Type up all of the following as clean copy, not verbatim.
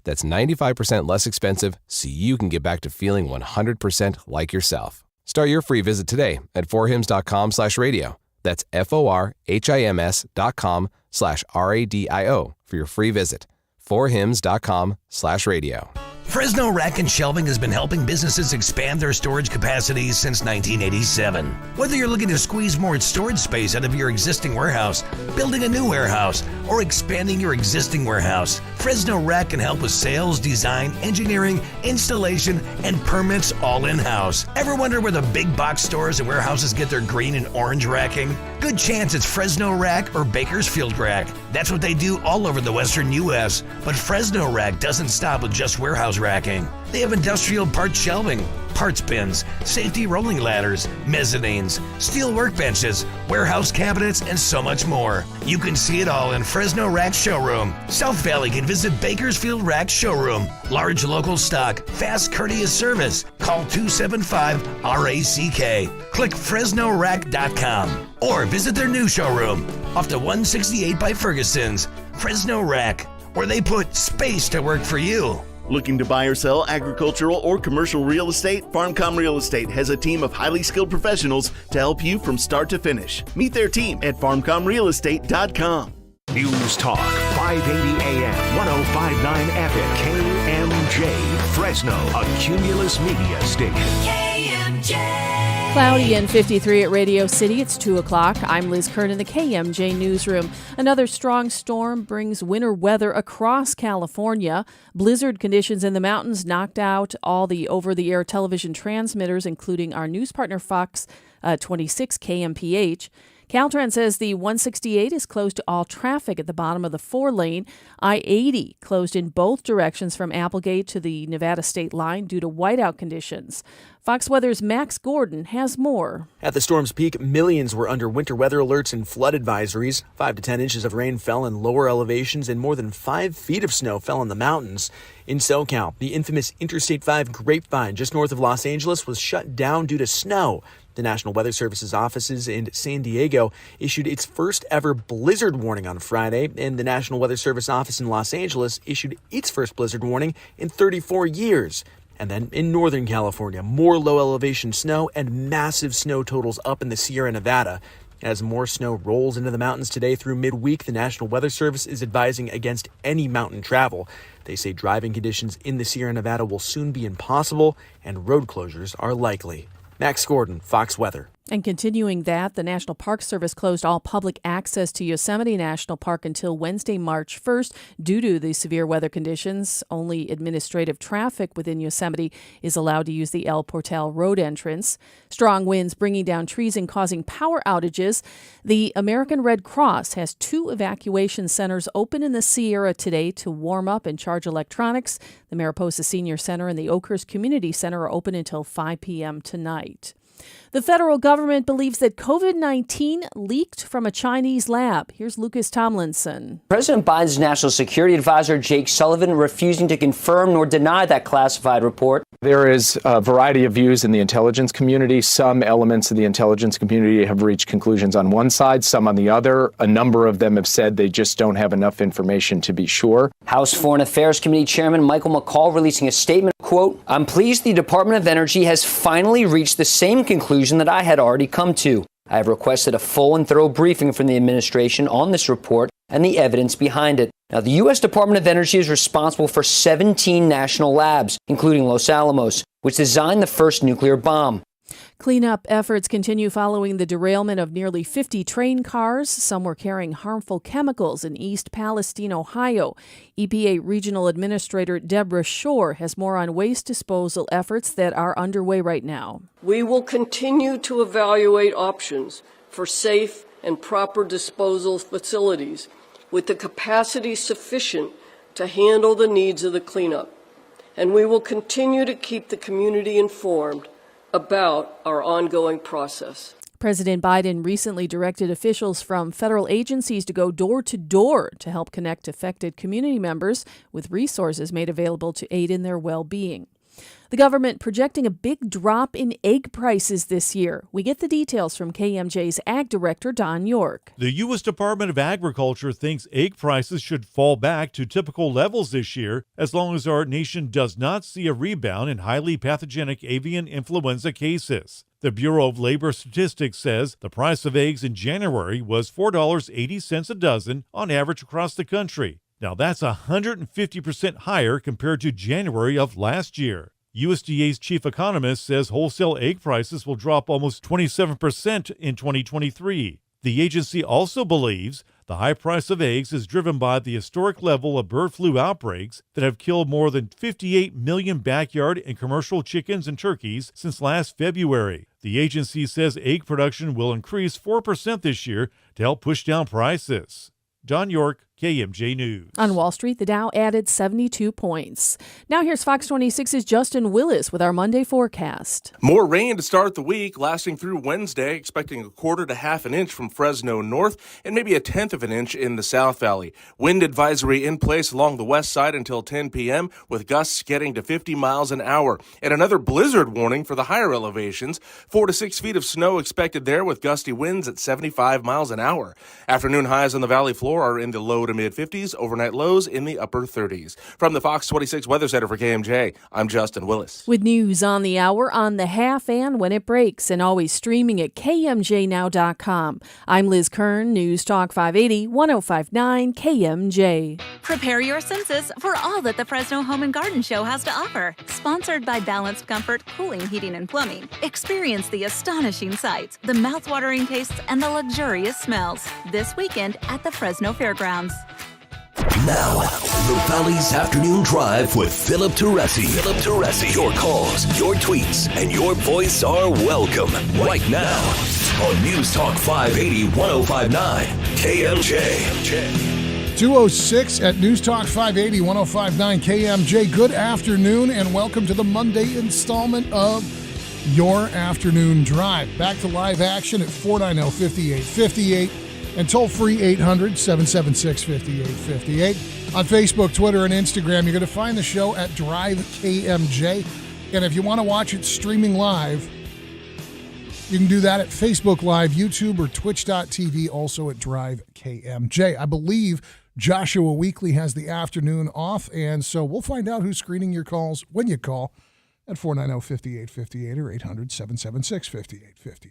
That's 95% less expensive, so you can get back to feeling 100% like yourself. Start your free visit today at forhims.com/radio. That's FORHIMS.com/RADIO for your free visit. forhims.com/radio. Fresno Rack and Shelving has been helping businesses expand their storage capacities since 1987. Whether you're looking to squeeze more storage space out of your existing warehouse, building a new warehouse, or expanding your existing warehouse, Fresno Rack can help with sales, design, engineering, installation, and permits all in-house. Ever wonder where the big box stores and warehouses get their green and orange racking? Good chance it's Fresno Rack or Bakersfield Rack. That's what they do all over the western U.S. But Fresno Rack doesn't stop with just warehouse racking. They have industrial part shelving, parts bins, safety rolling ladders, mezzanines, steel workbenches, warehouse cabinets, and so much more. You can see it all in Fresno Rack Showroom. South Valley can visit Bakersfield Rack Showroom. Large local stock, fast courteous service. Call 275-RACK. Click FresnoRack.com or visit their new showroom off the 168 by Ferguson's. Fresno Rack, where they put space to work for you. Looking to buy or sell agricultural or commercial real estate? FarmCom Real Estate has a team of highly skilled professionals to help you from start to finish. Meet their team at farmcomrealestate.com. News Talk, 580 AM, 105.9 FM, KMJ, Fresno, a Cumulus Media station. KMJ. Cloudy and 53 at Radio City. It's 2 o'clock. I'm Liz Kern in the KMJ newsroom. Another strong storm brings winter weather across California. Blizzard conditions in the mountains knocked out all the over-the-air television transmitters, including our news partner Fox 26 KMPH. Caltrans says the 168 is closed to all traffic at the bottom of the 4-lane. I-80 closed in both directions from Applegate to the Nevada state line due to whiteout conditions. Fox Weather's Max Gordon has more. At the storm's peak, millions were under winter weather alerts and flood advisories. 5 to 10 inches of rain fell in lower elevations and more than 5 feet of snow fell in the mountains. In SoCal, the infamous Interstate 5 Grapevine just north of Los Angeles was shut down due to snow. The National Weather Service's offices in San Diego issued its first ever blizzard warning on Friday, and the National Weather Service office in Los Angeles issued its first blizzard warning in 34 years. And then in Northern California, more low-elevation snow and massive snow totals up in the Sierra Nevada. As more snow rolls into the mountains today through midweek, the National Weather Service is advising against any mountain travel. They say driving conditions in the Sierra Nevada will soon be impossible and road closures are likely. Max Gordon, Fox Weather. And continuing that, the National Park Service closed all public access to Yosemite National Park until Wednesday, March 1st due to the severe weather conditions. Only administrative traffic within Yosemite is allowed to use the El Portal Road entrance. Strong winds bringing down trees and causing power outages. The American Red Cross has 2 evacuation centers open in the Sierra today to warm up and charge electronics. The Mariposa Senior Center and the Oakhurst Community Center are open until 5 p.m. tonight. The federal government believes that COVID-19 leaked from a Chinese lab. Here's Lucas Tomlinson. President Biden's national security advisor, Jake Sullivan, refusing to confirm nor deny that classified report. There is a variety of views in the intelligence community. Some elements of the intelligence community have reached conclusions on one side, some on the other. A number of them have said they just don't have enough information to be sure. House Foreign Affairs Committee Chairman Michael McCall releasing a statement, quote, "I'm pleased the Department of Energy has finally reached the same conclusion that I had already come to. I have requested a full and thorough briefing from the administration on this report and the evidence behind it." Now, the U.S. Department of Energy is responsible for 17 national labs, including Los Alamos, which designed the first nuclear bomb. Cleanup efforts continue following the derailment of nearly 50 train cars. Some were carrying harmful chemicals in East Palestine, Ohio. EPA Regional Administrator Deborah Shore has more on waste disposal efforts that are underway right now. We will continue to evaluate options for safe and proper disposal facilities with the capacity sufficient to handle the needs of the cleanup. And we will continue to keep the community informed about our ongoing process. President Biden recently directed officials from federal agencies to go door to door to help connect affected community members with resources made available to aid in their well-being. The government projecting a big drop in egg prices this year. We get the details from KMJ's Ag Director, Don York. The U.S. Department of Agriculture thinks egg prices should fall back to typical levels this year as long as our nation does not see a rebound in highly pathogenic avian influenza cases. The Bureau of Labor Statistics says the price of eggs in January was $4.80 a dozen on average across the country. Now that's 150% higher compared to January of last year. USDA's chief economist says wholesale egg prices will drop almost 27% in 2023. The agency also believes the high price of eggs is driven by the historic level of bird flu outbreaks that have killed more than 58 million backyard and commercial chickens and turkeys since last February. The agency says egg production will increase 4% this year to help push down prices. Don York, KMJ News. On Wall Street, the Dow added 72 points. Now here's Fox 26's Justin Willis with our Monday forecast. More rain to start the week, lasting through Wednesday, expecting a quarter to half an inch from Fresno north and maybe a tenth of an inch in the South Valley. Wind advisory in place along the west side until 10 p.m. with gusts getting to 50 miles an hour. And another blizzard warning for the higher elevations. 4 to 6 feet of snow expected there with gusty winds at 75 miles an hour. Afternoon highs on the valley floor are in the low to mid-50s, overnight lows in the upper 30s. From the Fox 26 Weather Center for KMJ, I'm Justin Willis. With news on the hour, on the half, and when it breaks, and always streaming at KMJNow.com. I'm Liz Kern, News Talk 580, 105.9 KMJ. Prepare your senses for all that the Fresno Home and Garden Show has to offer. Sponsored by Balanced Comfort Cooling, Heating, and Plumbing. Experience the astonishing sights, the mouth-watering tastes, and the luxurious smells this weekend at the Fresno Fairgrounds. Now, the Valley's Afternoon Drive with Philip Teresi. Philip Teresi. Your calls, your tweets, and your voice are welcome right now on News Talk 580 1059 KMJ. 206 at News Talk 580 1059 KMJ. Good afternoon and welcome to the Monday installment of Your Afternoon Drive. Back to live action at 490-5858. And toll-free 800-776-5858. On Facebook, Twitter, and Instagram, you're going to find the show at Drive KMJ. And if you want to watch it streaming live, you can do that at Facebook Live, YouTube, or Twitch.tv, also at Drive KMJ. I believe Joshua Weekly has the afternoon off, and so we'll find out who's screening your calls when you call at 490-5858 or 800-776-5858.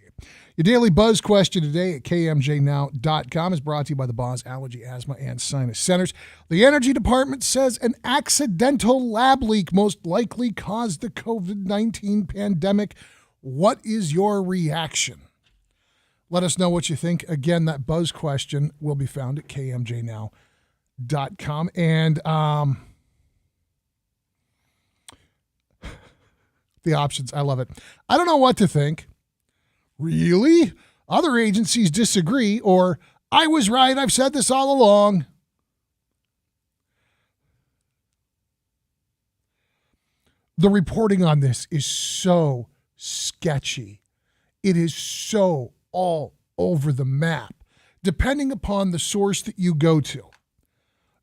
Your daily buzz question today at KMJNow.com is brought to you by the Boz Allergy, Asthma, and Sinus Centers. The Energy Department says an accidental lab leak most likely caused the COVID-19 pandemic. What is your reaction? Let us know what you think. Again, that buzz question will be found at KMJNow.com. And, the options. I love it. I don't know what to think. Really? Other agencies disagree, or I was right. I've said this all along. The reporting on this is so sketchy. It is so all over the map. Depending upon the source that you go to,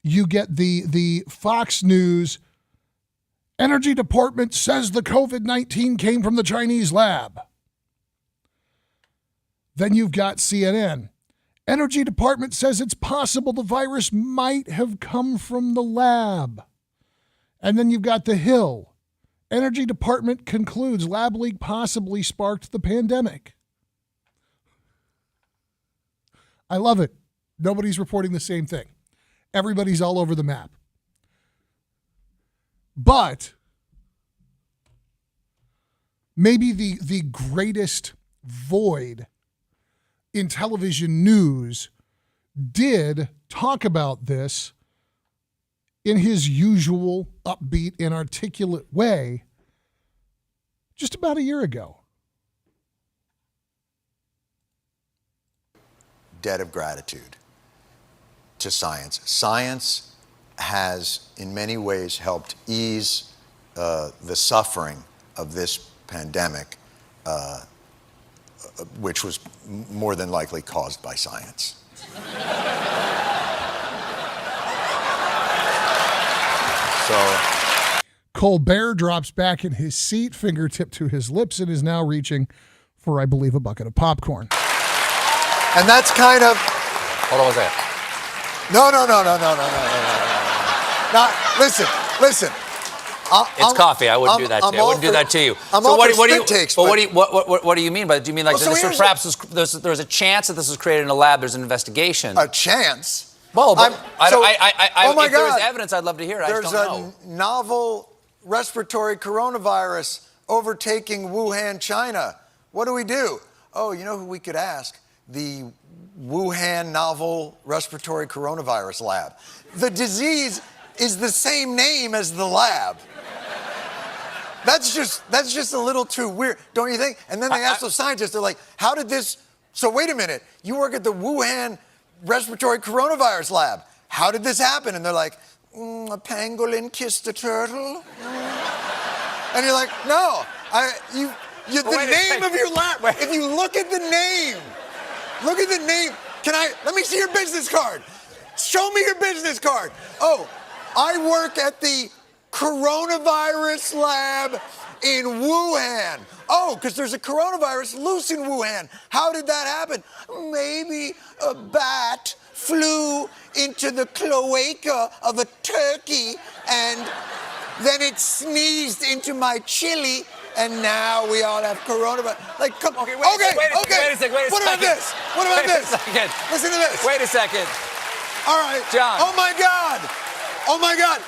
you get the Fox News Energy Department says the COVID-19 came from the Chinese lab. Then you've got CNN. Energy Department says it's possible the virus might have come from the lab. And then you've got The Hill. Energy Department concludes lab leak possibly sparked the pandemic. I love it. Nobody's reporting the same thing. Everybody's all over the map. But maybe the greatest void in television news did talk about this in his usual upbeat and articulate way just about a year ago. Debt of gratitude to science. Science has in many ways helped ease the suffering of this pandemic, which was more than likely caused by science. Colbert drops back in his seat, fingertip to his lips, and is now reaching for, I believe, a bucket of popcorn. And that's kind of... Hold on one second. No. Listen. It's coffee. I wouldn't do that to you. I wouldn't do that to you. What do you mean by that? Do you mean like there's a chance that this was created in a lab? There's an investigation. A chance? Well, but if there was evidence, I'd love to hear it. There's a novel respiratory coronavirus overtaking Wuhan, China. What do we do? Oh, you know who we could ask? The Wuhan Novel Respiratory Coronavirus Lab. The disease is the same name as the lab. That's just a little too weird, don't you think? And then they ask those scientists, they're like, how did this... So wait a minute, you work at the Wuhan Respiratory Coronavirus Lab. How did this happen? And they're like, a pangolin kissed a turtle. And you're like, no, the name of your lab. If you look at the name, let me see your business card. Show me your business card. Oh, I work at the coronavirus lab in Wuhan. Oh, because there's a coronavirus loose in Wuhan. How did that happen? Maybe a bat flew into the cloaca of a turkey and then it sneezed into my chili and now we all have coronavirus. Like, come on. Wait a second. What about this? Listen to this. Wait a second. All right. John. Oh my God.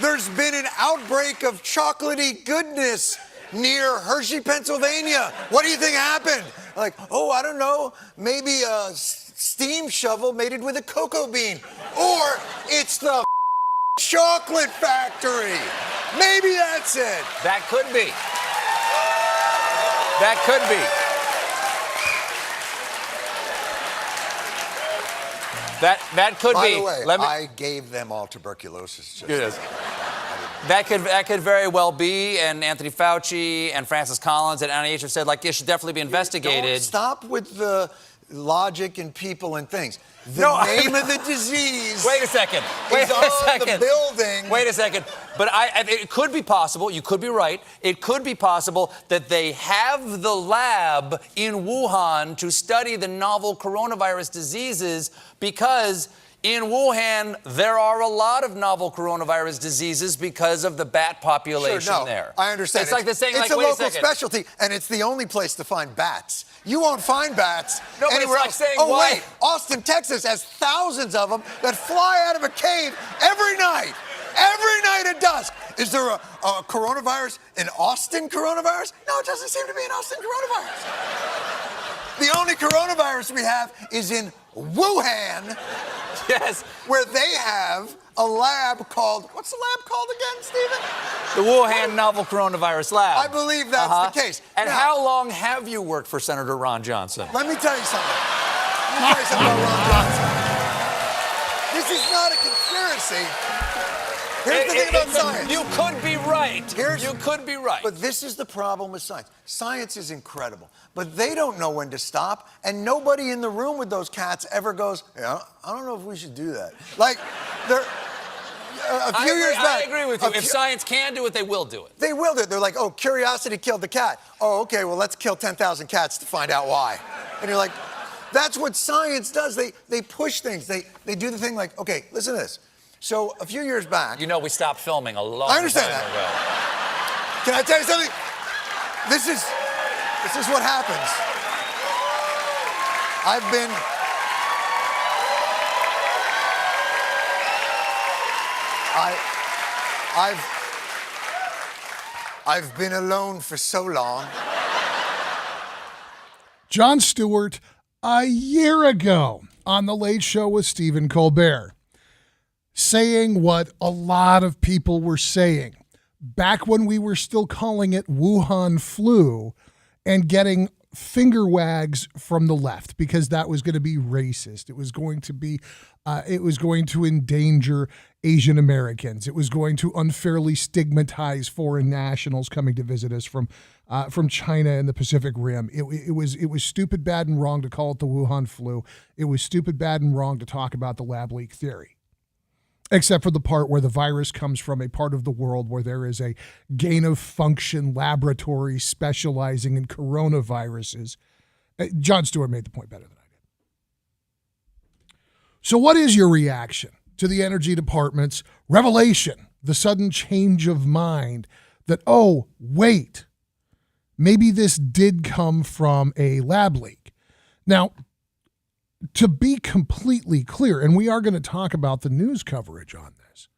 There's been an outbreak of chocolatey goodness near Hershey, Pennsylvania. What do you think happened? Like, oh, I don't know. Maybe a steam shovel mated with a cocoa bean. Or it's the chocolate factory. Maybe that's it. That could be. That could By be. the way, I gave them all tuberculosis. That could very well be, and Anthony Fauci and Francis Collins at NIH have said, like, it should definitely be investigated. Don't stop with the logic and people and things. The name of the disease. Wait a second. The building. Wait a second. But it could be possible. You could be right. It could be possible that they have the lab in Wuhan to study the novel coronavirus diseases because in Wuhan there are a lot of novel coronavirus diseases because of the bat population there. I understand. It's like the saying, it's a local specialty, and it's the only place to find bats. You won't find bats anywhere else. Wait, Austin, Texas has thousands of them that fly out of a cave every night at dusk. Is there a coronavirus, an Austin coronavirus? No, it doesn't seem to be an Austin coronavirus. The only coronavirus we have is in Wuhan. Yes. Where they have a lab called, what's the lab called again, Stephen? The Wuhan Novel Coronavirus Lab. I believe that's the case. And how long have you worked for Senator Ron Johnson? Let me tell you something. About Ron Johnson. This is not a conspiracy. Here's the thing about science. You could be right. You could be right. But this is the problem with science. Science is incredible, but they don't know when to stop, and nobody in the room with those cats ever goes, yeah, I don't know if we should do that. Like, they're... A few years back. I agree with you. If science can do it, they will do it. They will do it. They're like, oh, curiosity killed the cat. Oh, okay, well, let's kill 10,000 cats to find out why. And you're like, that's what science does. They push things. They do the thing like, okay, listen to this. So a few years back... You know, we stopped filming a long time ago. I understand that. Can I tell you something? This is what happens. I've been alone for so long. Jon Stewart, a year ago on The Late Show with Stephen Colbert, saying what a lot of people were saying back when we were still calling it Wuhan flu and getting finger wags from the left because that was going to be racist. It was going to endanger Asian Americans. It was going to unfairly stigmatize foreign nationals coming to visit us from China and the Pacific Rim. It was stupid, bad, and wrong to call it the Wuhan flu. It was stupid, bad, and wrong to talk about the lab leak theory. except for the part where the virus comes from a part of the world where there is a gain-of-function laboratory specializing in coronaviruses. Jon Stewart made the point better than I did. So what is your reaction to the Energy Department's revelation, the sudden change of mind that, oh, wait, maybe this did come from a lab leak? Now, to be completely clear, and we are going to talk about the news coverage on this,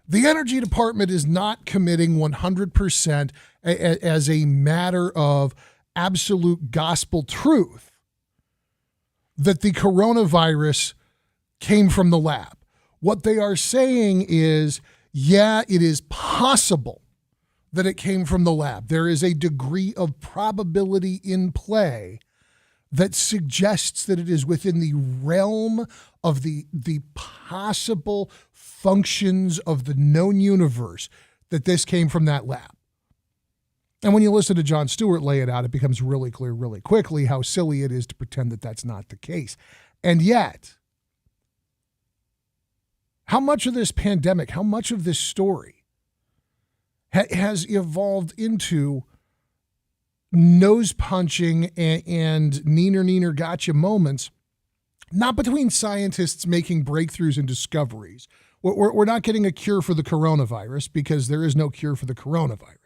the Energy Department is not committing 100% as a matter of absolute gospel truth that the coronavirus came from the lab. What they are saying is, yeah, it is possible that it came from the lab. There is a degree of probability in play that suggests that it is within the realm of the possible functions of the known universe that this came from that lab. And when you listen to Jon Stewart lay it out, it becomes really clear really quickly how silly it is to pretend that that's not the case. And yet, how much of this pandemic, how much of this story has evolved into nose punching and neener gotcha moments, not between scientists making breakthroughs and discoveries. We're not getting a cure for the coronavirus because there is no cure for the coronavirus.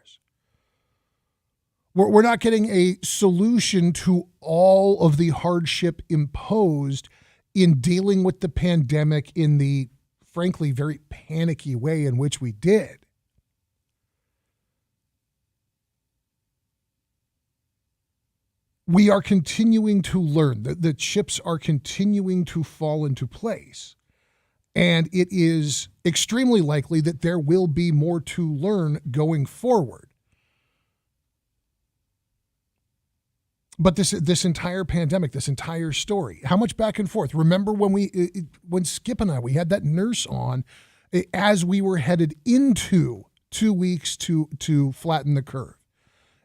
We're not getting a solution to all of the hardship imposed in dealing with the pandemic in the, frankly, very panicky way in which we did. We are continuing to learn. The chips are continuing to fall into place. And it is extremely likely that there will be more to learn going forward. But this entire pandemic, this entire story, how much back and forth? Remember when Skip and I, we had that nurse on as we were headed into 2 weeks to flatten the curve.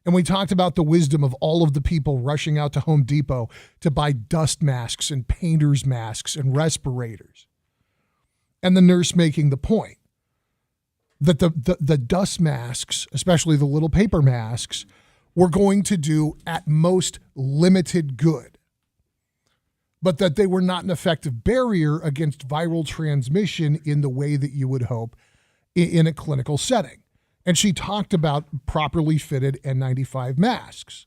And we talked about the wisdom of all of the people rushing out to Home Depot to buy dust masks and painter's masks and respirators. And the nurse making the point that the dust masks, especially the little paper masks, were going to do at most limited good, but that they were not an effective barrier against viral transmission in the way that you would hope in a clinical setting. And she talked about properly fitted N95 masks.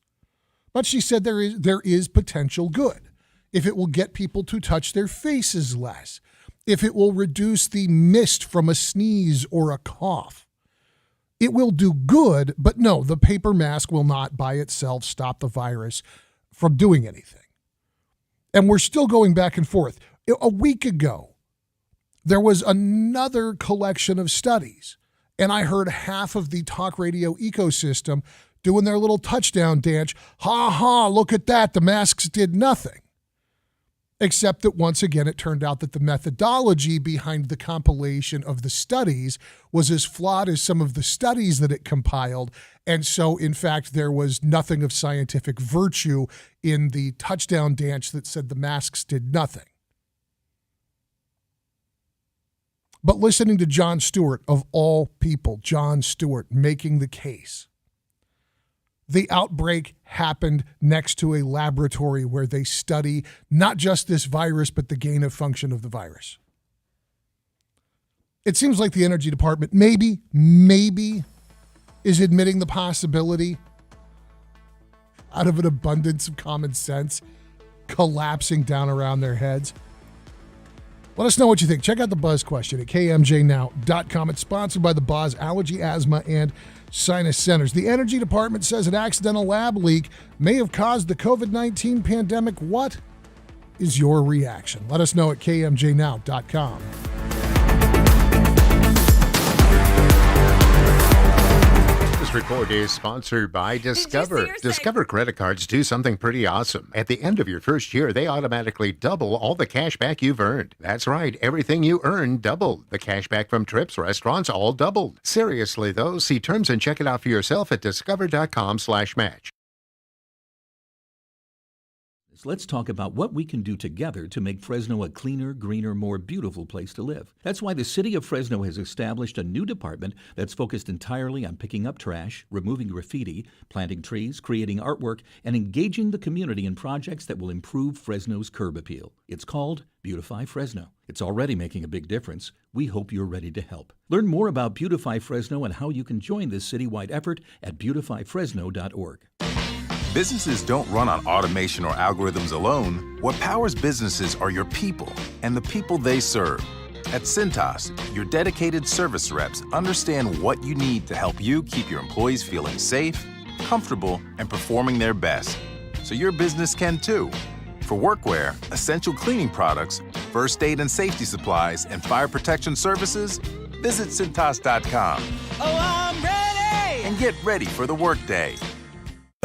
But she said there is potential good. If it will get people to touch their faces less, if it will reduce the mist from a sneeze or a cough, it will do good. But no, the paper mask will not by itself stop the virus from doing anything. And we're still going back and forth. A week ago, there was another collection of studies. And I heard half of the talk radio ecosystem doing their little touchdown dance. Ha ha, look at that. The masks did nothing. Except that once again, it turned out that the methodology behind the compilation of the studies was as flawed as some of the studies that it compiled. And so, in fact, there was nothing of scientific virtue in the touchdown dance that said the masks did nothing. But listening to Jon Stewart, of all people, Jon Stewart making the case, the outbreak happened next to a laboratory where they study not just this virus, but the gain of function of the virus. It seems like the Energy Department maybe is admitting the possibility, out of an abundance of common sense, collapsing down around their heads. Let us know what you think. Check out the Buzz question at kmjnow.com. It's sponsored by the Buzz Allergy, Asthma, and Sinus Centers. The Energy Department says an accidental lab leak may have caused the COVID-19 pandemic. What is your reaction? Let us know at kmjnow.com. This report is sponsored by Discover. Discover credit cards do something pretty awesome. At the end of your first year, they automatically double all the cash back you've earned. That's right, everything you earn doubled. The cash back from trips, restaurants, all doubled. Seriously, though, see terms and check it out for yourself at discover.com/match. So let's talk about what we can do together to make Fresno a cleaner, greener, more beautiful place to live. That's why the City of Fresno has established a new department that's focused entirely on picking up trash, removing graffiti, planting trees, creating artwork, and engaging the community in projects that will improve Fresno's curb appeal. It's called Beautify Fresno. It's already making a big difference. We hope you're ready to help. Learn more about Beautify Fresno and how you can join this citywide effort at beautifyfresno.org. Businesses don't run on automation or algorithms alone. What powers businesses are your people and the people they serve. At Cintas, your dedicated service reps understand what you need to help you keep your employees feeling safe, comfortable, and performing their best. So your business can too. For workwear, essential cleaning products, first aid and safety supplies, and fire protection services, visit Cintas.com. Oh, I'm ready! And get ready for the workday.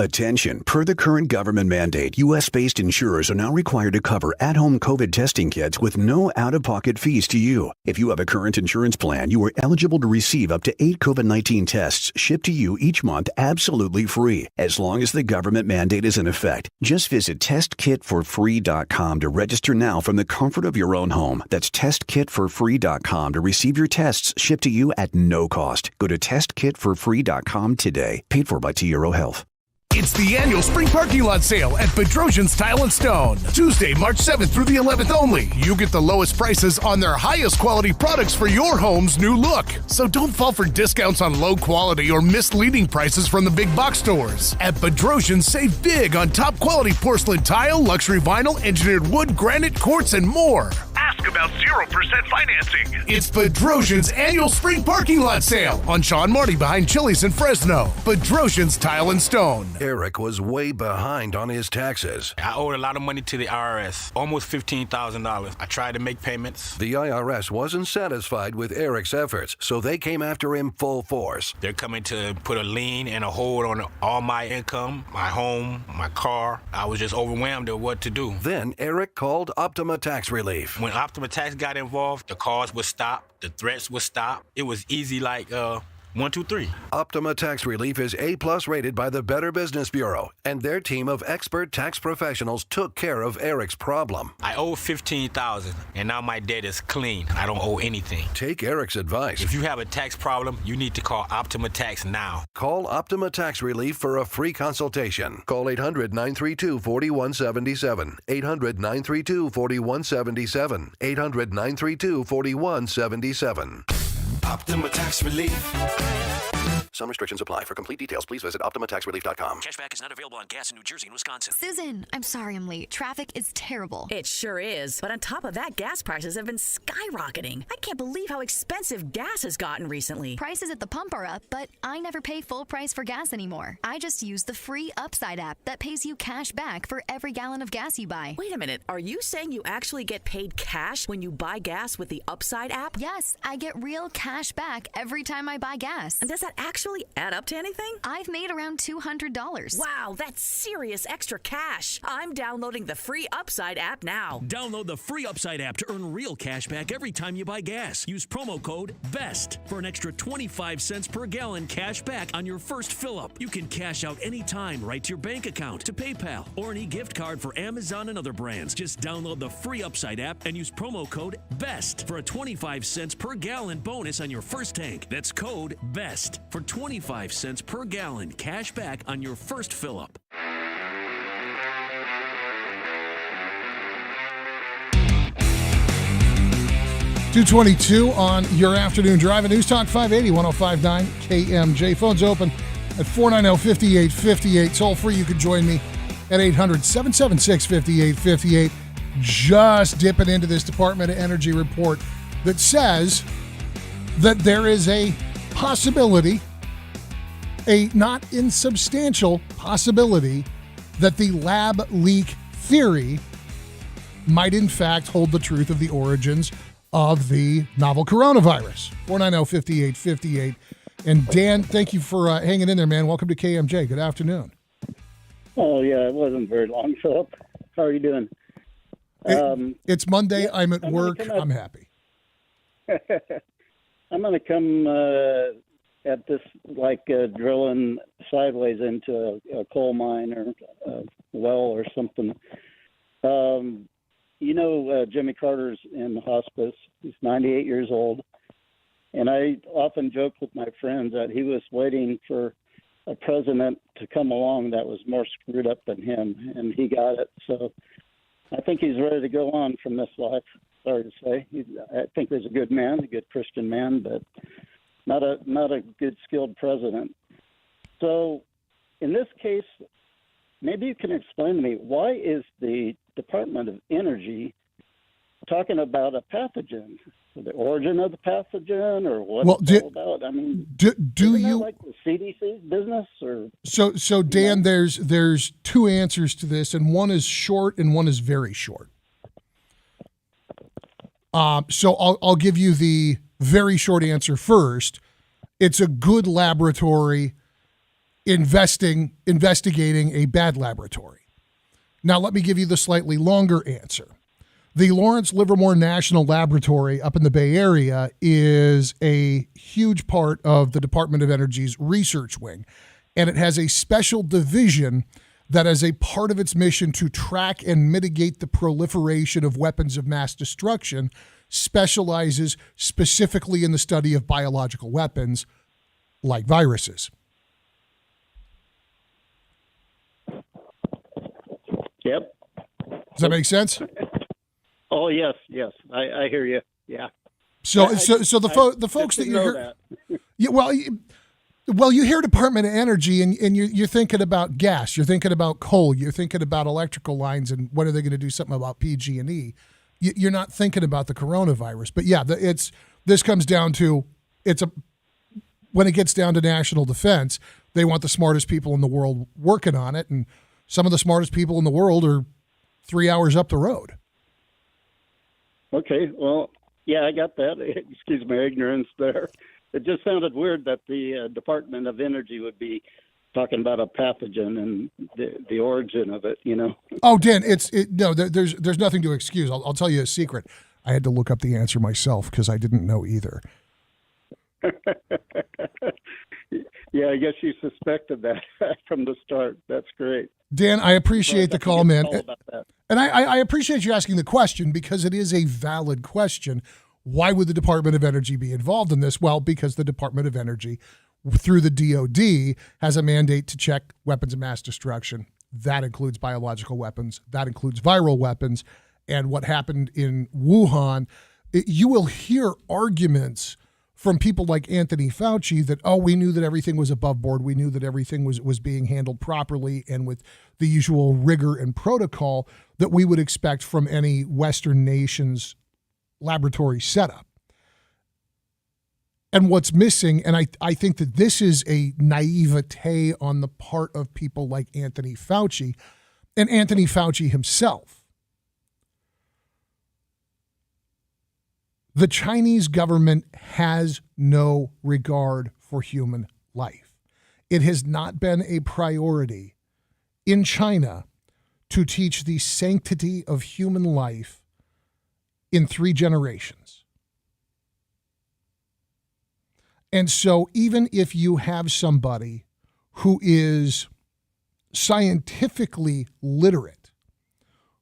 Attention, per the current government mandate, U.S.-based insurers are now required to cover at-home COVID testing kits with no out-of-pocket fees to you. If you have a current insurance plan, you are eligible to receive up to 8 COVID-19 tests shipped to you each month absolutely free, as long as the government mandate is in effect. Just visit testkitforfree.com to register now from the comfort of your own home. That's testkitforfree.com to receive your tests shipped to you at no cost. Go to testkitforfree.com today. Paid for by T. Euro Health. It's the annual spring parking lot sale at Bedrosian's Tile & Stone. Tuesday, March 7th through the 11th only. You get the lowest prices on their highest quality products for your home's new look. So don't fall for discounts on low quality or misleading prices from the big box stores. At Bedrosian's, save big on top quality porcelain tile, luxury vinyl, engineered wood, granite, quartz, and more. Ask about 0% financing. It's Bedrosian's annual spring parking lot sale on Sean Marty behind Chili's in Fresno. Bedrosian's Tile & Stone. Eric was way behind on his taxes. I owed a lot of money to the IRS, almost $15,000. I tried to make payments. The IRS wasn't satisfied with Eric's efforts, so they came after him full force. They're coming to put a lien and a hold on all my income, my home, my car. I was just overwhelmed at what to do. Then Eric called Optima Tax Relief. When Optima Tax got involved, the calls would stop, the threats would stop. It was easy like 1, 2, 3. Optima Tax Relief is A+ rated by the Better Business Bureau, and their team of expert tax professionals took care of Eric's problem. I owe $15,000, and now my debt is clean. I don't owe anything. Take Eric's advice. If you have a tax problem, you need to call Optima Tax now. Call Optima Tax Relief for a free consultation. Call 800-932-4177. 800-932-4177. 800-932-4177. Optima Tax Relief. Some restrictions apply. For complete details, please visit OptimaTaxRelief.com. Cashback is not available on gas in New Jersey and Wisconsin. Susan, I'm sorry I'm late. Traffic is terrible. It sure is. But on top of that, gas prices have been skyrocketing. I can't believe how expensive gas has gotten recently. Prices at the pump are up, but I never pay full price for gas anymore. I just use the free Upside app that pays you cash back for every gallon of gas you buy. Wait a minute. Are you saying you actually get paid cash when you buy gas with the Upside app? Yes, I get real cash back every time I buy gas. And does that actually add up to anything? I've made around $200. Wow, that's serious extra cash. I'm downloading the free Upside app now. Download the free Upside app to earn real cash back every time you buy gas. Use promo code BEST for an extra 25 cents per gallon cash back on your first fill-up. You can cash out anytime right to your bank account, to PayPal, or an e-gift card for Amazon and other brands. Just download the free Upside app and use promo code BEST for a 25 cents per gallon bonus on your first tank. That's code BEST for 25 cents per gallon cash back on your first fill-up. .222 on your afternoon drive at News Talk 580 1059 KMJ. Phones open at 490-5858. Toll free. You can join me at 800-776-5858. Just dipping into this Department of Energy report that says that there is a possibility, a not insubstantial possibility, that the lab leak theory might in fact hold the truth of the origins of the novel coronavirus. 490-5858. And Dan, thank you for hanging in there, man. Welcome to KMJ. Good afternoon. Oh, yeah, it wasn't very long, Philip. How are you doing? It's Monday. Yeah, I'm at work. I'm happy. I'm going to come at this like drilling sideways into a coal mine or a well or something. Jimmy Carter's in hospice. He's 98 years old. And I often joke with my friends that he was waiting for a president to come along that was more screwed up than him, and he got it. So I think he's ready to go on from this life. Sorry to say. I think he's a good man, a good Christian man, but not a good skilled president. So in this case, maybe you can explain to me, why is the Department of Energy talking about a pathogen? The origin of the pathogen, or what it's all about? I mean, do you like the CDC's business, or so Dan? There's two answers to this, and one is short and one is very short. So I'll give you the very short answer first. It's a good laboratory investigating a bad laboratory. Now let me give you the slightly longer answer. The Lawrence Livermore National Laboratory up in the Bay Area is a huge part of the Department of Energy's research wing, and it has a special division that, as a part of its mission to track and mitigate the proliferation of weapons of mass destruction, specializes specifically in the study of biological weapons like viruses. Yep. Does that make sense? Oh, yes. I hear you. Yeah. So the folks that you hear, you hear Department of Energy, and you're thinking about gas, you're thinking about coal, you're thinking about electrical lines, and when are they going to do something about PG&E? You're not thinking about the coronavirus. But yeah, this comes down to when it gets down to national defense, they want the smartest people in the world working on it, and some of the smartest people in the world are 3 hours up the road. Okay, well, yeah, I got that. Excuse my ignorance there. It just sounded weird that the Department of Energy would be talking about a pathogen and the origin of it, Oh, Dan, there's nothing to excuse. I'll tell you a secret. I had to look up the answer myself because I didn't know either. Yeah, I guess you suspected that from the start. That's great. Dan, I appreciate the call, man. And I appreciate you asking the question because it is a valid question. Why would the Department of Energy be involved in this? Well, because the Department of Energy, through the DOD, has a mandate to check weapons of mass destruction. That includes biological weapons. That includes viral weapons. And what happened in Wuhan, you will hear arguments from people like Anthony Fauci that, we knew that everything was above board. We knew that everything was being handled properly and with the usual rigor and protocol that we would expect from any Western nation's laboratory setup. And what's missing, and I think that this is a naivete on the part of people like Anthony Fauci and Anthony Fauci himself. The Chinese government has no regard for human life. It has not been a priority in China to teach the sanctity of human life in 3 generations. And so even if you have somebody who is scientifically literate,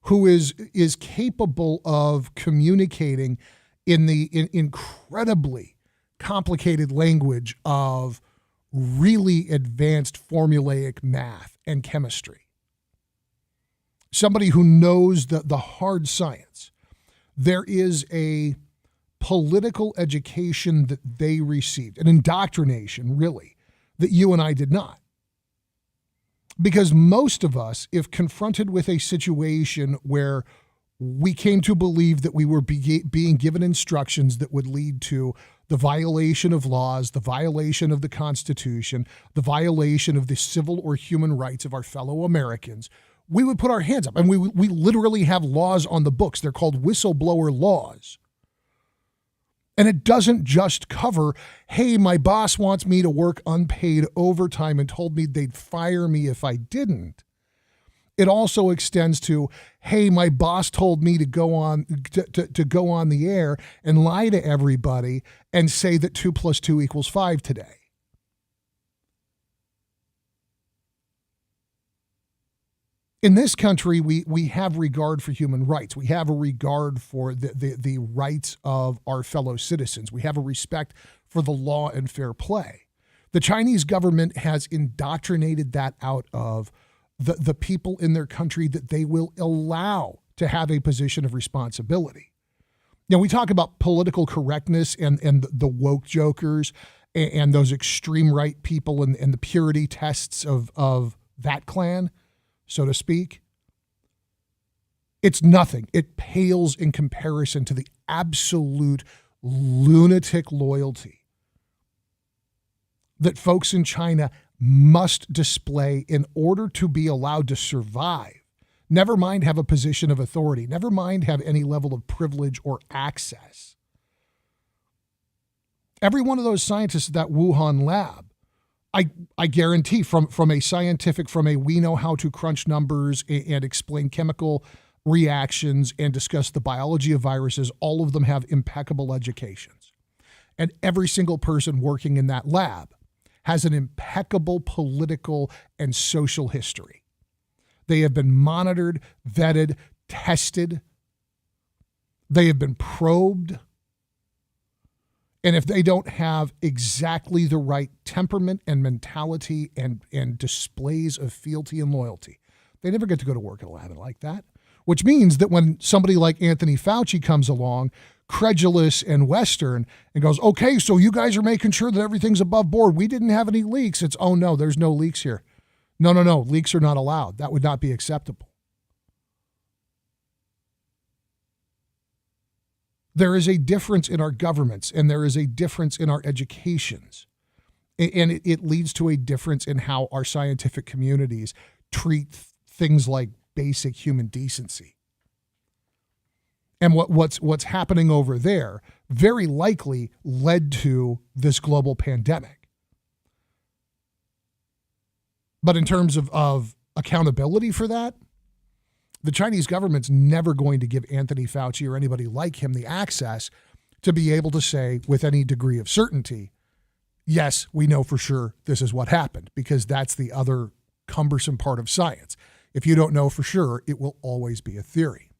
who is capable of communicating in the incredibly complicated language of really advanced formulaic math and chemistry, somebody who knows the hard science, there is a political education that they received, an indoctrination, really, that you and I did not. Because most of us, if confronted with a situation where we came to believe that we were being given instructions that would lead to the violation of laws, the violation of the Constitution, the violation of the civil or human rights of our fellow Americans, we would put our hands up. And we literally have laws on the books. They're called whistleblower laws. And it doesn't just cover, hey, my boss wants me to work unpaid overtime and told me they'd fire me if I didn't. It also extends to, hey, my boss told me to go on the air and lie to everybody and say that 2 + 2 = 5 today. In this country, we have regard for human rights. We have a regard for the rights of our fellow citizens. We have a respect for the law and fair play. The Chinese government has indoctrinated that out of the people in their country that they will allow to have a position of responsibility. Now, we talk about political correctness and the woke jokers and those extreme right people and the purity tests of that clan, so to speak. It's nothing. It pales in comparison to the absolute lunatic loyalty that folks in China must display in order to be allowed to survive. Never mind have a position of authority. Never mind have any level of privilege or access. Every one of those scientists at that Wuhan lab, I guarantee from a scientific, we know how to crunch numbers and explain chemical reactions and discuss the biology of viruses, all of them have impeccable educations. And every single person working in that lab has an impeccable political and social history. They have been monitored, vetted, tested. They have been probed. And if they don't have exactly the right temperament and mentality and displays of fealty and loyalty, they never get to go to work at a lab like that. Which means that when somebody like Anthony Fauci comes along, credulous and Western, and goes, okay, so you guys are making sure that everything's above board. We didn't have any leaks. It's, oh no, there's no leaks here. No, leaks are not allowed. That would not be acceptable. There is a difference in our governments, and there is a difference in our educations. And it leads to a difference in how our scientific communities treat things like basic human decency. And what's happening over there very likely led to this global pandemic. But in terms of accountability for that, the Chinese government's never going to give Anthony Fauci or anybody like him the access to be able to say with any degree of certainty, yes, we know for sure this is what happened, because that's the other cumbersome part of science. If you don't know for sure, it will always be a theory.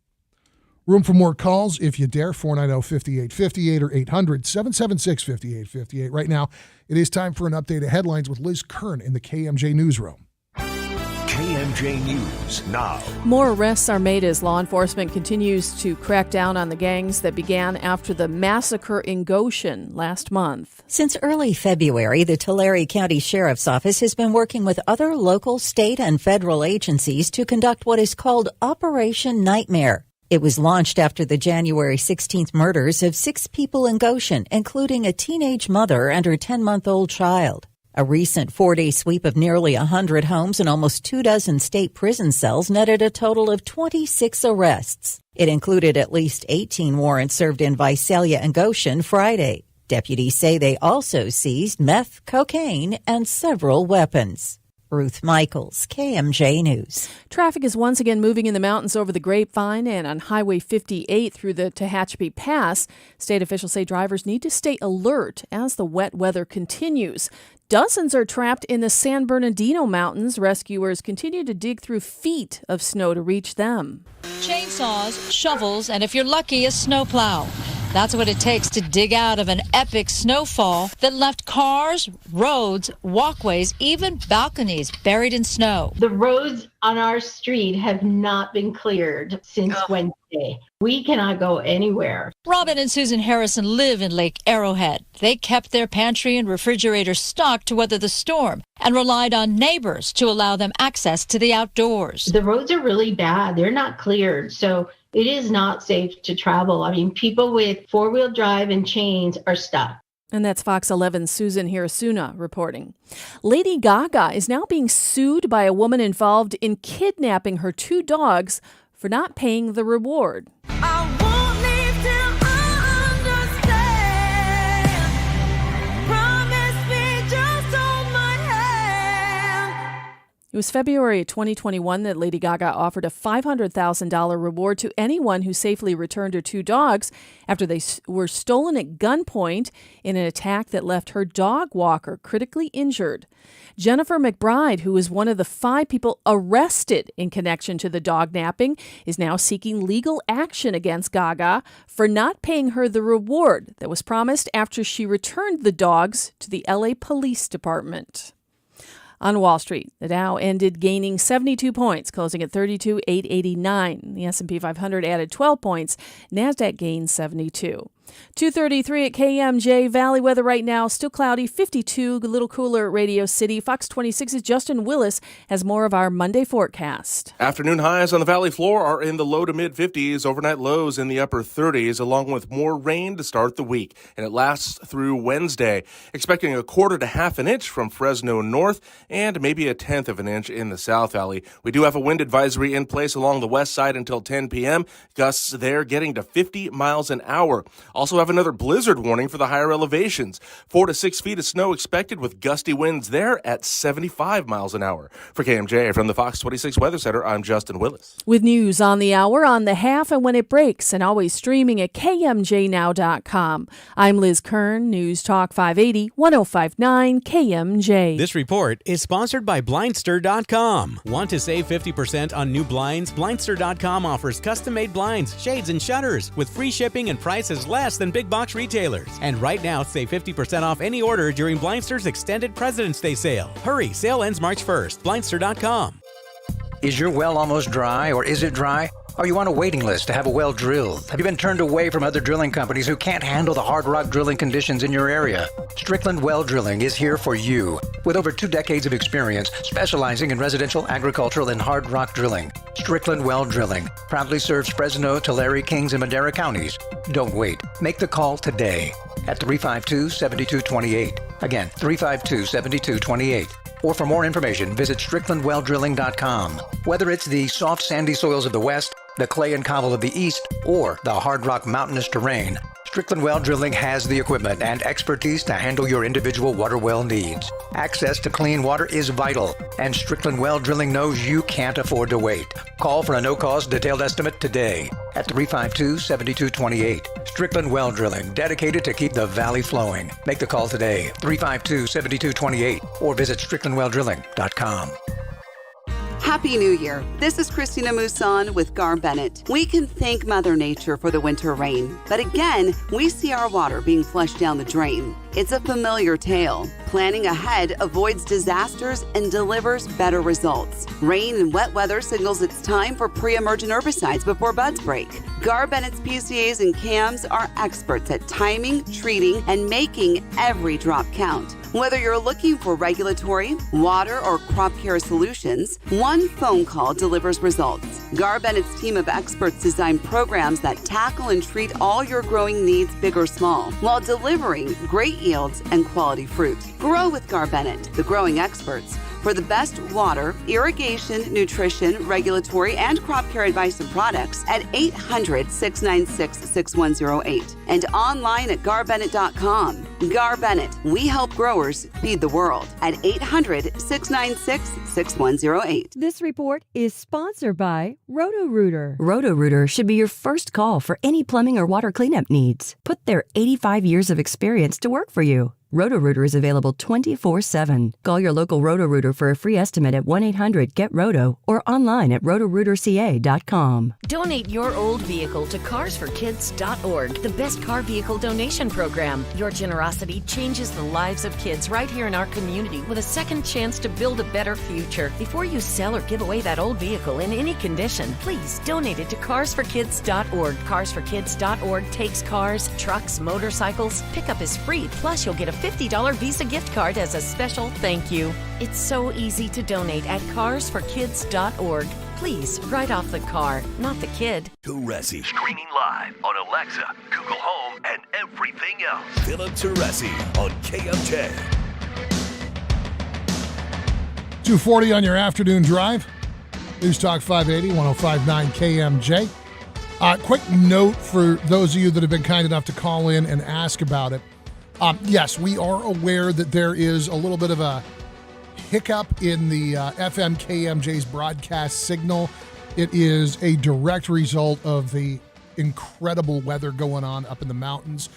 Room for more calls if you dare, 490-5858 or 800-776-5858. Right now, it is time for an update of headlines with Liz Kern in the KMJ newsroom. KMJ News now. More arrests are made as law enforcement continues to crack down on the gangs that began after the massacre in Goshen last month. Since early February, the Tulare County Sheriff's Office has been working with other local, state, and federal agencies to conduct what is called Operation Nightmare. It was launched after the January 16th murders of 6 people in Goshen, including a teenage mother and her 10-month-old child. A recent 4-day sweep of nearly 100 homes and almost 24 state prison cells netted a total of 26 arrests. It included at least 18 warrants served in Visalia and Goshen Friday. Deputies say they also seized meth, cocaine, and several weapons. Ruth Michaels, KMJ News. Traffic is once again moving in the mountains over the Grapevine and on Highway 58 through the Tehachapi Pass. State officials say drivers need to stay alert as the wet weather continues. Dozens are trapped in the San Bernardino Mountains. Rescuers continue to dig through feet of snow to reach them. Chainsaws, shovels, and if you're lucky, a snowplow. That's what it takes to dig out of an epic snowfall that left cars, roads, walkways, even balconies buried in snow. The roads on our street have not been cleared since Wednesday. We cannot go anywhere. Robin and Susan Harrison live in Lake Arrowhead. They kept their pantry and refrigerator stocked to weather the storm and relied on neighbors to allow them access to the outdoors. The roads are really bad. They're not cleared. So it is not safe to travel. I mean, people with four-wheel drive and chains are stuck. And that's Fox 11's Susan Hirasuna reporting. Lady Gaga is now being sued by a woman involved in kidnapping her 2 dogs for not paying the reward. It It was February 2021 that Lady Gaga offered a $500,000 reward to anyone who safely returned her 2 dogs after they were stolen at gunpoint in an attack that left her dog walker critically injured. Jennifer McBride, who was one of the 5 people arrested in connection to the dog napping, is now seeking legal action against Gaga for not paying her the reward that was promised after she returned the dogs to the LA Police Department. On Wall Street, the Dow ended gaining 72 points, closing at 32,889. The S&P 500 added 12 points. NASDAQ gained 72. 2:33 at KMJ. Valley weather right now, still cloudy, 52, a little cooler at Radio City. Fox 26's Justin Willis has more of our Monday forecast. Afternoon highs on the valley floor are in the low to mid 50s, overnight lows in the upper 30s, along with more rain to start the week, and it lasts through Wednesday. Expecting a quarter to half an inch from Fresno north and maybe a tenth of an inch in the South Valley. We do have a wind advisory in place along the west side until 10 p.m. Gusts there getting to 50 miles an hour. Also have another blizzard warning for the higher elevations. 4 to 6 feet of snow expected with gusty winds there at 75 miles an hour. For KMJ from the Fox 26 Weather Center, I'm Justin Willis. With news on the hour, on the half, and when it breaks, and always streaming at KMJNow.com. I'm Liz Kern, News Talk 580, 1059 KMJ. This report is sponsored by Blindster.com. Want to save 50% on new blinds? Blindster.com offers custom-made blinds, shades, and shutters with free shipping and prices less than big box retailers. And right now, save 50% off any order during Blindster's extended President's Day sale. Hurry, sale ends March 1st. Blindster.com. Is your well almost dry, or is it dry? Are you on a waiting list to have a well drilled? Have you been turned away from other drilling companies who can't handle the hard rock drilling conditions in your area? Strickland Well Drilling is here for you. With over 2 decades of experience specializing in residential, agricultural, and hard rock drilling, Strickland Well Drilling proudly serves Fresno, Tulare, Kings, and Madera counties. Don't wait. Make the call today at 352-7228. Again, 352-7228. Or for more information, visit StricklandWellDrilling.com. Whether it's the soft sandy soils of the west, the clay and cobble of the east, or the hard rock mountainous terrain, Strickland Well Drilling has the equipment and expertise to handle your individual water well needs. Access to clean water is vital, and Strickland Well Drilling knows you can't afford to wait. Call for a no-cost detailed estimate today at 352-7228. Strickland Well Drilling, dedicated to keep the valley flowing. Make the call today, 352-7228, or visit StricklandWellDrilling.com. Happy New Year. This is Christina Mousson with Gar Bennett. We can thank Mother Nature for the winter rain, but again, we see our water being flushed down the drain. It's a familiar tale. Planning ahead avoids disasters and delivers better results. Rain and wet weather signals it's time for pre-emergent herbicides before buds break. Gar Bennett's PCAs and CAMs are experts at timing, treating, and making every drop count. Whether you're looking for regulatory, water, or crop care solutions, one phone call delivers results. Gar Bennett's team of experts design programs that tackle and treat all your growing needs, big or small, while delivering great yields and quality fruit. Grow with Gar Bennett, the growing experts. For the best water, irrigation, nutrition, regulatory, and crop care advice and products at 800-696-6108 and online at garbennett.com. Gar Bennett, we help growers feed the world at 800-696-6108. This report is sponsored by Roto-Rooter. Roto-Rooter should be your first call for any plumbing or water cleanup needs. Put their 85 years of experience to work for you. Roto-Rooter is available 24/7. Call your local Roto-Rooter for a free estimate at 1-800-GET-ROTO or online at rotorooterca.com. Donate your old vehicle to carsforkids.org, the best car vehicle donation program. Your generosity changes the lives of kids right here in our community with a second chance to build a better future. Before you sell or give away that old vehicle in any condition, please donate it to carsforkids.org. Carsforkids.org takes cars, trucks, motorcycles. Pickup is free, plus you'll get a $50 Visa gift card as a special thank you. It's so easy to donate at carsforkids.org. Please, write off the car, not the kid. Teresi. Streaming live on Alexa, Google Home, and everything else. Philip Teresi on KMJ. 2:40 on your afternoon drive. News Talk 580, 1059 KMJ. Quick note for those of you that have been kind enough to call in and ask about it. Yes, we are aware that there is a little bit of a hiccup in the FM KMJ's broadcast signal. It is a direct result of the incredible weather going on up in the mountains.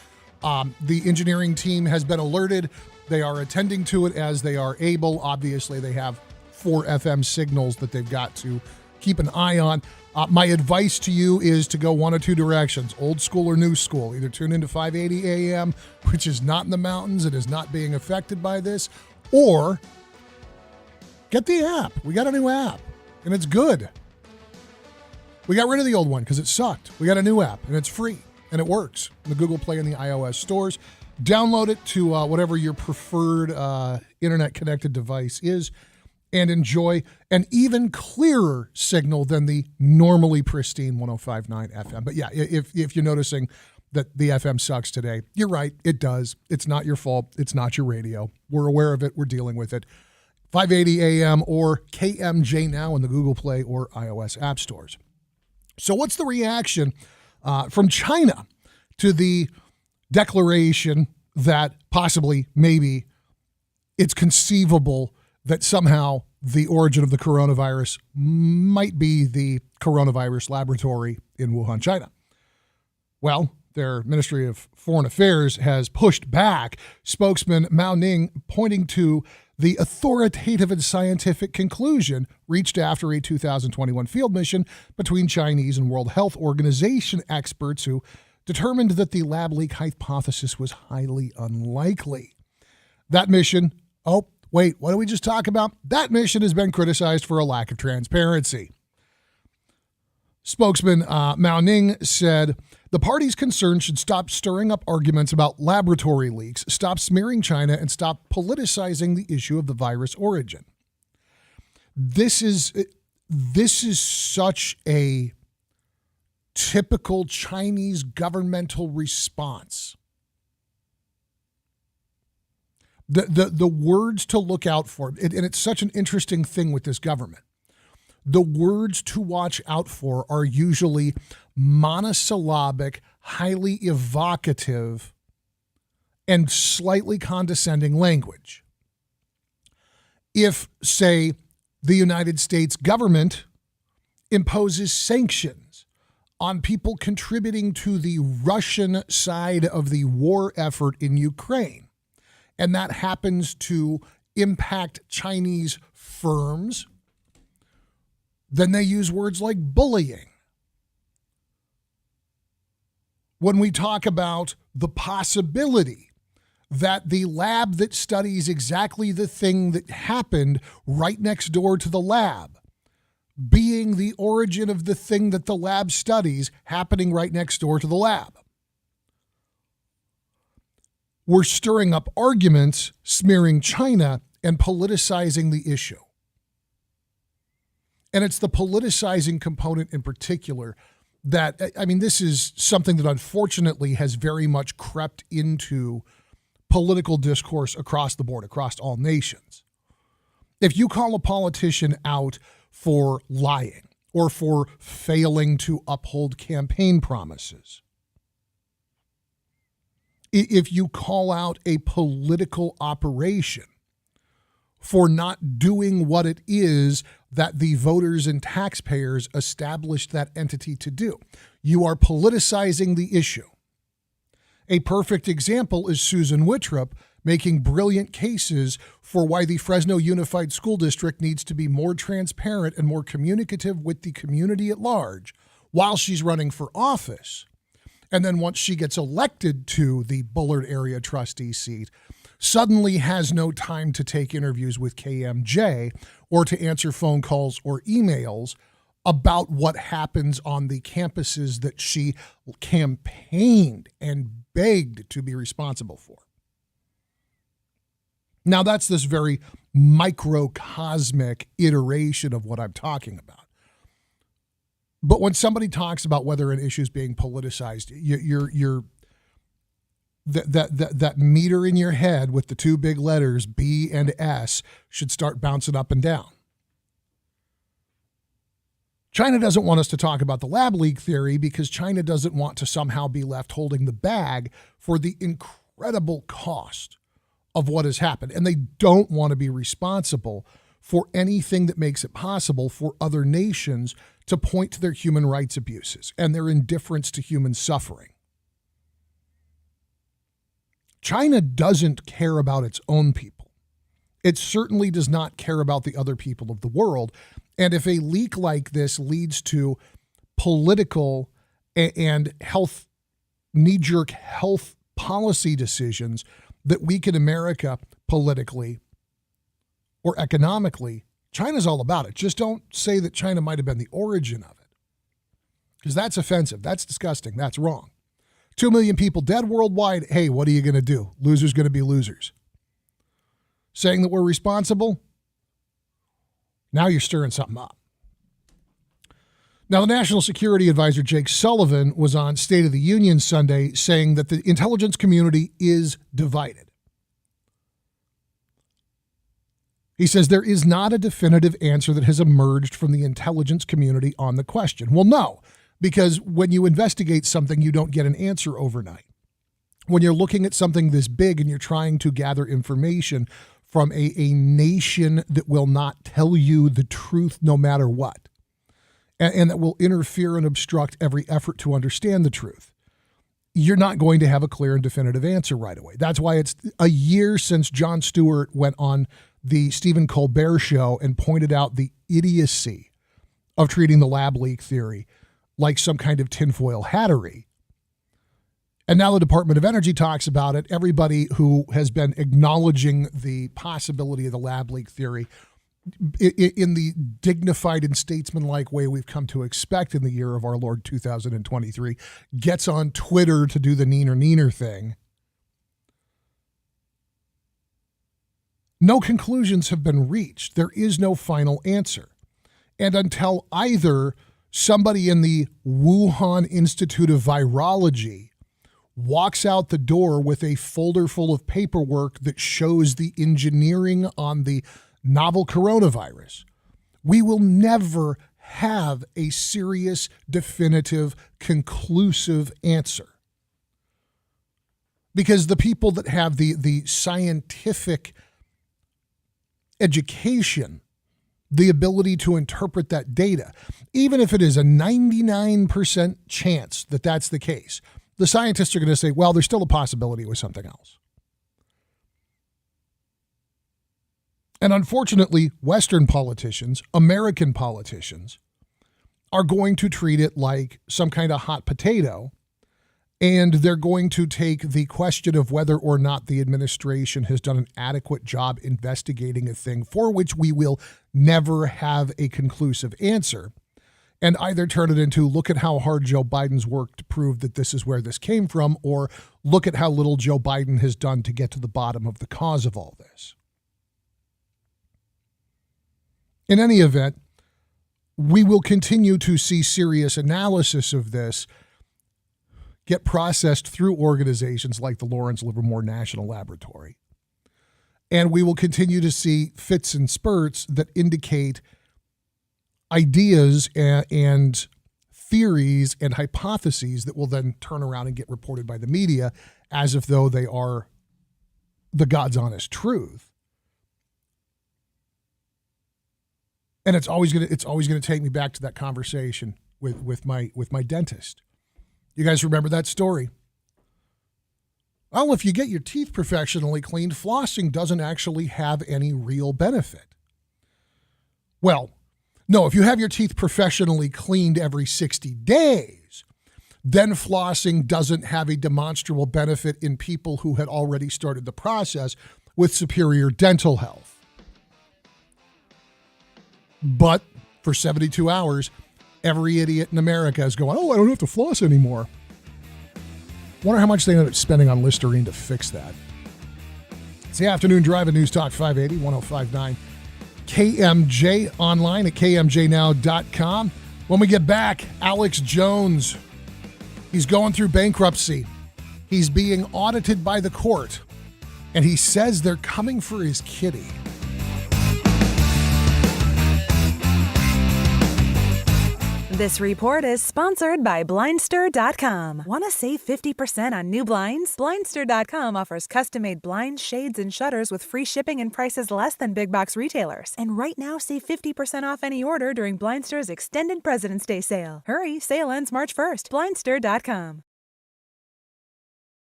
The engineering team has been alerted. They are attending to it as they are able. Obviously, they have 4 FM signals that they've got to keep an eye on. My advice to you is to go one of two directions, old school or new school. Either tune into 580 AM, which is not in the mountains, it is not being affected by this, or get the app. We got a new app, and it's good. We got rid of the old one because it sucked. We got a new app, and it's free, and it works in the Google Play and the iOS stores. Download it to whatever your preferred internet-connected device is, and enjoy an even clearer signal than the normally pristine 105.9 FM. But yeah, if you're noticing that the FM sucks today, you're right, it does. It's not your fault. It's not your radio. We're aware of it. We're dealing with it. 580 AM or KMJ now in the Google Play or iOS app stores. So what's the reaction from China to the declaration that possibly, maybe, it's conceivable that somehow the origin of the coronavirus might be the coronavirus laboratory in Wuhan, China? Well, their Ministry of Foreign Affairs has pushed back. Spokesman Mao Ning pointing to the authoritative and scientific conclusion reached after a 2021 field mission between Chinese and World Health Organization experts who determined that the lab leak hypothesis was highly unlikely. That mission, what did we just talk about? That mission has been criticized for a lack of transparency. Spokesman Mao Ning said, the parties concerned should stop stirring up arguments about laboratory leaks, stop smearing China, and stop politicizing the issue of the virus origin. This is such a typical Chinese governmental response. The words to look out for, and it's such an interesting thing with this government. The words to watch out for are usually monosyllabic, highly evocative, and slightly condescending language. If, say, the United States government imposes sanctions on people contributing to the Russian side of the war effort in Ukraine, and that happens to impact Chinese firms, then they use words like bullying. When we talk about the possibility that the lab that studies exactly the thing that happened right next door to the lab, being the origin of the thing that the lab studies happening right next door to the lab, we're stirring up arguments, smearing China, and politicizing the issue. And it's the politicizing component in particular that, I mean, this is something that unfortunately has very much crept into political discourse across the board, across all nations. If you call a politician out for lying or for failing to uphold campaign promises, if you call out a political operation for not doing what it is that the voters and taxpayers established that entity to do, you are politicizing the issue. A perfect example is Susan Wittrup making brilliant cases for why the Fresno Unified School District needs to be more transparent and more communicative with the community at large while she's running for office. And then once she gets elected to the Bullard area trustee seat, suddenly has no time to take interviews with KMJ or to answer phone calls or emails about what happens on the campuses that she campaigned and begged to be responsible for. Now, that's this very microcosmic iteration of what I'm talking about. But when somebody talks about whether an issue is being politicized, you're that meter in your head with the two big letters B and S should start bouncing up and down. China doesn't want us to talk about the lab leak theory because China doesn't want to somehow be left holding the bag for the incredible cost of what has happened. And they don't want to be responsible for anything that makes it possible for other nations to point to their human rights abuses and their indifference to human suffering. China doesn't care about its own people. It certainly does not care about the other people of the world. And if a leak like this leads to political and knee-jerk health policy decisions that weaken America politically or economically, China's all about it. Just don't say that China might have been the origin of it, because that's offensive. That's disgusting. That's wrong. 2 million people dead worldwide. Hey, what are you going to do? Losers going to be losers. Saying that we're responsible? Now you're stirring something up. Now, the National Security Advisor, Jake Sullivan, was on State of the Union Sunday saying that the intelligence community is divided. He says there is not a definitive answer that has emerged from the intelligence community on the question. Well, no, because when you investigate something, you don't get an answer overnight. When you're looking at something this big and you're trying to gather information from a nation that will not tell you the truth no matter what, and that will interfere and obstruct every effort to understand the truth, you're not going to have a clear and definitive answer right away. That's why it's a year since Jon Stewart went on the Stephen Colbert show and pointed out the idiocy of treating the lab leak theory like some kind of tinfoil hattery. And now the Department of Energy talks about it. Everybody who has been acknowledging the possibility of the lab leak theory in the dignified and statesmanlike way we've come to expect in the year of our Lord 2023, gets on Twitter to do the neener thing. No conclusions have been reached. There is no final answer. And until either somebody in the Wuhan Institute of Virology walks out the door with a folder full of paperwork that shows the engineering on the novel coronavirus, we will never have a serious, definitive, conclusive answer. Because the people that have the scientific education, the ability to interpret that data, even if it is a 99% chance that that's the case, the scientists are going to say, well, there's still a possibility it was something else. And unfortunately, Western politicians, American politicians, are going to treat it like some kind of hot potato, and they're going to take the question of whether or not the administration has done an adequate job investigating a thing for which we will never have a conclusive answer, and either turn it into, look at how hard Joe Biden's worked to prove that this is where this came from, or look at how little Joe Biden has done to get to the bottom of the cause of all this. In any event, we will continue to see serious analysis of this get processed through organizations like the Lawrence Livermore National Laboratory. And we will continue to see fits and spurts that indicate ideas and theories and hypotheses that will then turn around and get reported by the media as if though they are the God's honest truth. And it's always gonna take me back to that conversation with my dentist. You guys remember that story? Well, if you get your teeth professionally cleaned, flossing doesn't actually have any real benefit. Well, no, if you have your teeth professionally cleaned every 60 days, then flossing doesn't have a demonstrable benefit in people who had already started the process with superior dental health. But for 72 hours, every idiot in America is going, oh, I don't have to floss anymore. Wonder how much they ended up spending on Listerine to fix that. It's the Afternoon Drive at News Talk 580, 1059 KMJ, online at kmjnow.com. When we get back, Alex Jones, he's going through bankruptcy. He's being audited by the court, and he says they're coming for his kitty. This report is sponsored by Blindster.com. Want to save 50% on new blinds? Blindster.com offers custom-made blinds, shades, and shutters with free shipping and prices less than big box retailers. And right now, save 50% off any order during Blindster's extended President's Day sale. Hurry, sale ends March 1st. Blindster.com.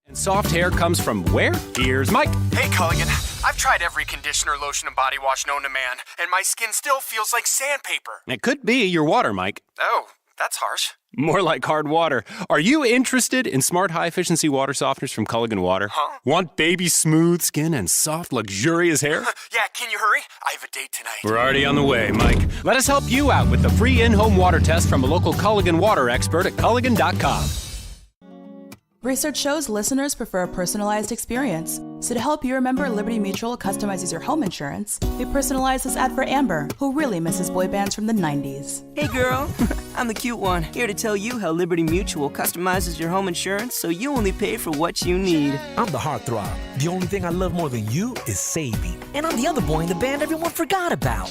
And soft hair comes from where? Here's Mike. Hey, Culligan. I've tried every conditioner, lotion, and body wash known to man, and my skin still feels like sandpaper. It could be your water, Mike. Oh, that's harsh. More like hard water. Are you interested in smart, high-efficiency water softeners from Culligan Water? Huh? Want baby smooth skin and soft, luxurious hair? Yeah, can you hurry? I have a date tonight. We're already on the way, Mike. Let us help you out with the free in-home water test from a local Culligan Water expert at Culligan.com. Research shows listeners prefer a personalized experience. So to help you remember, Liberty Mutual customizes your home insurance. We personalized this ad for Amber, who really misses boy bands from the 90s. Hey girl, I'm the cute one, here to tell you how Liberty Mutual customizes your home insurance so you only pay for what you need. I'm the heartthrob. The only thing I love more than you is saving. And I'm the other boy in the band everyone forgot about.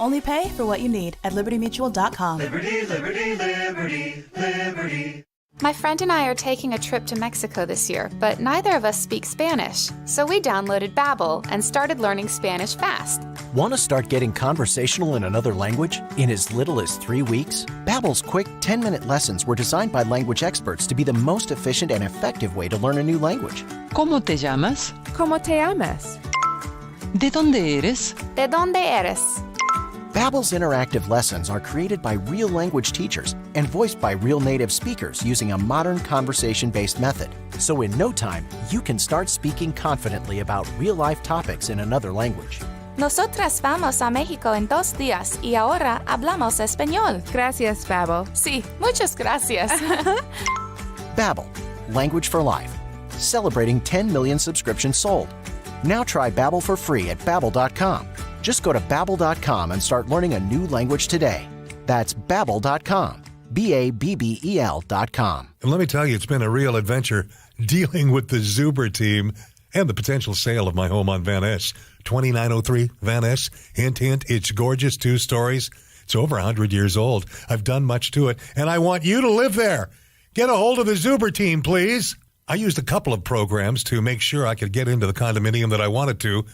Only pay for what you need at libertymutual.com. Liberty, liberty, liberty, liberty. My friend and I are taking a trip to Mexico this year, but neither of us speak Spanish. So we downloaded Babbel and started learning Spanish fast. Want to start getting conversational in another language in as little as 3 weeks? Babbel's quick 10-minute lessons were designed by language experts to be the most efficient and effective way to learn a new language. ¿Cómo te llamas? ¿Cómo te llamas? ¿De dónde eres? ¿De dónde eres? Babbel's interactive lessons are created by real language teachers and voiced by real native speakers using a modern conversation-based method. So in no time, you can start speaking confidently about real-life topics in another language. Nosotras vamos a México en 2 días y ahora hablamos español. Gracias, Babbel. Sí, muchas gracias. Babbel, language for life. Celebrating 10 million subscriptions sold. Now try Babbel for free at Babbel.com. Just go to Babbel.com and start learning a new language today. That's Babbel.com. Babbel.com. And let me tell you, it's been a real adventure dealing with the Zuber team and the potential sale of my home on Van Ness. 2903 Van Ness. Hint, hint, it's gorgeous, 2 stories. It's over 100 years old. I've done much to it, and I want you to live there. Get a hold of the Zuber team, please. I used a couple of programs to make sure I could get into the condominium that I wanted to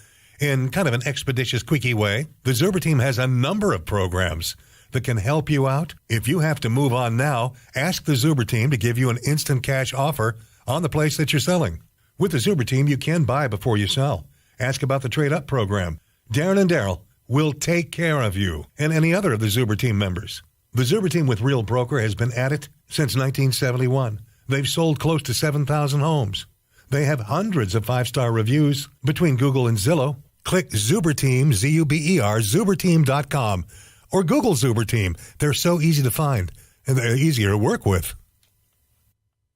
in kind of an expeditious, quickie way. The Zuber team has a number of programs that can help you out. If you have to move on now, ask the Zuber team to give you an instant cash offer on the place that you're selling. With the Zuber team, you can buy before you sell. Ask about the trade-up program. Darren and Daryl will take care of you and any other of the Zuber team members. The Zuber team with Real Broker has been at it since 1971. They've sold close to 7,000 homes. They have hundreds of 5-star reviews between Google and Zillow. Click Zuber Team, Z-U-B-E-R, zuberteam.com, or Google Zuber Team. They're so easy to find, and they're easier to work with.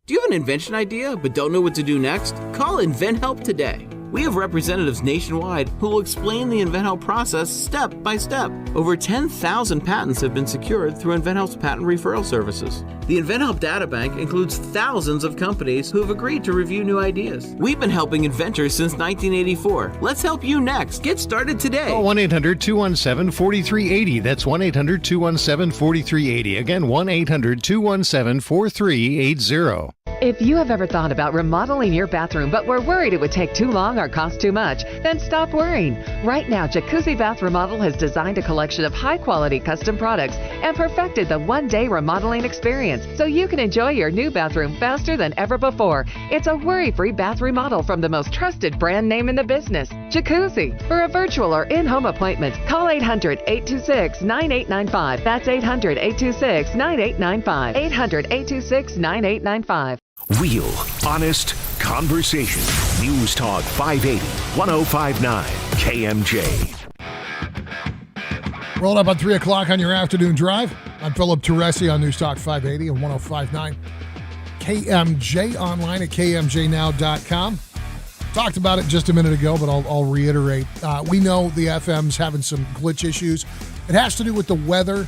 Do you have an invention idea but don't know what to do next? Call InventHelp today. We have representatives nationwide who will explain the InventHelp process step by step. Over 10,000 patents have been secured through InventHelp's patent referral services. The InventHelp data bank includes thousands of companies who have agreed to review new ideas. We've been helping inventors since 1984. Let's help you next. Get started today. Call 1-800-217-4380. That's 1-800-217-4380. Again, 1-800-217-4380. If you have ever thought about remodeling your bathroom but were worried it would take too long or cost too much, then stop worrying. Right now, Jacuzzi Bath Remodel has designed a collection of high-quality custom products and perfected the one-day remodeling experience so you can enjoy your new bathroom faster than ever before. It's a worry-free bath remodel from the most trusted brand name in the business, Jacuzzi. For a virtual or in-home appointment, call 800-826-9895. That's 800-826-9895. 800-826-9895. Real, honest conversation. News Talk 580, 1059, KMJ. Rolled up at 3 o'clock on your afternoon drive. I'm Philip Teresi on News Talk 580 and 1059. KMJ online at KMJnow.com. Talked about it just a minute ago, but I'll reiterate. We know the FM's having some glitch issues. It has to do with the weather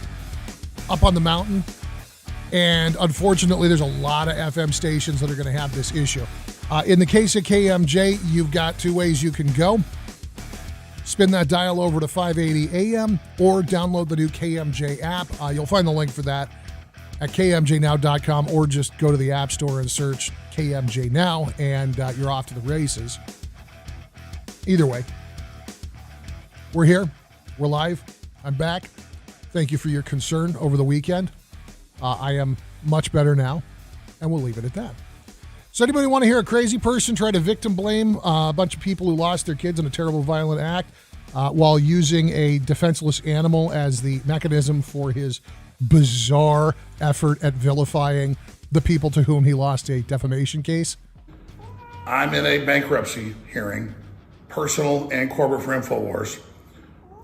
up on the mountain. And unfortunately, there's a lot of FM stations that are going to have this issue. In the case of KMJ, you've got 2 ways you can go. spin that dial over to 580 AM or download the new KMJ app. You'll find the link for that at kmjnow.com, or just go to the App Store and search KMJ Now, and you're off to the races. Either way, we're here. We're live. I'm back. Thank you for your concern over the weekend. I am much better now, and we'll leave it at that. So anybody want to hear a crazy person try to victim blame a bunch of people who lost their kids in a terrible violent act while using a defenseless animal as the mechanism for his bizarre effort at vilifying the people to whom he lost a defamation case? I'm in a bankruptcy hearing, personal and corporate, for InfoWars,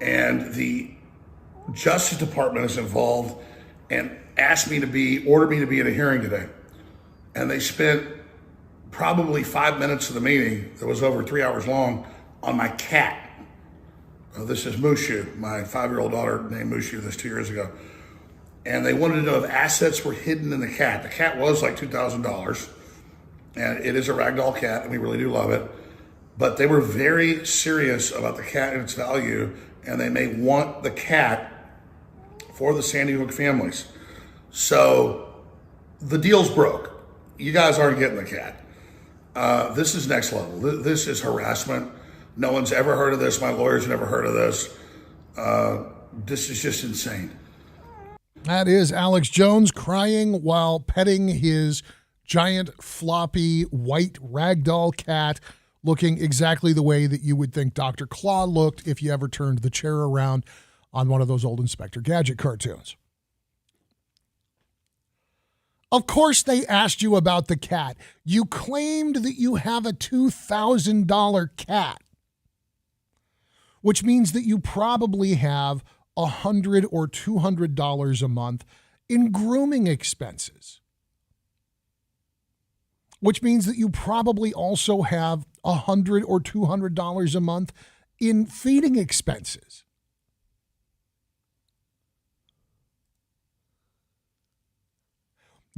and the Justice Department is involved and ordered me to be at a hearing today. And they spent probably 5 minutes of the meeting that was over 3 hours long on my cat. This is Mushu, my 5-year-old daughter named Mushu this 2 years ago. And they wanted to know if assets were hidden in the cat. The cat was like $2,000, and it is a ragdoll cat, and we really do love it. But they were very serious about the cat and its value, and they may want the cat for the Sandy Hook families. So the deal's broke. You guys aren't getting the cat. This is next level. This is harassment. No one's ever heard of this. My lawyer's never heard of this. This is just insane. That is Alex Jones crying while petting his giant, floppy, white ragdoll cat, looking exactly the way that you would think Dr. Claw looked if you ever turned the chair around on one of those old Inspector Gadget cartoons. Of course they asked you about the cat. You claimed that you have a $2,000 cat, which means that you probably have $100 or $200 a month in grooming expenses, which means that you probably also have $100 or $200 a month in feeding expenses.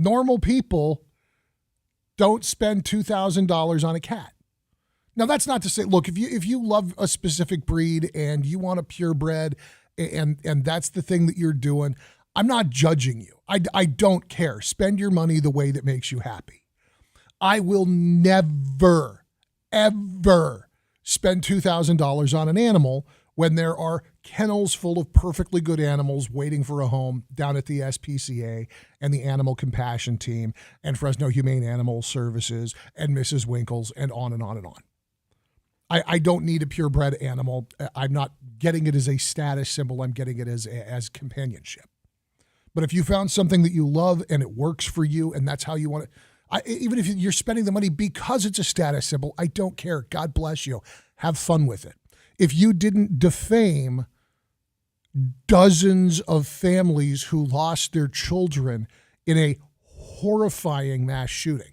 Normal people don't spend $2,000 on a cat. Now, that's not to say, look, if you love a specific breed and you want a purebred and that's the thing that you're doing, I'm not judging you. I don't care. Spend your money the way that makes you happy. I will never, ever spend $2,000 on an animal when there are kennels full of perfectly good animals waiting for a home down at the SPCA and the Animal Compassion Team and Fresno Humane Animal Services and Mrs. Winkles and on and on and on. I don't need a purebred animal. I'm not getting it as a status symbol. I'm getting it as companionship. But if you found something that you love and it works for you and that's how you want it, even if you're spending the money because it's a status symbol, I don't care. God bless you. Have fun with it. If you didn't defame dozens of families who lost their children in a horrifying mass shooting,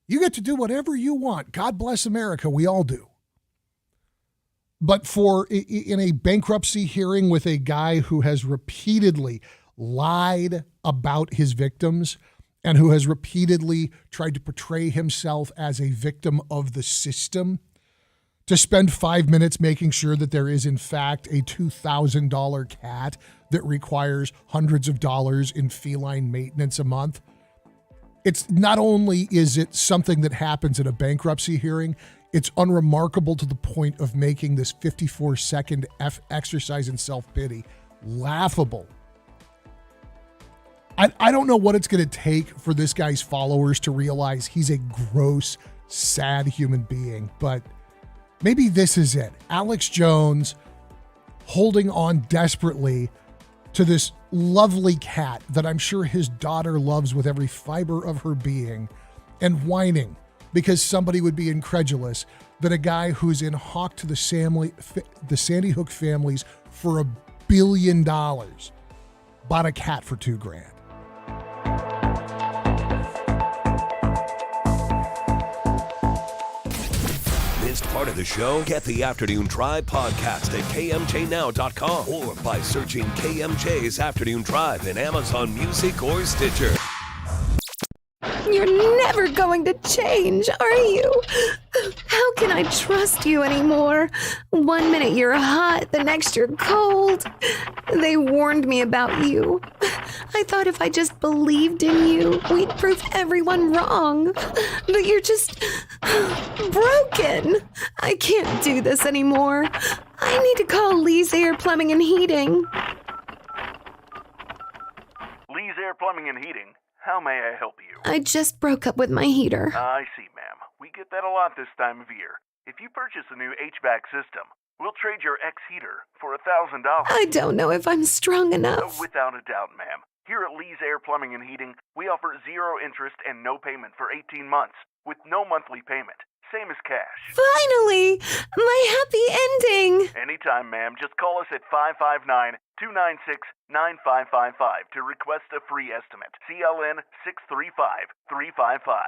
you get to do whatever you want. God bless America. We all do. But in a bankruptcy hearing with a guy who has repeatedly lied about his victims and who has repeatedly tried to portray himself as a victim of the system, to spend 5 minutes making sure that there is, in fact, a $2,000 cat that requires hundreds of dollars in feline maintenance a month. It's not only is it something that happens at a bankruptcy hearing, it's unremarkable to the point of making this 54-second exercise in self-pity laughable. I don't know what it's going to take for this guy's followers to realize he's a gross, sad human being, but maybe this is it. Alex Jones holding on desperately to this lovely cat that I'm sure his daughter loves with every fiber of her being, and whining because somebody would be incredulous that a guy who's in hock to the Sandy Hook families for $1 billion bought a cat for $2,000. Missed part of the show? Get the Afternoon Drive podcast at kmjnow.com or by searching KMJ's Afternoon Drive in Amazon Music or Stitcher. You're never going to change, are you? How can I trust you anymore? One minute you're hot, the next you're cold. They warned me about you. I thought if I just believed in you, we'd prove everyone wrong. But you're just broken. I can't do this anymore. I need to call Lee's Air Plumbing and Heating. Lee's Air Plumbing and Heating. How may I help you? I just broke up with my heater. I see, ma'am. We get that a lot this time of year. If you purchase a new HVAC system, we'll trade your ex-heater for $1,000. I don't know if I'm strong enough. Without a doubt, ma'am. Here at Lee's Air Plumbing and Heating, we offer 0 interest and no payment for 18 months, with no monthly payment. Same as cash. Finally! My happy ending! Anytime, ma'am. Just call us at 559-296-9555 to request a free estimate. CLN 635-355.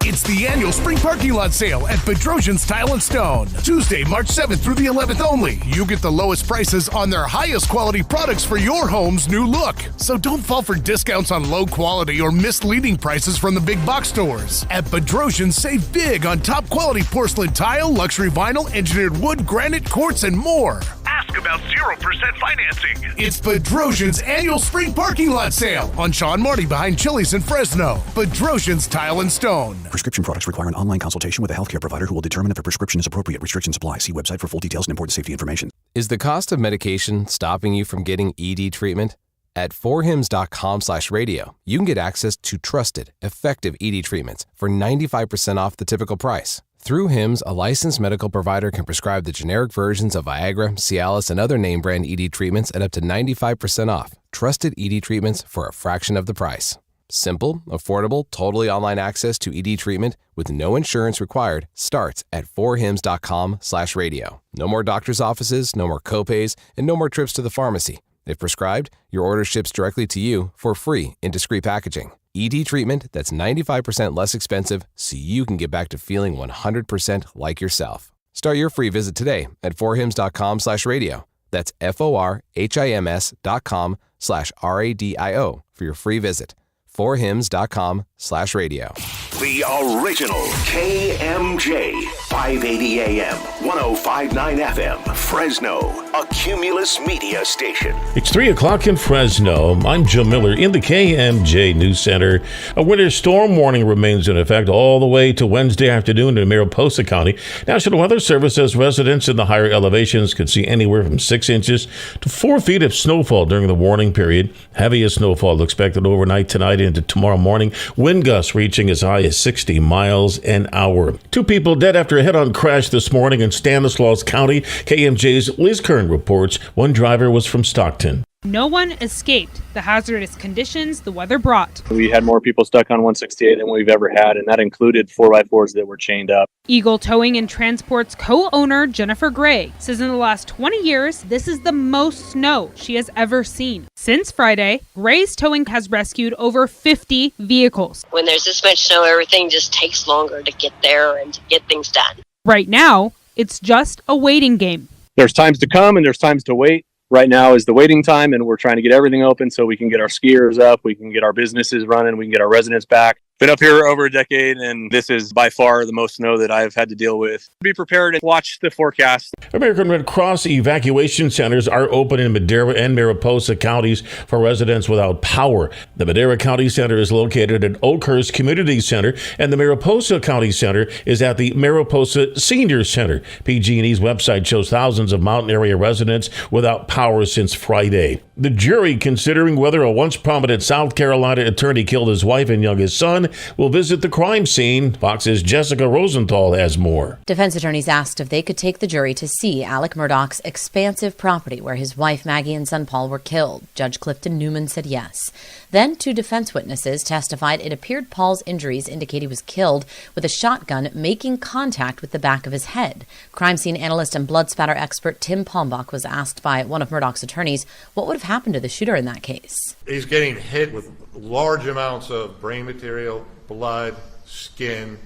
It's the annual spring parking lot sale at Bedrosian's Tile and Stone. Tuesday, March 7th through the 11th only. You get the lowest prices on their highest quality products for your home's new look. So don't fall for discounts on low quality or misleading prices from the big box stores. At Bedrosian's, save big on top quality porcelain tile, luxury vinyl, engineered wood, granite, quartz, and more. Ask about 0% financing. It's Bedrosian's annual spring parking lot sale on Sean Marty behind Chili's in Fresno. Bedrosian's Tile and Stone. Prescription products require an online consultation with a healthcare provider who will determine if a prescription is appropriate. Restrictions apply. See website for full details and important safety information. Is the cost of medication stopping you from getting ED treatment? At forhims.com/radio, you can get access to trusted, effective ED treatments for 95% off the typical price. Through HIMS, a licensed medical provider can prescribe the generic versions of Viagra, Cialis, and other name brand ED treatments at up to 95% off. Trusted ED treatments for a fraction of the price. Simple, affordable, totally online access to ED treatment with no insurance required starts at forhims.com/radio. No more doctor's offices, no more copays, and no more trips to the pharmacy. If prescribed, your order ships directly to you for free in discreet packaging. ED treatment that's 95% less expensive so you can get back to feeling 100% like yourself. Start your free visit today at forhims.com/radio. That's forhims.com/radio for your free visit. forhims.com/radio. The original KMJ, 580 AM, 105.9 FM, Fresno, a Cumulus media station. It's 3 o'clock in Fresno. I'm Joe Miller in the KMJ News Center. A winter storm warning remains in effect all the way to Wednesday afternoon in Mariposa County. National Weather Service says residents in the higher elevations could see anywhere from 6 inches to 4 feet of snowfall during the warning period. Heaviest snowfall expected overnight tonight into tomorrow morning. Wind gusts reaching as high as 60 miles an hour. 2 people dead after a head-on crash this morning in Stanislaus County. KMJ's Liz Kern reports one driver was from Stockton. No one escaped the hazardous conditions the weather brought. We had more people stuck on 168 than we've ever had, and that included 4x4s that were chained up. Eagle Towing and Transport's co-owner Jennifer Gray says in the last 20 years, this is the most snow she has ever seen. Since Friday, Gray's Towing has rescued over 50 vehicles. When there's this much snow, everything just takes longer to get there and to get things done. Right now, it's just a waiting game. There's times to come and there's times to wait. Right now is the waiting time, and we're trying to get everything open so we can get our skiers up, we can get our businesses running, we can get our residents back. Been up here over a decade, and this is by far the most snow that I've had to deal with. Be prepared and watch the forecast. American Red Cross evacuation centers are open in Madera and Mariposa counties for residents without power. The Madera County Center is located at Oakhurst Community Center, and the Mariposa County Center is at the Mariposa Senior Center. PG&E's website shows thousands of mountain area residents without power since Friday. The jury considering whether a once prominent South Carolina attorney killed his wife and youngest son will visit the crime scene. Fox's Jessica Rosenthal has more. Defense attorneys asked if they could take the jury to see Alec Murdaugh's expansive property where his wife Maggie and son Paul were killed. Judge Clifton Newman said yes. Then 2 defense witnesses testified it appeared Paul's injuries indicate he was killed with a shotgun making contact with the back of his head. Crime scene analyst and blood spatter expert Tim Palmbach was asked by one of Murdaugh's attorneys what would have happened to the shooter in that case. He's getting hit with large amounts of brain material, blood, skin,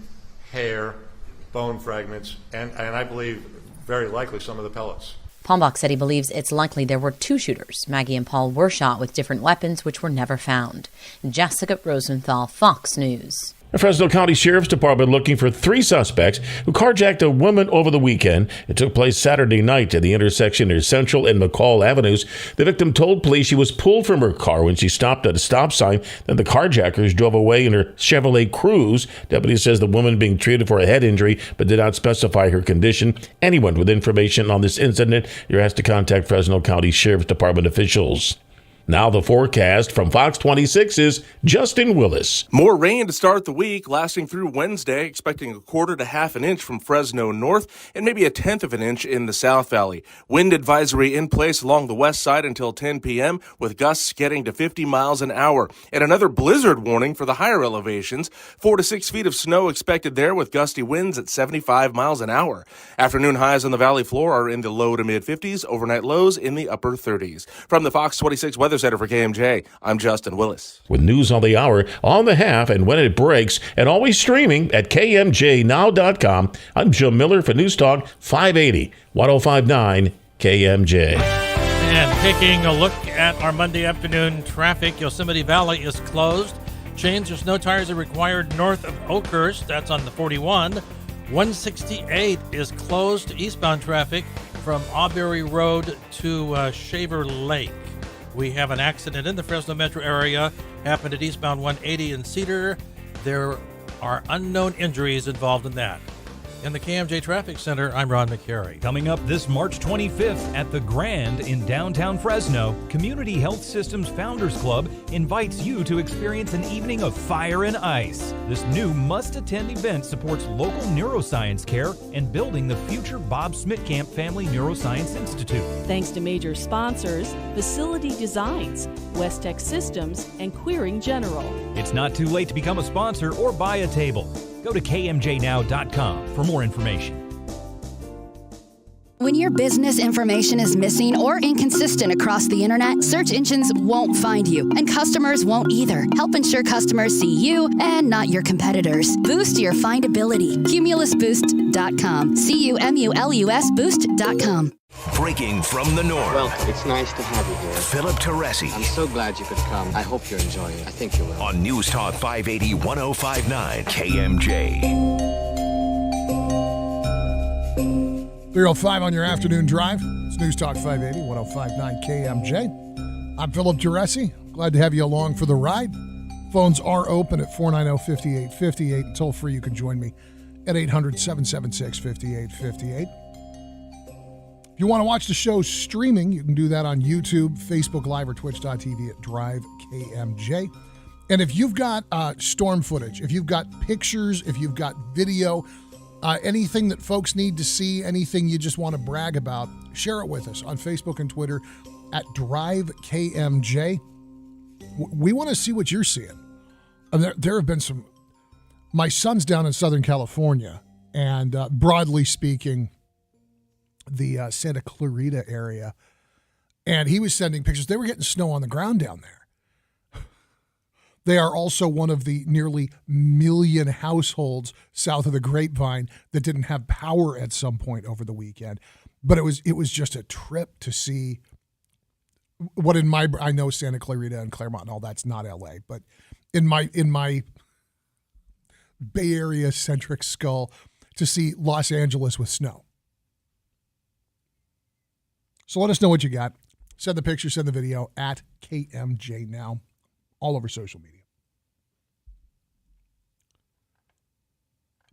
hair, bone fragments, and I believe very likely some of the pellets. Palmbach said he believes it's likely there were 2 shooters. Maggie and Paul were shot with different weapons which were never found. Jessica Rosenthal, Fox News. The Fresno County Sheriff's Department looking for 3 suspects who carjacked a woman over the weekend. It took place Saturday night at the intersection near Central and McCall Avenues. The victim told police she was pulled from her car when she stopped at a stop sign. Then the carjackers drove away in her Chevrolet Cruze. Deputy says the woman being treated for a head injury but did not specify her condition. Anyone with information on this incident, you're asked to contact Fresno County Sheriff's Department officials. Now the forecast from Fox 26's Justin Willis. More rain to start the week, lasting through Wednesday, expecting 1/4 to 1/2 an inch from Fresno north and maybe 1/10 of an inch in the South Valley. Wind advisory in place along the west side until 10 p.m. with gusts getting to 50 miles an hour. And another blizzard warning for the higher elevations. 4 to 6 feet of snow expected there with gusty winds at 75 miles an hour. Afternoon highs on the valley floor are in the low to mid 50s, overnight lows in the upper 30s. From the Fox 26 Weather Center for KMJ, I'm Justin Willis. With news on the hour, on the half, and when it breaks, and always streaming at KMJNow.com, I'm Jim Miller for News Talk 580, 1059 KMJ. And taking a look at our Monday afternoon traffic, Yosemite Valley is closed. Chains or snow tires are required north of Oakhurst. That's on the 41. 168 is closed eastbound traffic from Auberry Road to Shaver Lake. We have an accident in the Fresno metro area, happened at eastbound 180 in Cedar. There are unknown injuries involved in that. In the KMJ Traffic Center, I'm Ron McCary. Coming up this March 25th at the Grand in downtown Fresno, Community Health Systems Founders Club invites you to experience an evening of fire and ice. This new must-attend event supports local neuroscience care and building the future Bob Smitkamp Family Neuroscience Institute. Thanks to major sponsors, Facility Designs, West Tech Systems, and Queering General. It's not too late to become a sponsor or buy a table. Go to KMJNow.com for more information. When your business information is missing or inconsistent across the internet, search engines won't find you, and customers won't either. Help ensure customers see you and not your competitors. Boost your findability. CumulusBoost.com. CUMULUS Boost.com. Breaking from the north. Well, it's nice to have you here. Philip Teresi. I'm so glad you could come. I hope you enjoy it. I think you will. On News Talk 580 1059 KMJ. 305 on your afternoon drive. It's News Talk 580 1059 KMJ. I'm Philip Teresi. Glad to have you along for the ride. Phones are open at 490-5858. And toll free, you can join me at 800-776-5858. If you want to watch the show streaming, you can do that on YouTube, Facebook Live, or Twitch.tv at Drive KMJ. And if you've got storm footage, if you've got pictures, if you've got video, anything that folks need to see, anything you just want to brag about, share it with us on Facebook and Twitter at Drive KMJ. We want to see what you're seeing. There have been some. My son's down in Southern California, and broadly speaking, the Santa Clarita area, and he was sending pictures. They were getting snow on the ground down there. They are also one of the nearly 1 million households south of the Grapevine that didn't have power at some point over the weekend. But it was just a trip to see what I know Santa Clarita and Claremont and all that's not LA, but in my Bay Area centric skull, to see Los Angeles with snow. So let us know what you got. Send the picture, send the video at KMJ Now, all over social media.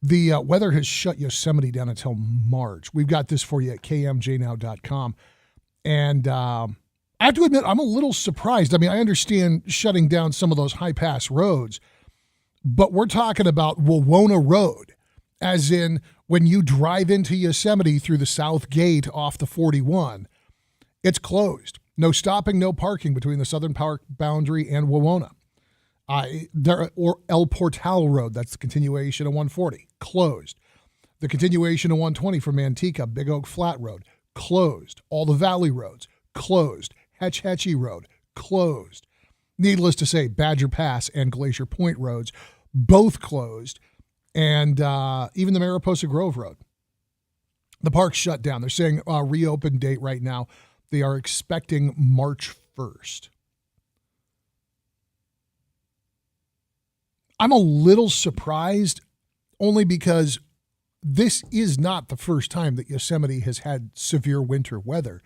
The weather has shut Yosemite down until March. We've got this for you at KMJNow.com. And I have to admit, I'm a little surprised. I mean, I understand shutting down some of those high-pass roads, but we're talking about Wawona Road, as in when you drive into Yosemite through the south gate off the 41, it's closed. No stopping, no parking between the southern park boundary and Wawona. Or El Portal Road, that's the continuation of 140, closed. The continuation of 120 from Manteca, Big Oak Flat Road, closed. All the valley roads, closed. Hetch Hetchy Road, closed. Needless to say, Badger Pass and Glacier Point roads, both closed. And even the Mariposa Grove Road. The park's shut down. They're saying reopen date right now. They are expecting March 1st. I'm a little surprised only because this is not the first time that Yosemite has had severe winter weather.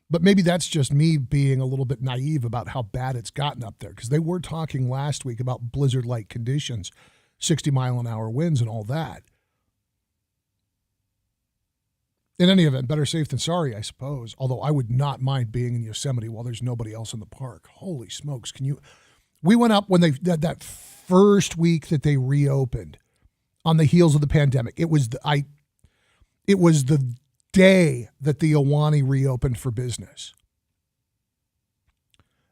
But maybe that's just me being a little bit naive about how bad it's gotten up there, because they were talking last week about blizzard-like conditions, 60-mile-an-hour winds and all that. In any event, better safe than sorry, I suppose, although I would not mind being in Yosemite while there's nobody else in the park. Holy smokes, we went up when that first week that they reopened on the heels of the pandemic. It was the day that the Ahwahnee reopened for business.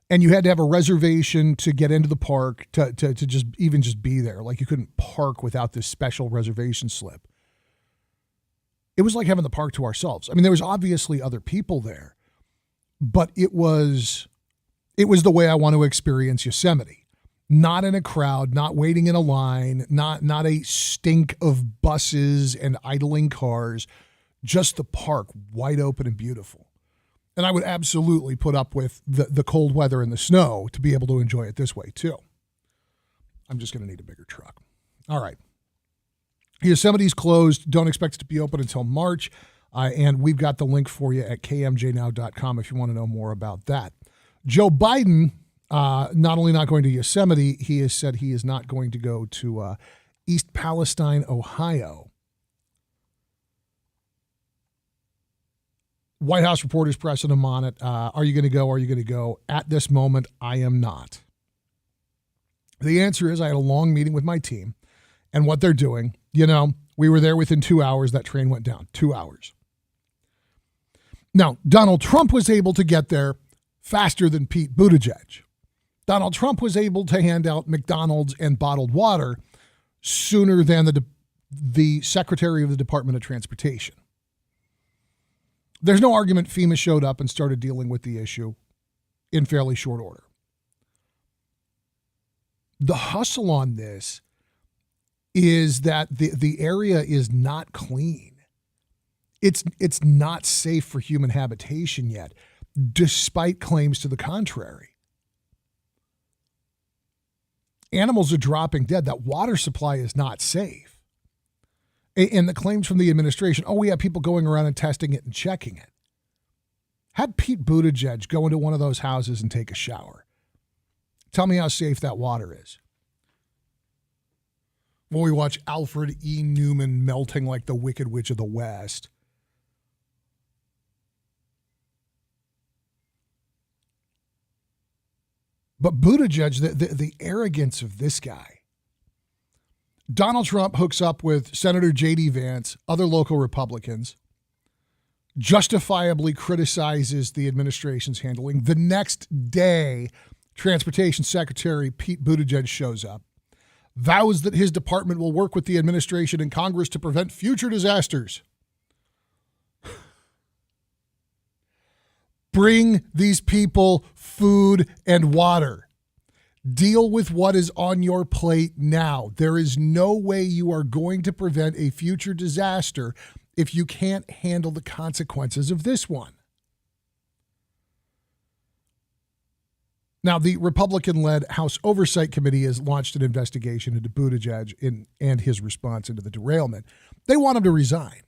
And you had to have a reservation to get into the park to just be there. Like, you couldn't park without this special reservation slip. It was like having the park to ourselves. I mean, there was obviously other people there, but it was the way I want to experience Yosemite. Not in a crowd, not waiting in a line, not a stink of buses and idling cars. Just the park, wide open and beautiful. And I would absolutely put up with the cold weather and the snow to be able to enjoy it this way, too. I'm just going to need a bigger truck. All right. Yosemite's closed. Don't expect it to be open until March. And we've got the link for you at kmjnow.com if you want to know more about that. Joe Biden, not only not going to Yosemite, he has said he is not going to go to East Palestine, Ohio. White House reporters pressing him on it. Are you going to go? Are you going to go? At this moment, I am not. The answer is I had a long meeting with my team and what they're doing. We were there within 2 hours. That train went down. 2 hours. Now, Donald Trump was able to get there faster than Pete Buttigieg. Donald Trump was able to hand out McDonald's and bottled water sooner than the Secretary of the Department of Transportation. There's no argument FEMA showed up and started dealing with the issue in fairly short order. The hustle on this is that the area is not clean. It's not safe for human habitation yet, despite claims to the contrary. Animals are dropping dead. That water supply is not safe. And the claims from the administration, we have people going around and testing it and checking it. Had Pete Buttigieg go into one of those houses and take a shower. Tell me how safe that water is. When we watch Alfred E. Newman melting like the Wicked Witch of the West. But Buttigieg, the arrogance of this guy. Donald Trump hooks up with Senator J.D. Vance, other local Republicans, justifiably criticizes the administration's handling. The next day, Transportation Secretary Pete Buttigieg shows up, vows that his department will work with the administration and Congress to prevent future disasters. Bring these people food and water. Deal with what is on your plate now. There is no way you are going to prevent a future disaster if you can't handle the consequences of this one. Now, the Republican-led House Oversight Committee has launched an investigation into Buttigieg and his response into the derailment. They want him to resign.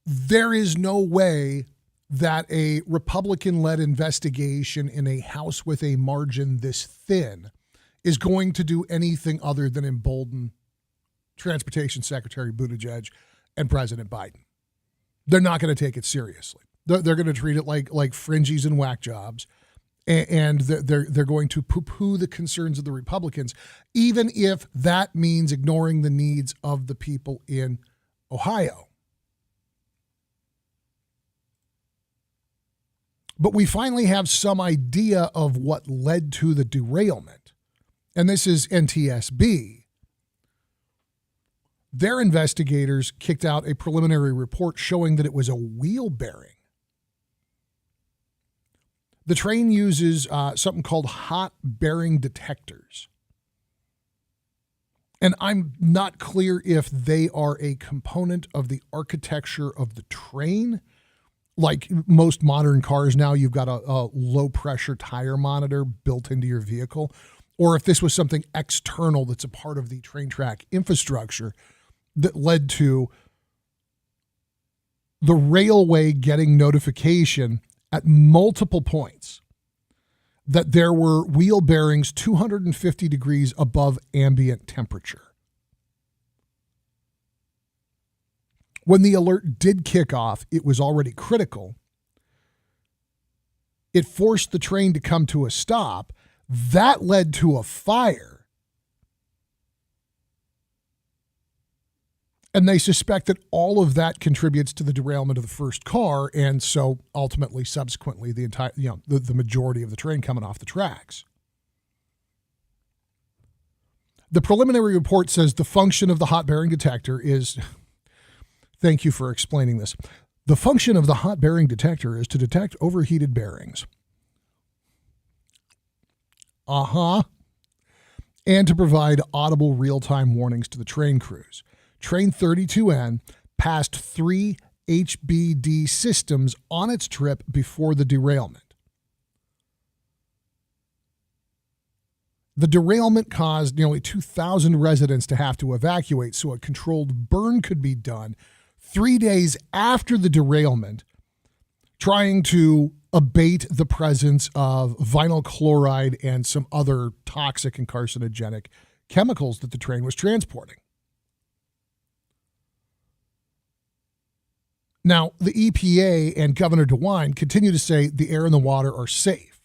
There is no way that a Republican-led investigation in a House with a margin this thin is going to do anything other than embolden Transportation Secretary Buttigieg and President Biden. They're not going to take it seriously. They're going to treat it like fringies and whack jobs, and they're going to poo-poo the concerns of the Republicans, even if that means ignoring the needs of the people in Ohio. But we finally have some idea of what led to the derailment. And this is NTSB. Their investigators kicked out a preliminary report showing that it was a wheel bearing. The train uses something called hot bearing detectors. And I'm not clear if they are a component of the architecture of the train. Like most modern cars now, you've got a low-pressure tire monitor built into your vehicle, or if this was something external that's a part of the train track infrastructure that led to the railway getting notification at multiple points that there were wheel bearings 250 degrees above ambient temperature. When the alert did kick off, it was already critical. It forced the train to come to a stop. That led to a fire. And they suspect that all of that contributes to the derailment of the first car, and so ultimately, subsequently, the entire, the majority of the train coming off the tracks. The preliminary report says the function of the hot bearing detector is, thank you for explaining this. The function of the hot bearing detector is to detect overheated bearings. And to provide audible real-time warnings to the train crews. Train 32N passed 3 HBD systems on its trip before the derailment. The derailment caused nearly 2,000 residents to have to evacuate, so a controlled burn could be done 3 days after the derailment, trying to abate the presence of vinyl chloride and some other toxic and carcinogenic chemicals that the train was transporting. Now, the EPA and Governor DeWine continue to say the air and the water are safe.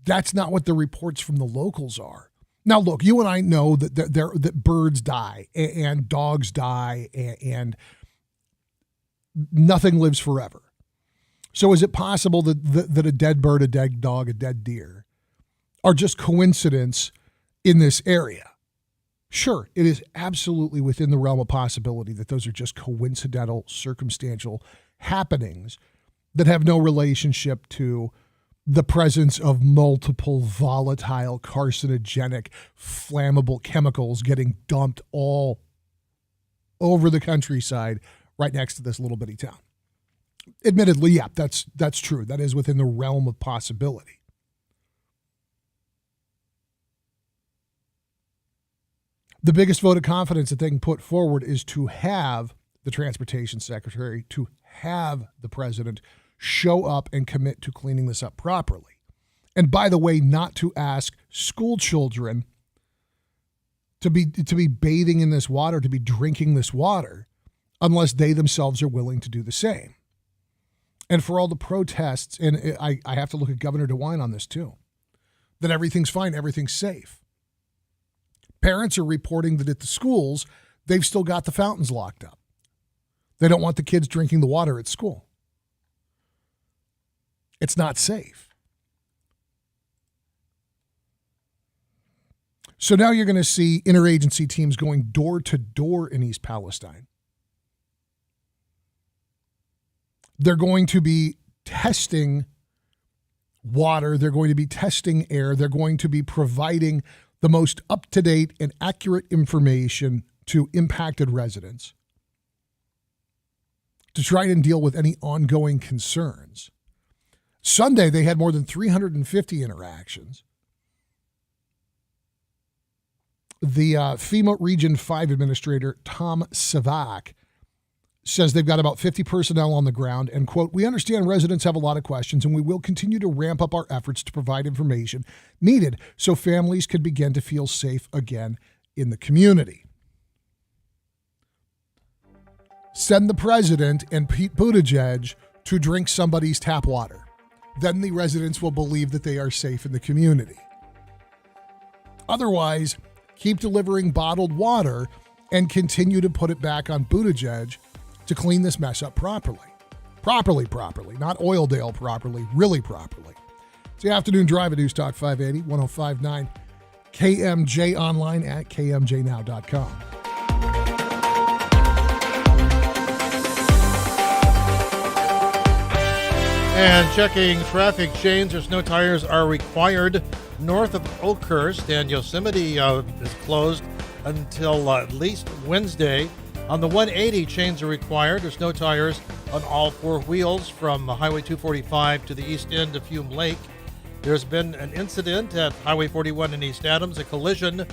That's not what the reports from the locals are. Now, look, you and I know that birds die and dogs die and nothing lives forever. So is it possible that a dead bird, a dead dog, a dead deer are just coincidence in this area? Sure, it is absolutely within the realm of possibility that those are just coincidental, circumstantial happenings that have no relationship to the presence of multiple volatile, carcinogenic, flammable chemicals getting dumped all over the countryside right next to this little bitty town. Admittedly, yeah, that's true. That is within the realm of possibility. The biggest vote of confidence that they can put forward is to have the transportation secretary, to have the president show up and commit to cleaning this up properly. And by the way, not to ask school children to be bathing in this water, to be drinking this water, unless they themselves are willing to do the same. And for all the protests, and I have to look at Governor DeWine on this too, that everything's fine, everything's safe. Parents are reporting that at the schools, they've still got the fountains locked up. They don't want the kids drinking the water at school. It's not safe. So now you're going to see interagency teams going door to door in East Palestine. They're going to be testing water. They're going to be testing air. They're going to be providing the most up-to-date and accurate information to impacted residents to try and deal with any ongoing concerns. Sunday, they had more than 350 interactions. The FEMA Region 5 Administrator, Tom Savak, says they've got about 50 personnel on the ground and, quote, "We understand residents have a lot of questions and we will continue to ramp up our efforts to provide information needed so families can begin to feel safe again in the community." Send the president and Pete Buttigieg to drink somebody's tap water. Then the residents will believe that they are safe in the community. Otherwise, keep delivering bottled water and continue to put it back on Buttigieg to clean this mess up properly. Properly, not Oildale properly, really properly. It's the Afternoon Drive at News Talk 580, 105.9 KMJ, online at kmjnow.com. And checking traffic chains, there's no tires are required north of Oakhurst, and Yosemite is closed until at least Wednesday. On the 180, chains are required. There's no tires on all four wheels from Highway 245 to the east end of Hume Lake. There's been an incident at Highway 41 in East Adams, a collision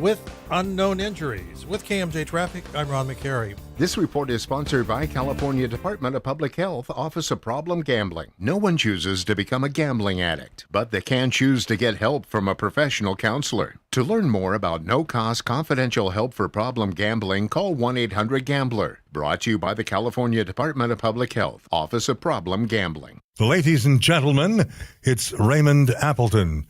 with unknown injuries. With KMJ Traffic, I'm Ron McCary. This report is sponsored by California Department of Public Health, Office of Problem Gambling. No one chooses to become a gambling addict, but they can choose to get help from a professional counselor. To learn more about no-cost confidential help for problem gambling, call 1-800-GAMBLER. Brought to you by the California Department of Public Health, Office of Problem Gambling. Ladies and gentlemen, it's Raymond Appleton.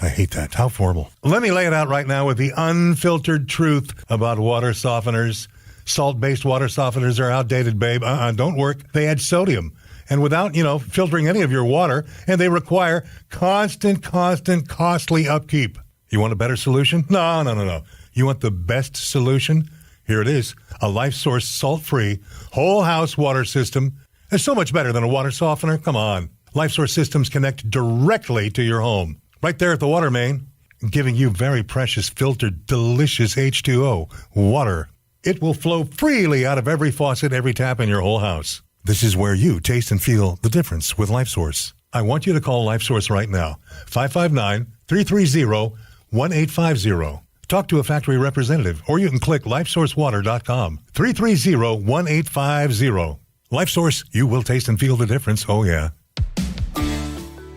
I hate that. How formal. Let me lay it out right now with the unfiltered truth about water softeners. Salt-based water softeners are outdated, babe. Don't work. They add sodium. And without, filtering any of your water, and they require constant, costly upkeep. You want a better solution? No. You want the best solution? Here it is. A LifeSource salt-free, whole-house water system. It's so much better than a water softener. Come on. LifeSource systems connect directly to your home. Right there at the water main, giving you very precious, filtered, delicious H2O water. It will flow freely out of every faucet, every tap in your whole house. This is where you taste and feel the difference with LifeSource. I want you to call LifeSource right now. 559-330-1850. Talk to a factory representative, or you can click LifeSourceWater.com. 330-1850. LifeSource, you will taste and feel the difference. Oh, yeah.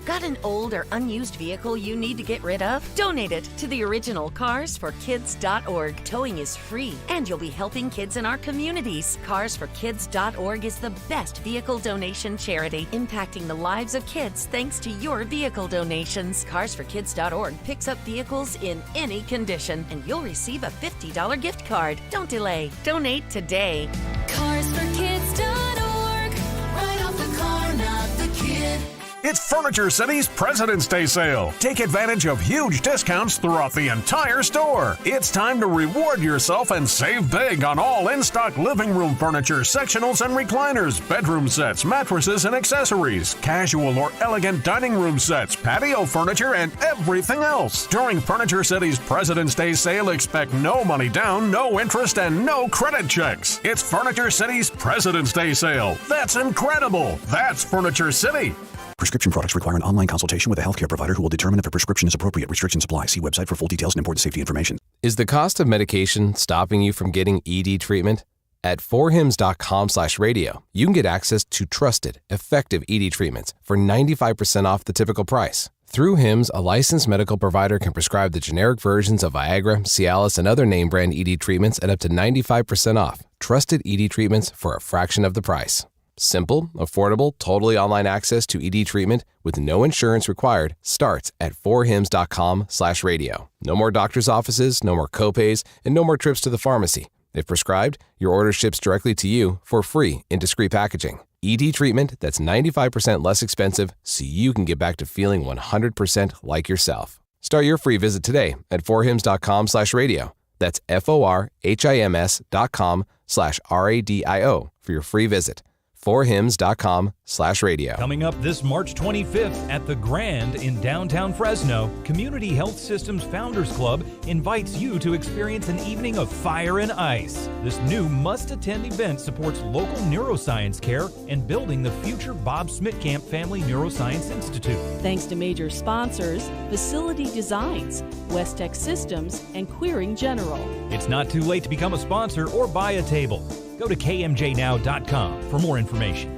Got an old or unused vehicle you need to get rid of? Donate it to the original CarsForKids.org. Towing is free, and you'll be helping kids in our communities. CarsForKids.org is the best vehicle donation charity, impacting the lives of kids thanks to your vehicle donations. CarsForKids.org picks up vehicles in any condition, and you'll receive a $50 gift card. Don't delay. Donate today. CarsForKids.org. Right off the car, not the kid. It's Furniture City's President's Day sale. Take advantage of huge discounts throughout the entire store. It's time to reward yourself and save big on all in-stock living room furniture, sectionals and recliners, bedroom sets, mattresses and accessories, casual or elegant dining room sets, patio furniture, and everything else. During Furniture City's President's Day sale, expect no money down, no interest, and no credit checks. It's Furniture City's President's Day sale. That's incredible. That's Furniture City. Prescription products require an online consultation with a healthcare provider who will determine if a prescription is appropriate. Restrictions apply. See website for full details and important safety information. Is the cost of medication stopping you from getting ED treatment? At 4hims.com/radio, you can get access to trusted, effective ED treatments for 95% off the typical price. Through HIMS, a licensed medical provider can prescribe the generic versions of Viagra, Cialis, and other name brand ED treatments at up to 95% off. Trusted ED treatments for a fraction of the price. Simple, affordable, totally online access to ED treatment with no insurance required starts at 4hims.com/radio. No more doctor's offices, no more copays, and no more trips to the pharmacy. If prescribed, your order ships directly to you for free in discreet packaging. ED treatment that's 95% less expensive so you can get back to feeling 100% like yourself. Start your free visit today at 4hims.com/radio. That's FORHIMS.com/RADIO for your free visit. 4hims.com/radio. Coming up this March 25th at the Grand in downtown Fresno, Community Health Systems Founders Club invites you to experience an evening of fire and ice. This new must-attend event supports local neuroscience care and building the future Bob Smitkamp Family Neuroscience Institute. Thanks to major sponsors, Facility Designs, Westex Systems, and Queering General. It's not too late to become a sponsor or buy a table. Go to KMJNow.com for more information.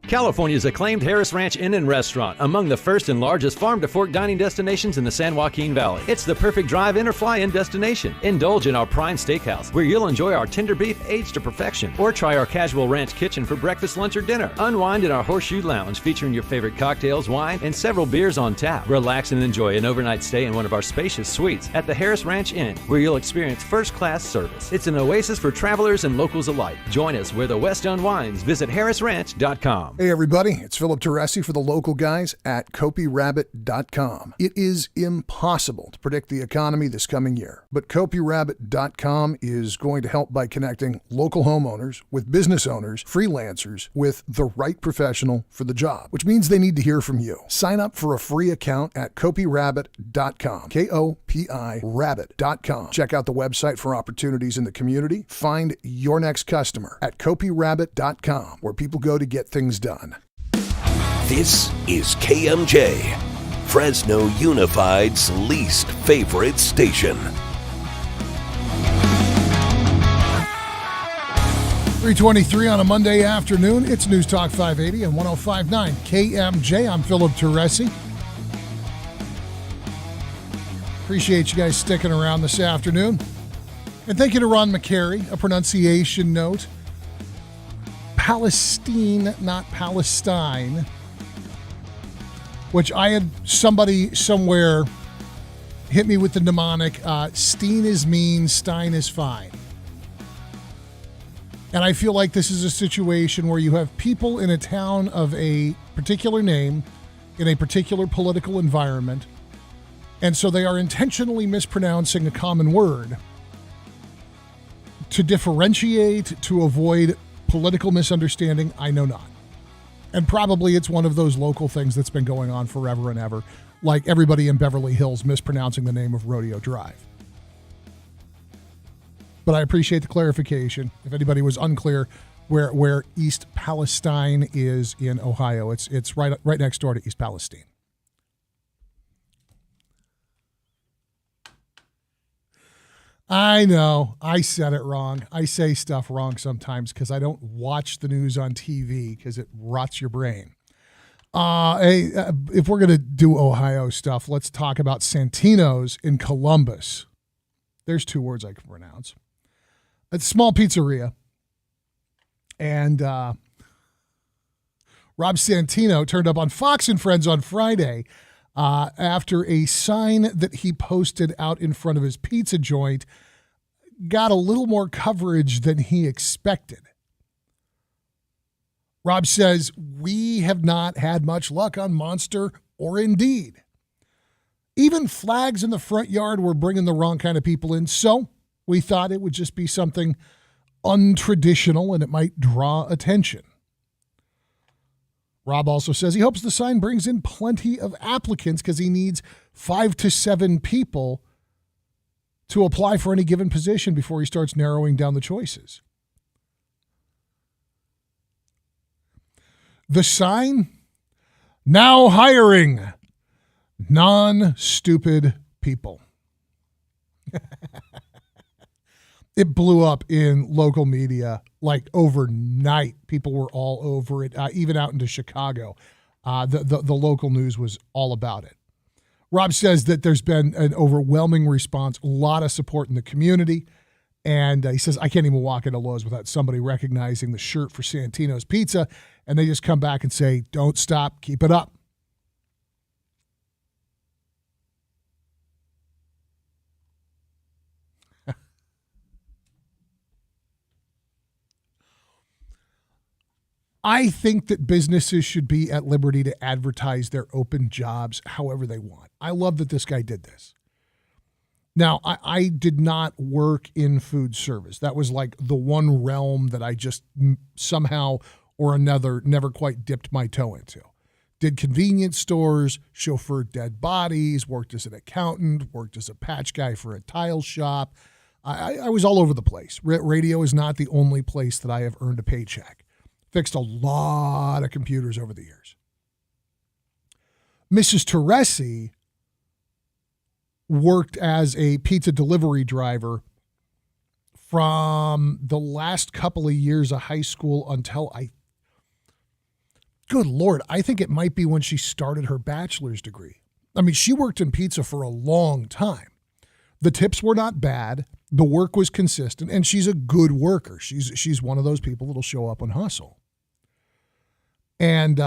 California's acclaimed Harris Ranch Inn and Restaurant, among the first and largest farm-to-fork dining destinations in the San Joaquin Valley. It's the perfect drive-in or fly-in destination. Indulge in our prime steakhouse, where you'll enjoy our tender beef aged to perfection, or try our casual ranch kitchen for breakfast, lunch, or dinner. Unwind in our Horseshoe Lounge, featuring your favorite cocktails, wine, and several beers on tap. Relax and enjoy an overnight stay in one of our spacious suites at the Harris Ranch Inn, where you'll experience first-class service. It's an oasis for travelers and locals alike. Join us where the West unwinds. Visit harrisranch.com. Hey everybody, it's Philip Teresi for the local guys at CopyRabbit.com. It is impossible to predict the economy this coming year, but CopyRabbit.com is going to help by connecting local homeowners with business owners, freelancers, with the right professional for the job, which means they need to hear from you. Sign up for a free account at CopyRabbit.com, K-O-P-I Rabbit.com. Check out the website for opportunities in the community. Find your next customer at CopyRabbit.com, where people go to get things done. This is KMJ, Fresno Unified's least favorite station. 3:23 on a Monday afternoon. It's News Talk 580 and 105.9 KMJ. I'm Philip Teresi. Appreciate you guys sticking around this afternoon. And thank you to Ron McCary. A pronunciation note. Palestine, not Palestine. Which I had somebody somewhere hit me with the mnemonic, Steen is mean, Stein is fine. And I feel like this is a situation where you have people in a town of a particular name in a particular political environment, and so they are intentionally mispronouncing a common word to differentiate, to avoid political misunderstanding. I know not. And probably it's one of those local things that's been going on forever and ever, like everybody in Beverly Hills mispronouncing the name of Rodeo Drive. But I appreciate the clarification. If anybody was unclear where East Palestine is in Ohio, it's right next door to East Palestine. I know. I said it wrong. I say stuff wrong sometimes because I don't watch the news on TV because it rots your brain. If we're going to do Ohio stuff, let's talk about Santino's in Columbus. There's two words I can pronounce. It's a small pizzeria. And Rob Santino turned up on Fox and Friends on Friday after a sign that he posted out in front of his pizza joint got a little more coverage than he expected. Rob says, "We have not had much luck on Monster or Indeed. Even flags in the front yard were bringing the wrong kind of people in, so we thought it would just be something untraditional and it might draw attention." Rob also says he hopes the sign brings in plenty of applicants because he needs 5 to 7 people to apply for any given position before he starts narrowing down the choices. The sign, now hiring non-stupid people. It blew up in local media like overnight. People were all over it, even out into Chicago. The local news was all about it. Rob says that there's been an overwhelming response, a lot of support in the community. And he says, I can't even walk into Lowe's without somebody recognizing the shirt for Santino's Pizza. And they just come back and say, don't stop, keep it up. I think that businesses should be at liberty to advertise their open jobs however they want. I love that this guy did this. Now, I did not work in food service. That was like the one realm that I just somehow or another never quite dipped my toe into. Did convenience stores, chauffeured dead bodies, worked as an accountant, worked as a patch guy for a tile shop. I was all over the place. Radio is not the only place that I have earned a paycheck. Fixed a lot of computers over the years. Mrs. Teresi worked as a pizza delivery driver from the last couple of years of high school until good Lord, I think it might be when she started her bachelor's degree. I mean, she worked in pizza for a long time. The tips were not bad. The work was consistent, and she's a good worker. She's one of those people that'll show up and hustle. And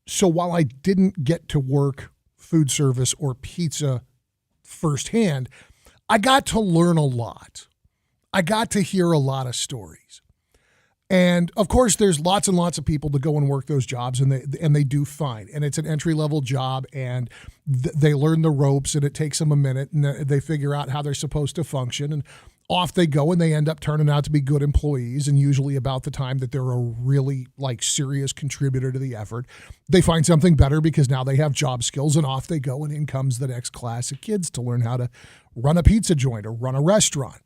so while I didn't get to work food service or pizza firsthand, I got to learn a lot. I got to hear a lot of stories. And of course, there's lots and lots of people to go and work those jobs, and they do fine. And it's an entry-level job, and they learn the ropes, and it takes them a minute, and they figure out how they're supposed to function, and off they go, and they end up turning out to be good employees. And usually about the time that they're a really serious contributor to the effort, they find something better because now they have job skills, and off they go, and in comes the next class of kids to learn how to run a pizza joint or run a restaurant.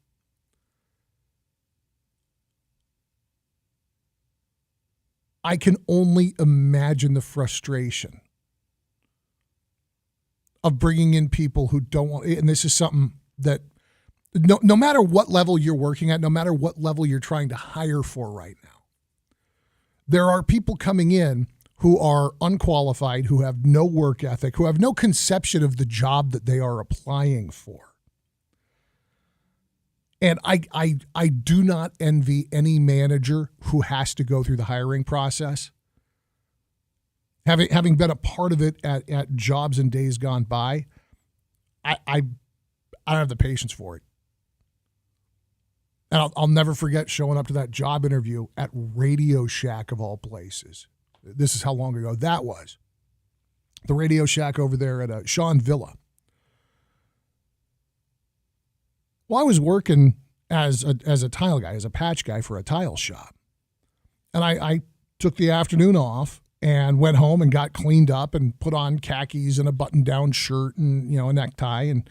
I can only imagine the frustration of bringing in people who don't want, and this is something that no matter what level you're working at, no matter what level you're trying to hire for right now, there are people coming in who are unqualified, who have no work ethic, who have no conception of the job that they are applying for. And I do not envy any manager who has to go through the hiring process. Having been a part of it at jobs in days gone by, I don't have the patience for it. And I'll never forget showing up to that job interview at Radio Shack of all places. This is how long ago that was. The Radio Shack over there at Sean Villa. Well, I was working as a tile guy, as a patch guy for a tile shop. And I took the afternoon off and went home and got cleaned up and put on khakis and a button-down shirt and, a necktie and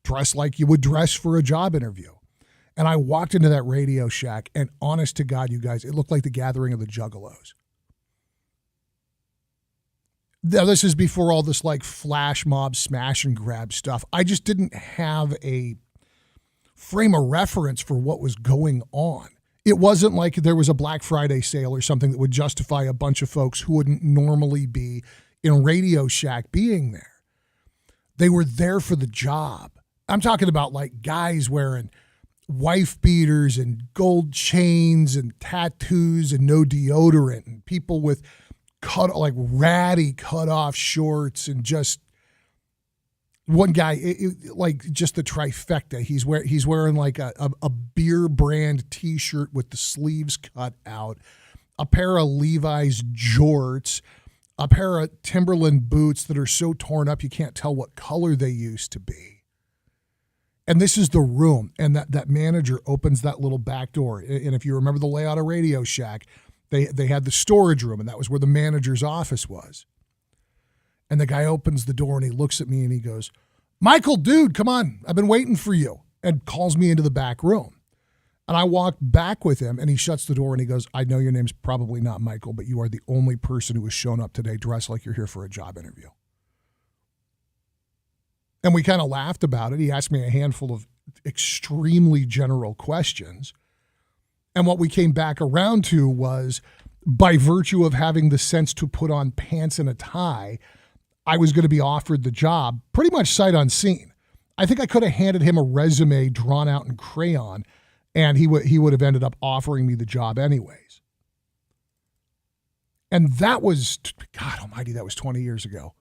dressed like you would dress for a job interview. And I walked into that Radio Shack, and honest to God, you guys, it looked like the gathering of the Juggalos. Now, this is before all this like flash mob smash and grab stuff. I just didn't have a frame of reference for what was going on. It wasn't like there was a Black Friday sale or something that would justify a bunch of folks who wouldn't normally be in Radio Shack being there. They were there for the job. I'm talking about like guys wearing wife beaters and gold chains and tattoos and no deodorant, and people with ratty cut off shorts, and just one guy, like just the trifecta. He's wearing like a beer brand T-shirt with the sleeves cut out, a pair of Levi's jorts, a pair of Timberland boots that are so torn up you can't tell what color they used to be. And this is the room, and that manager opens that little back door. And if you remember the layout of Radio Shack, they had the storage room, and that was where the manager's office was. And the guy opens the door, and he looks at me, and he goes, "Michael, dude, come on. I've been waiting for you," and calls me into the back room. And I walk back with him, and he shuts the door, and he goes, "I know your name's probably not Michael, but you are the only person who has shown up today dressed like you're here for a job interview." And we kind of laughed about it. He asked me a handful of extremely general questions. And what we came back around to was, by virtue of having the sense to put on pants and a tie, I was going to be offered the job pretty much sight unseen. I think I could have handed him a resume drawn out in crayon, and he would have ended up offering me the job anyways. And that was, God almighty, that was 20 years ago.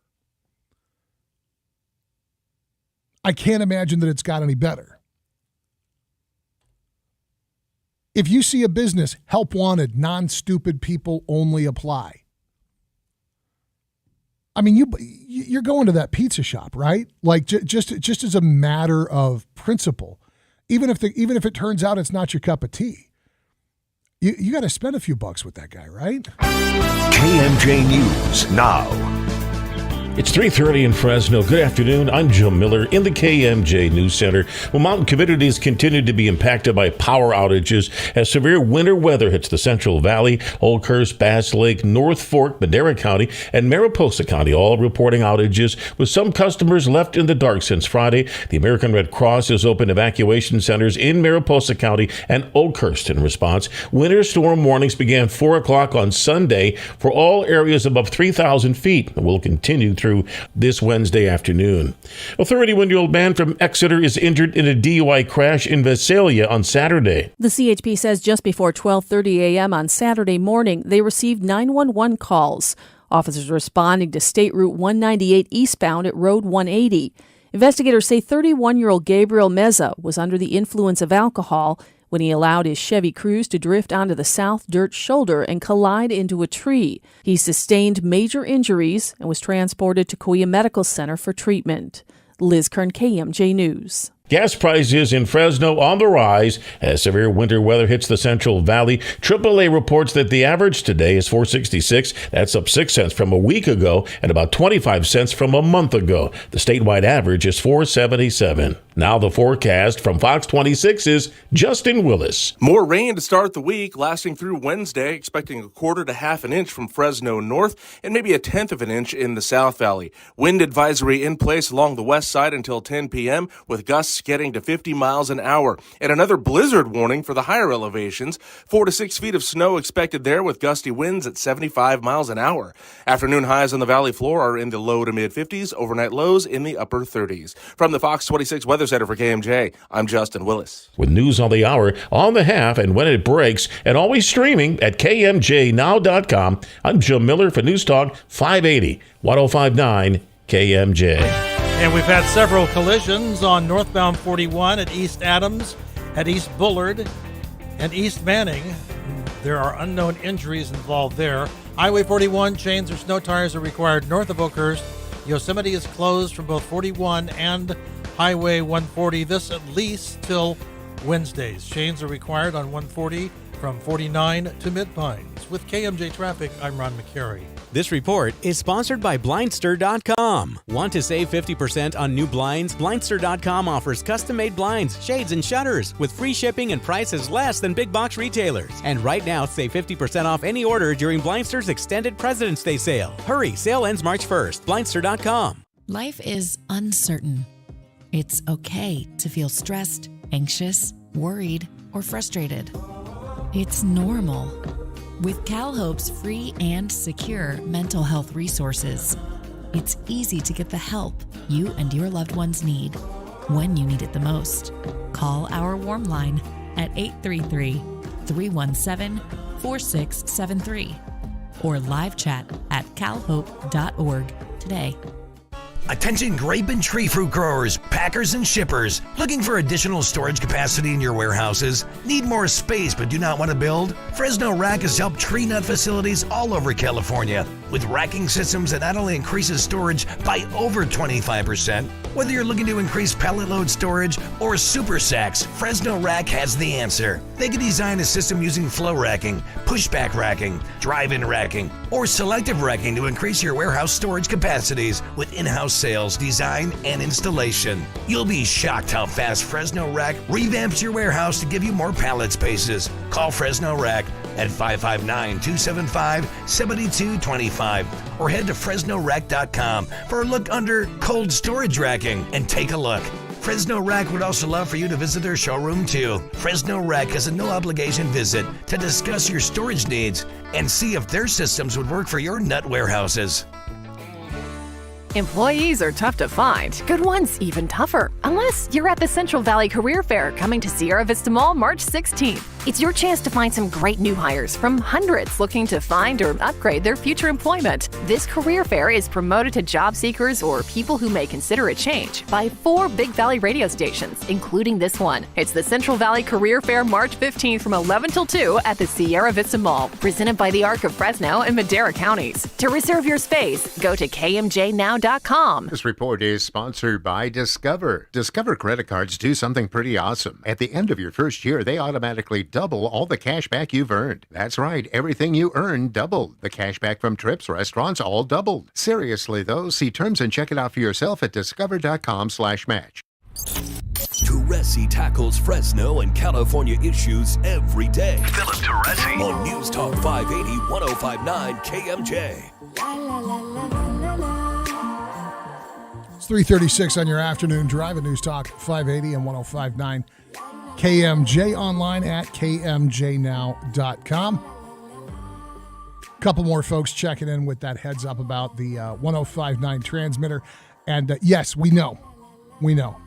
I can't imagine that it's got any better. If you see a business, help wanted, non-stupid people only apply. I mean, you're going to that pizza shop, right? Like just as a matter of principle, even if it turns out it's not your cup of tea, you got to spend a few bucks with that guy, right? KMJ News now. It's 3:30 in Fresno. Good afternoon. I'm Joe Miller in the KMJ News Center. Well, mountain communities continue to be impacted by power outages as severe winter weather hits the Central Valley, Oldhurst, Bass Lake, North Fork, Madera County, and Mariposa County, all reporting outages, with some customers left in the dark since Friday. The American Red Cross has opened evacuation centers in Mariposa County and Oldhurst in response. Winter storm warnings began 4 o'clock on Sunday for all areas above 3,000 feet and will continue through this Wednesday afternoon. A 31-year-old man from Exeter is injured in a DUI crash in Visalia on Saturday. The CHP says just before 12:30 a.m. on Saturday morning, they received 911 calls. Officers responding to State Route 198 eastbound at Road 180. Investigators say 31-year-old Gabriel Meza was under the influence of alcohol when he allowed his Chevy Cruze to drift onto the south dirt shoulder and collide into a tree. He sustained major injuries and was transported to Kauai Medical Center for treatment. Liz Kern, KMJ News. Gas prices in Fresno on the rise as severe winter weather hits the Central Valley. AAA reports that the average today is $4.66. That's up 6 cents from a week ago and about 25 cents from a month ago. The statewide average is $4.77. Now the forecast from Fox 26's Justin Willis. More rain to start the week, lasting through Wednesday, expecting a quarter to half an inch from Fresno north and maybe a tenth of an inch in the South Valley. Wind advisory in place along the west side until 10 p.m. with gusts getting to 50 miles an hour. And another blizzard warning for the higher elevations. 4 to 6 feet of snow expected there with gusty winds at 75 miles an hour. Afternoon highs on the valley floor are in the low to mid 50s, overnight lows in the upper 30s. From the Fox 26 Weather Center for KMJ, I'm Justin Willis. With news on the hour, on the half, and when it breaks, and always streaming at KMJNow.com, I'm Jim Miller for News Talk 580, 105.9 KMJ. And we've had several collisions on northbound 41 at East Adams, at East Bullard, and East Manning. There are unknown injuries involved there. Highway 41, chains or snow tires are required north of Oakhurst. Yosemite is closed from both 41 and Highway 140, this at least till Wednesdays. Chains are required on 140 from 49 to Mid-Pines. With KMJ Traffic, I'm Ron McCary. This report is sponsored by Blindster.com. Want to save 50% on new blinds? Blindster.com offers custom-made blinds, shades, and shutters with free shipping and prices less than big box retailers. And right now, save 50% off any order during Blindster's extended President's Day sale. Hurry, sale ends March 1st. Blindster.com. Life is uncertain. It's okay to feel stressed, anxious, worried, or frustrated. It's normal. With CalHope's free and secure mental health resources, it's easy to get the help you and your loved ones need when you need it the most. Call our warm line at 833-317-4673 or live chat at calhope.org today. Attention grape and tree fruit growers, packers, and shippers. Looking for additional storage capacity in your warehouses? Need more space but do not want to build? Fresno Rack has helped tree nut facilities all over California with racking systems that not only increases storage by over 25%. Whether you're looking to increase pallet load storage or super sacks, Fresno Rack has the answer. They can design a system using flow racking, pushback racking, drive-in racking, or selective racking to increase your warehouse storage capacities with in-house sales, design, and installation. You'll be shocked how fast Fresno Rack revamps your warehouse to give you more pallet spaces. Call Fresno Rack at 559-275-7225 or head to FresnoRack.com for a look under cold storage racking and take a look. Fresno Rack would also love for you to visit their showroom too. Fresno Rack has a no-obligation visit to discuss your storage needs and see if their systems would work for your nut warehouses. Employees are tough to find. Good ones even tougher. Unless you're at the Central Valley Career Fair coming to Sierra Vista Mall March 16th. It's your chance to find some great new hires from hundreds looking to find or upgrade their future employment. This career fair is promoted to job seekers or people who may consider a change by 4 Big Valley radio stations, including this one. It's the Central Valley Career Fair March 15th from 11 till 2 at the Sierra Vista Mall, presented by the Arc of Fresno and Madera counties. To reserve your space, go to KMJNow.com. This report is sponsored by Discover. Discover credit cards do something pretty awesome. At the end of your first year, they automatically double all the cash back you've earned. That's right, everything you earn doubled. The cash back from trips, restaurants, all doubled. Seriously though, see terms and check it out for yourself at discover.com/match. Teresi tackles Fresno and California issues every day. Philip Teresi on News Talk 580, 105.9 KMJ. It's 3:36 on your afternoon drive at News Talk 580 and 105.9 KMJ, online at kmjnow.com. Couple more folks checking in with that heads up about the 105.9 transmitter. And yes, we know.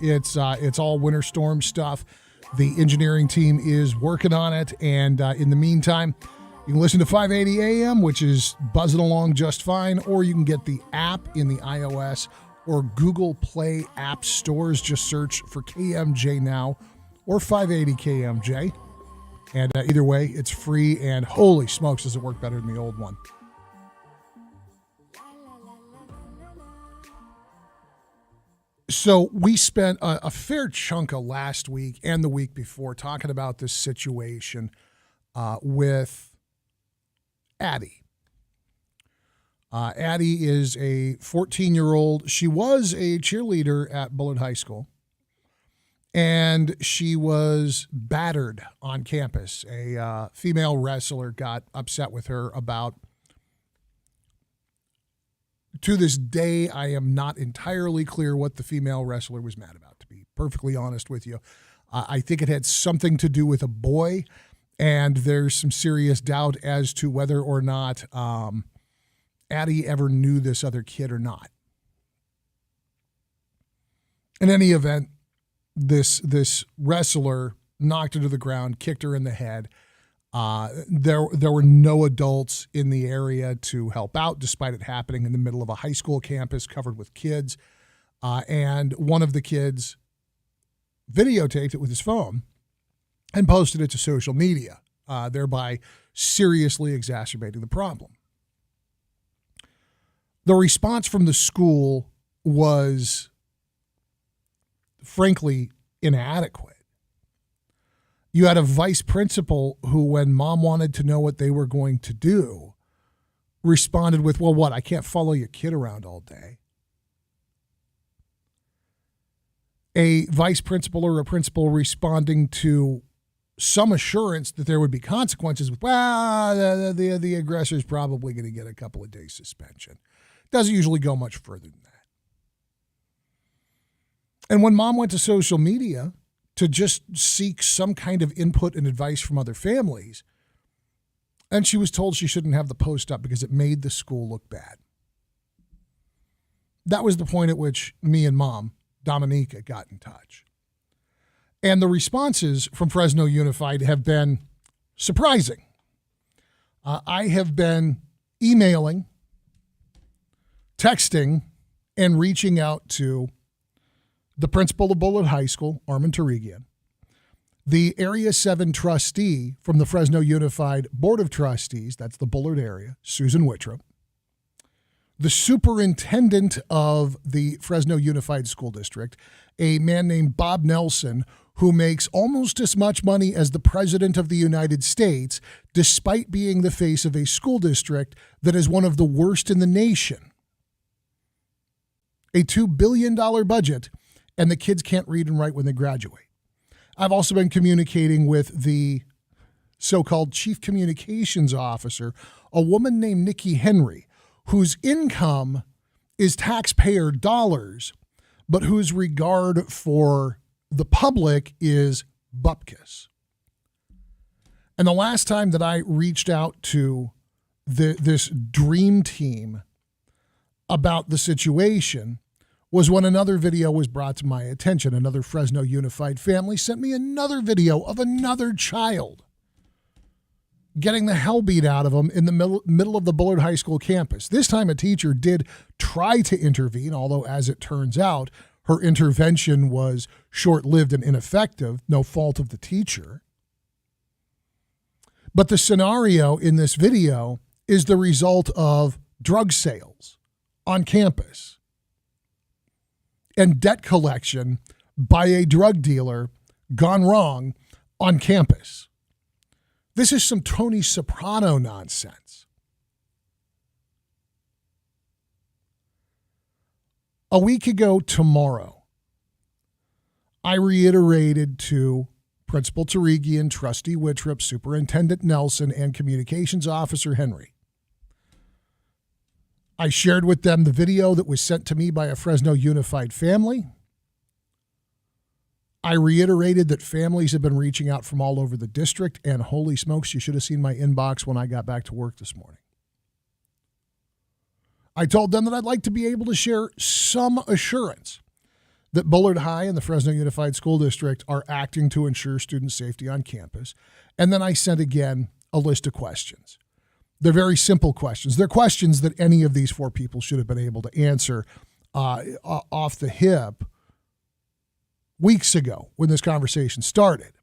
It's all winter storm stuff. The engineering team is working on it. And in the meantime, you can listen to 580 AM, which is buzzing along just fine, or you can get the app in the iOS or Google Play app stores. Just search for KMJ Now or 580 KMJ. And either way, it's free, and holy smokes, does it work better than the old one. So we spent a fair chunk of last week and the week before talking about this situation with Addie. Addie is a 14-year-old. She was a cheerleader at Bullard High School. and she was battered on campus. A female wrestler got upset with her about. To this day, I am not entirely clear what the female wrestler was mad about, to be perfectly honest with you. I think it had something to do with a boy, and there's some serious doubt as to whether or not Addie ever knew this other kid or not. In any event, this wrestler knocked her to the ground, kicked her in the head. There were no adults in the area to help out, despite it happening in the middle of a high school campus covered with kids. And one of the kids videotaped it with his phone and posted it to social media, thereby seriously exacerbating the problem. The response from the school was, frankly, inadequate. You had a vice principal who, when mom wanted to know what they were going to do, responded with, well, what, I can't follow your kid around all day. A vice principal or a principal responding to some assurance that there would be consequences with, well, the aggressor's probably going to get a couple of days suspension. Doesn't usually go much further than that. And when mom went to social media to just seek some kind of input and advice from other families, and she was told she shouldn't have the post up because it made the school look bad. That was the point at which me and mom, Dominica, got in touch. And the responses from Fresno Unified have been surprising. I have been emailing, texting, and reaching out to the principal of Bullard High School, Armin Tarigian, the Area 7 trustee from the Fresno Unified Board of Trustees, that's the Bullard area, Susan Whittrop, the superintendent of the Fresno Unified School District, a man named Bob Nelson, who makes almost as much money as the President of the United States, despite being the face of a school district that is one of the worst in the nation. A $2 billion budget, and the kids can't read and write when they graduate. I've also been communicating with the so-called chief communications officer, a woman named Nikki Henry, whose income is taxpayer dollars, but whose regard for the public is bupkis. And the last time that I reached out to this dream team about the situation was when another video was brought to my attention. Another Fresno Unified family sent me another video of another child getting the hell beat out of them in the middle of the Bullard High School campus. This time a teacher did try to intervene, although as it turns out, her intervention was short-lived and ineffective, no fault of the teacher. But the scenario in this video is the result of drug sales on campus and debt collection by a drug dealer gone wrong on campus. This is some Tony Soprano nonsense. A week ago tomorrow, I reiterated to Principal Tarigian, Trustee Whittrop, Superintendent Nelson, and Communications Officer Henry. I shared with them the video that was sent to me by a Fresno Unified family. I reiterated that families have been reaching out from all over the district, and holy smokes, you should have seen my inbox when I got back to work this morning. I told them that I'd like to be able to share some assurance that Bullard High and the Fresno Unified School District are acting to ensure student safety on campus. And then I sent again a list of questions. They're very simple questions. They're questions that any of these four people should have been able to answer off the hip weeks ago when this conversation started.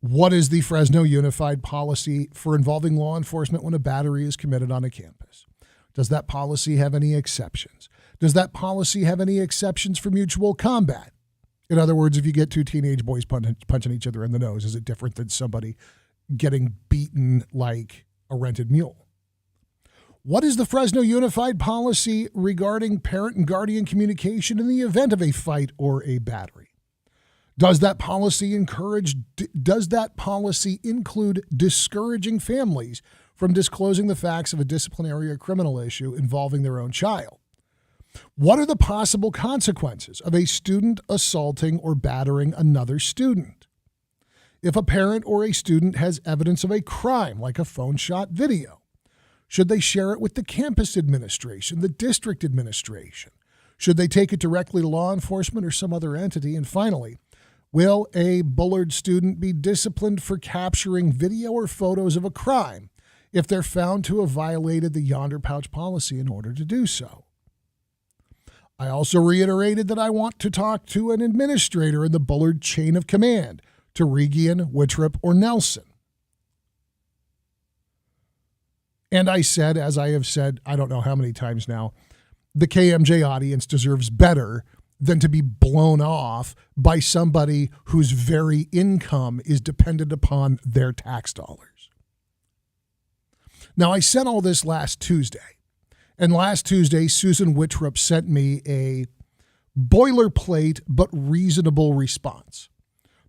What is the Fresno Unified policy for involving law enforcement when a battery is committed on a campus? Does that policy have any exceptions? Does that policy have any exceptions for mutual combat? In other words, if you get two teenage boys punching each other in the nose, is it different than somebody getting beaten like a rented mule? What is the Fresno Unified policy regarding parent and guardian communication in the event of a fight or a battery? Does that policy include discouraging families from disclosing the facts of a disciplinary or criminal issue involving their own child? What are the possible consequences of a student assaulting or battering another student? If a parent or a student has evidence of a crime, like a phone shot video, should they share it with the campus administration, the district administration? Should they take it directly to law enforcement or some other entity? And finally, will a Bullard student be disciplined for capturing video or photos of a crime if they're found to have violated the Yonder Pouch policy in order to do so? I also reiterated that I want to talk to an administrator in the Bullard chain of command, to Regian, Wittrup, or Nelson. And I said, as I have said, I don't know how many times now, the KMJ audience deserves better than to be blown off by somebody whose very income is dependent upon their tax dollars. Now, I said all this last Tuesday, and last Tuesday, Susan Wittrup sent me a boilerplate but reasonable response.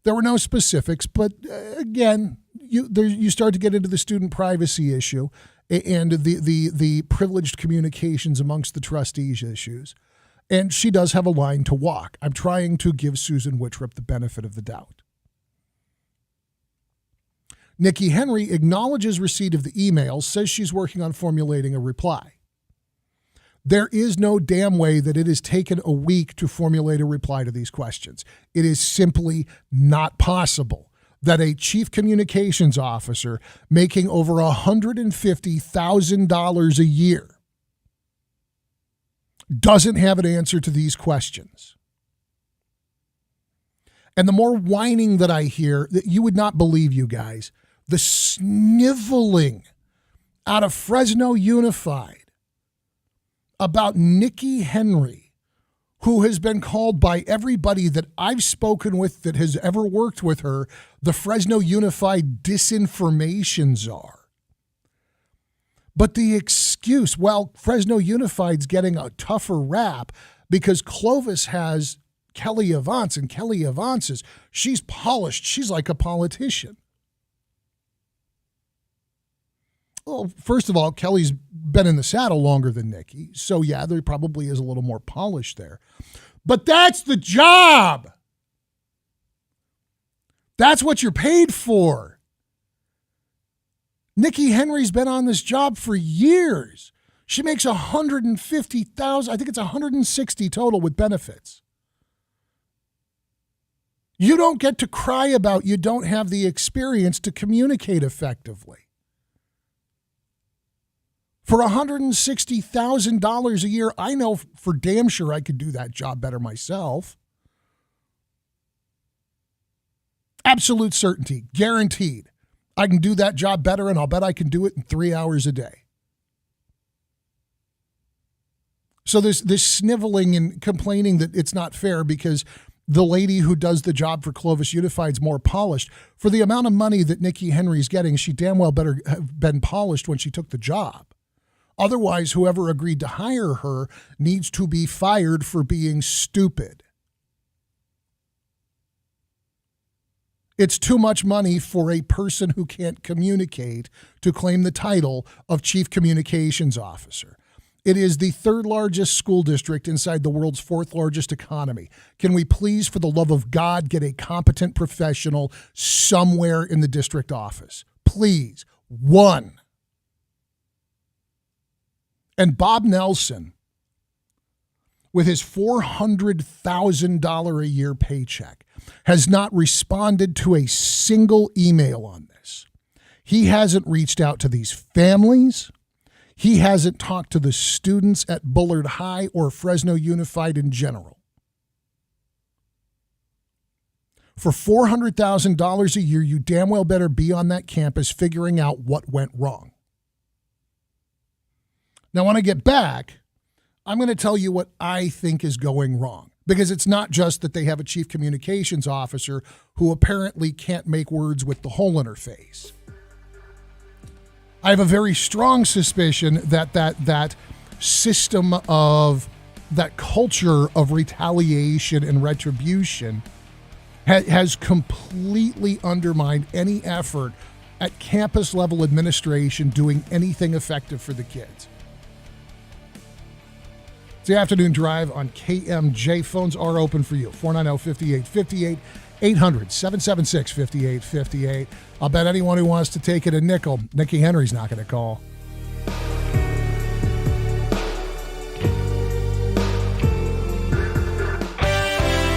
There were no specifics, but again, you start to get into the student privacy issue and the privileged communications amongst the trustees issues. And she does have a line to walk. I'm trying to give Susan Wittrup the benefit of the doubt. Nikki Henry acknowledges receipt of the email, says she's working on formulating a reply. There is no damn way that it has taken a week to formulate a reply to these questions. It is simply not possible that a chief communications officer making over $150,000 a year doesn't have an answer to these questions. And the more whining that I hear, that you would not believe, you guys, the sniveling out of Fresno Unified about Nikki Henry, who has been called by everybody that I've spoken with that has ever worked with her, the Fresno Unified disinformation czar. But the excuse, well, Fresno Unified's getting a tougher rap because Clovis has Kelly Avance, and Kelly Avance she's polished. She's like a politician. Well, first of all, Kelly's been in the saddle longer than Nikki. So, yeah, there probably is a little more polish there. But that's the job. That's what you're paid for. Nikki Henry's been on this job for years. She makes $150,000. I think it's $160 total with benefits. You don't get to cry about you don't have the experience to communicate effectively. For $160,000 a year, I know for damn sure I could do that job better myself. Absolute certainty, guaranteed. I can do that job better, and I'll bet I can do it in 3 hours a day. So there's this sniveling and complaining that it's not fair because the lady who does the job for Clovis Unified is more polished. For the amount of money that Nikki Henry's getting, she damn well better have been polished when she took the job. Otherwise, whoever agreed to hire her needs to be fired for being stupid. It's too much money for a person who can't communicate to claim the title of Chief Communications Officer. It is the third largest school district inside the world's fourth largest economy. Can we please, for the love of God, get a competent professional somewhere in the district office? Please. One. And Bob Nelson, with his $400,000 a year paycheck, has not responded to a single email on this. He hasn't reached out to these families. He hasn't talked to the students at Bullard High or Fresno Unified in general. For $400,000 a year, you damn well better be on that campus figuring out what went wrong. Now, when I get back, I'm going to tell you what I think is going wrong. Because it's not just that they have a chief communications officer who apparently can't make words with the hole in her face. I have a very strong suspicion that that system of, that culture of retaliation and retribution has completely undermined any effort at campus level administration doing anything effective for the kids. It's the afternoon drive on KMJ. Phones are open for you. 490-5858, 800-776-5858. I'll bet anyone who wants to take it a nickel, Nikki Henry's not going to call.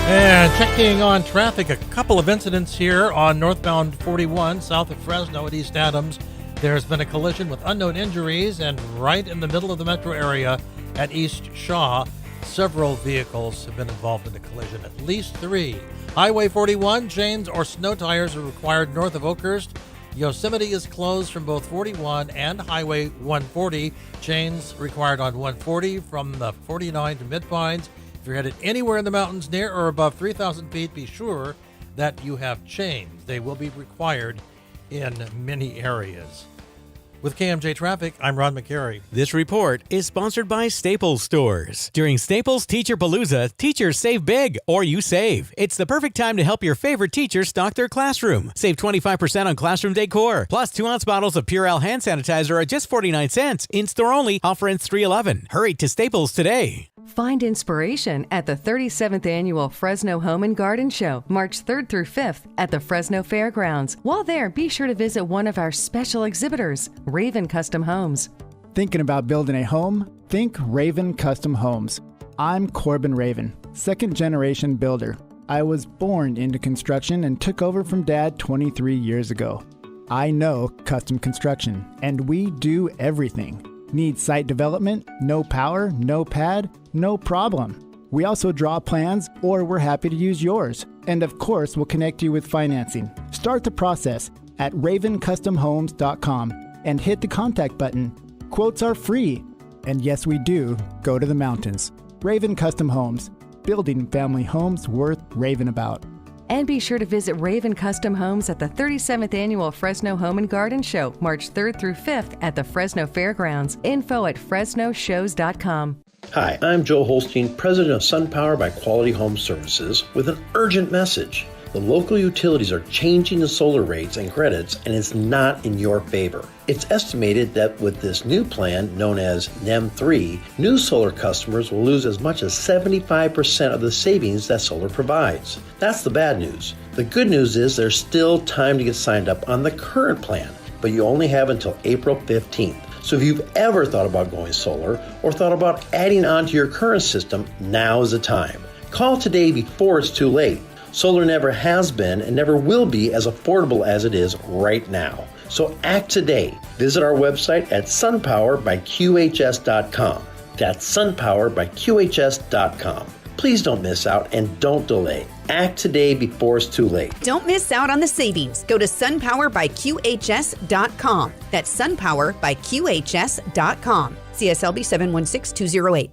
And checking on traffic, a couple of incidents here on northbound 41 south of Fresno at East Adams. There's been a collision with unknown injuries, and right in the middle of the metro area at East Shaw, several vehicles have been involved in the collision, at least 3. Highway 41, chains or snow tires are required north of Oakhurst. Yosemite is closed from both 41 and Highway 140. Chains required on 140 from the 49 to Mid-Pines. If you're headed anywhere in the mountains near or above 3,000 feet, be sure that you have chains. They will be required in many areas. With KMJ Traffic, I'm Ron McCary. This report is sponsored by Staples Stores. During Staples Teacher Palooza, teachers save big, or you save. It's the perfect time to help your favorite teacher stock their classroom. Save 25% on classroom decor. Plus, 2-ounce bottles of Purell hand sanitizer are just 49 cents. In-store only. Offer ends 3/11. Hurry to Staples today. Find inspiration at the 37th Annual Fresno Home and Garden Show, March 3rd through 5th at the Fresno Fairgrounds. While there, be sure to visit one of our special exhibitors, Raven Custom Homes. Thinking about building a home? Think Raven Custom Homes. I'm Corbin Raven, second-generation builder. I was born into construction and took over from Dad 23 years ago. I know custom construction, and we do everything. Need site development? No power? No pad? No problem. We also draw plans, or we're happy to use yours. And of course, we'll connect you with financing. Start the process at ravencustomhomes.com and hit the contact button. Quotes are free. And yes, we do go to the mountains. Raven Custom Homes, building family homes worth raving about. And be sure to visit Raven Custom Homes at the 37th Annual Fresno Home and Garden Show, March 3rd through 5th at the Fresno Fairgrounds. Info at fresnoshows.com. Hi, I'm Joe Holstein, president of SunPower by Quality Home Services, with an urgent message. The local utilities are changing the solar rates and credits, and it's not in your favor. It's estimated that with this new plan, known as NEM 3, new solar customers will lose as much as 75% of the savings that solar provides. That's the bad news. The good news is there's still time to get signed up on the current plan, but you only have until April 15th. So if you've ever thought about going solar or thought about adding on to your current system, now is the time. Call today before it's too late. Solar never has been and never will be as affordable as it is right now. So act today. Visit our website at sunpowerbyqhs.com. That's sunpowerbyqhs.com. Please don't miss out and don't delay. Act today before it's too late. Don't miss out on the savings. Go to sunpowerbyqhs.com. That's sunpowerbyqhs.com. CSLB 716208.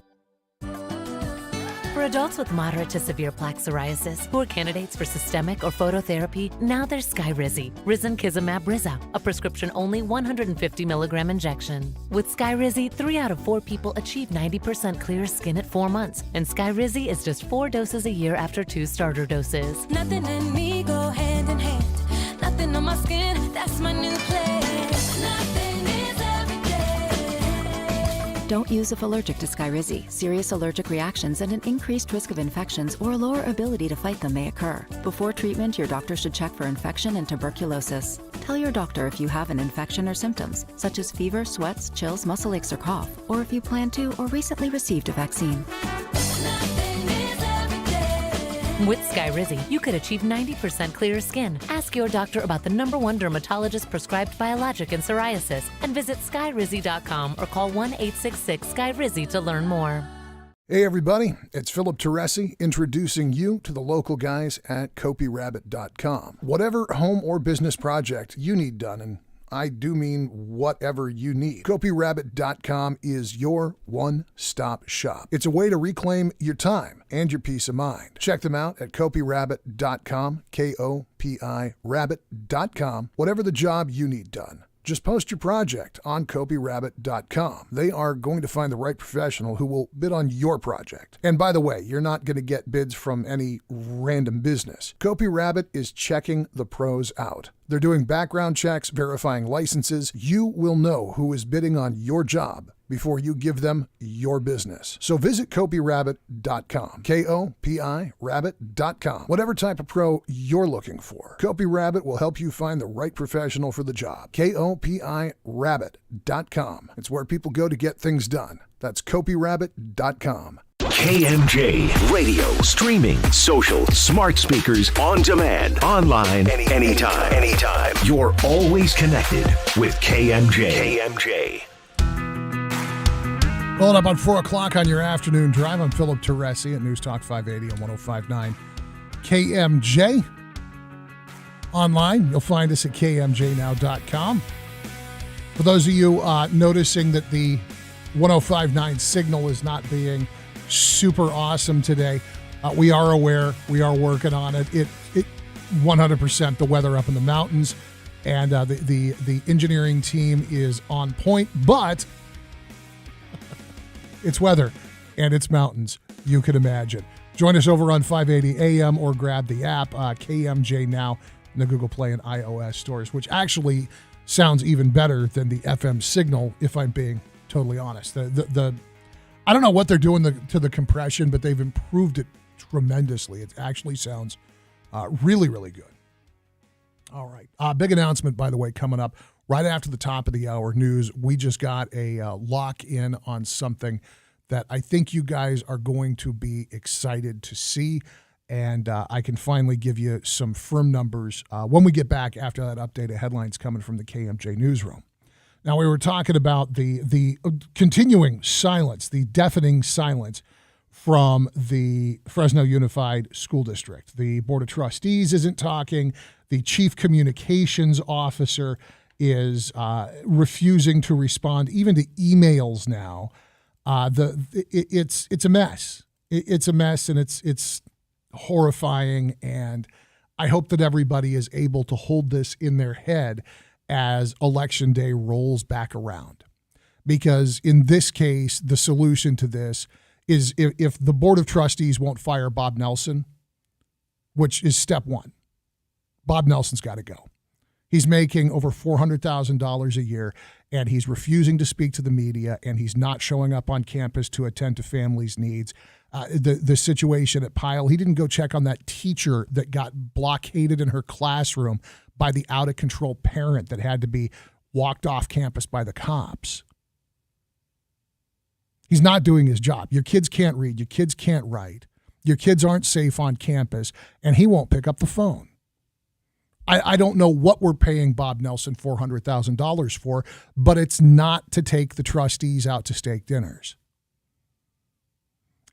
For adults with moderate to severe plaque psoriasis who are candidates for systemic or phototherapy, now there's Skyrizi, Risankizumab Riza, a prescription-only 150 milligram injection. With Skyrizi, 3 out of 4 people achieve 90% clear skin at 4 months, and Skyrizi is just 4 doses a year after 2 starter doses. Nothing in me go hand in hand. Nothing on my skin, that's my new plan. Nothing is everyday. Don't use if allergic to Skyrizi. Serious allergic reactions and an increased risk of infections or a lower ability to fight them may occur. Before treatment, your doctor should check for infection and tuberculosis. Tell your doctor if you have an infection or symptoms, such as fever, sweats, chills, muscle aches, or cough, or if you plan to or recently received a vaccine. With Skyrizi, you could achieve 90% clearer skin. Ask your doctor about the #1 dermatologist prescribed biologic in psoriasis and visit skyrizi.com or call 1-866-SKYRIZI to learn more. Hey everybody, it's Philip Teresi introducing you to the local guys at CopyRabbit.com. Whatever home or business project you need done, and I do mean whatever you need, CopyRabbit.com is your one-stop shop. It's a way to reclaim your time and your peace of mind. Check them out at CopyRabbit.com, KOPI Rabbit.com. Whatever the job you need done, Just post your project on copyrabbit.com. They are going to find the right professional who will bid on your project. And by the way, you're not going to get bids from any random business. CopyRabbit is checking the pros out. They're doing background checks, verifying licenses. You will know who is bidding on your job before you give them your business. So visit copyrabbit.com, K-O-P-I rabbit.com. Whatever type of pro you're looking for, CopyRabbit will help you find the right professional for the job. K-O-P-I rabbit.com. It's where people go to get things done. That's copyrabbit.com. KMJ Radio, streaming, social, smart speakers, on demand, online, anytime. You're always connected with KMJ. Well, about 4 o'clock on your afternoon drive, I'm Philip Teresi at News Talk 580 and 105.9 KMJ. Online, you'll find us at kmjnow.com. For those of you noticing that the 105.9 signal is not being super awesome today, we are aware. We are working on it. It 100% the weather up in the mountains, and the engineering team is on point, but it's weather and it's mountains, you can imagine. Join us over on 580 AM or grab the app, KMJ Now, in the Google Play and iOS stores, which actually sounds even better than the FM signal, if I'm being totally honest. The I don't know what they're doing to the compression, but they've improved it tremendously. It actually sounds really, really good. All right. Big announcement, by the way, coming up right after the top of the hour news. We just got a lock-in on something that I think you guys are going to be excited to see, and I can finally give you some firm numbers when we get back after that update of headlines coming from the KMJ newsroom. Now, we were talking about the continuing silence, the deafening silence from the Fresno Unified School District. The Board of Trustees isn't talking. The Chief Communications Officer is refusing to respond even to emails now. It's a mess. It's a mess, and it's horrifying, and I hope that everybody is able to hold this in their head as Election Day rolls back around. Because in this case, the solution to this is if the Board of Trustees won't fire Bob Nelson, which is step one, Bob Nelson's got to go. He's making over $400,000 a year, and he's refusing to speak to the media, and he's not showing up on campus to attend to families' needs. The situation at Pyle, he didn't go check on that teacher that got blockaded in her classroom by the out-of-control parent that had to be walked off campus by the cops. He's not doing his job. Your kids can't read. Your kids can't write. Your kids aren't safe on campus, and he won't pick up the phone. I don't know what we're paying Bob Nelson $400,000 for, but it's not to take the trustees out to steak dinners.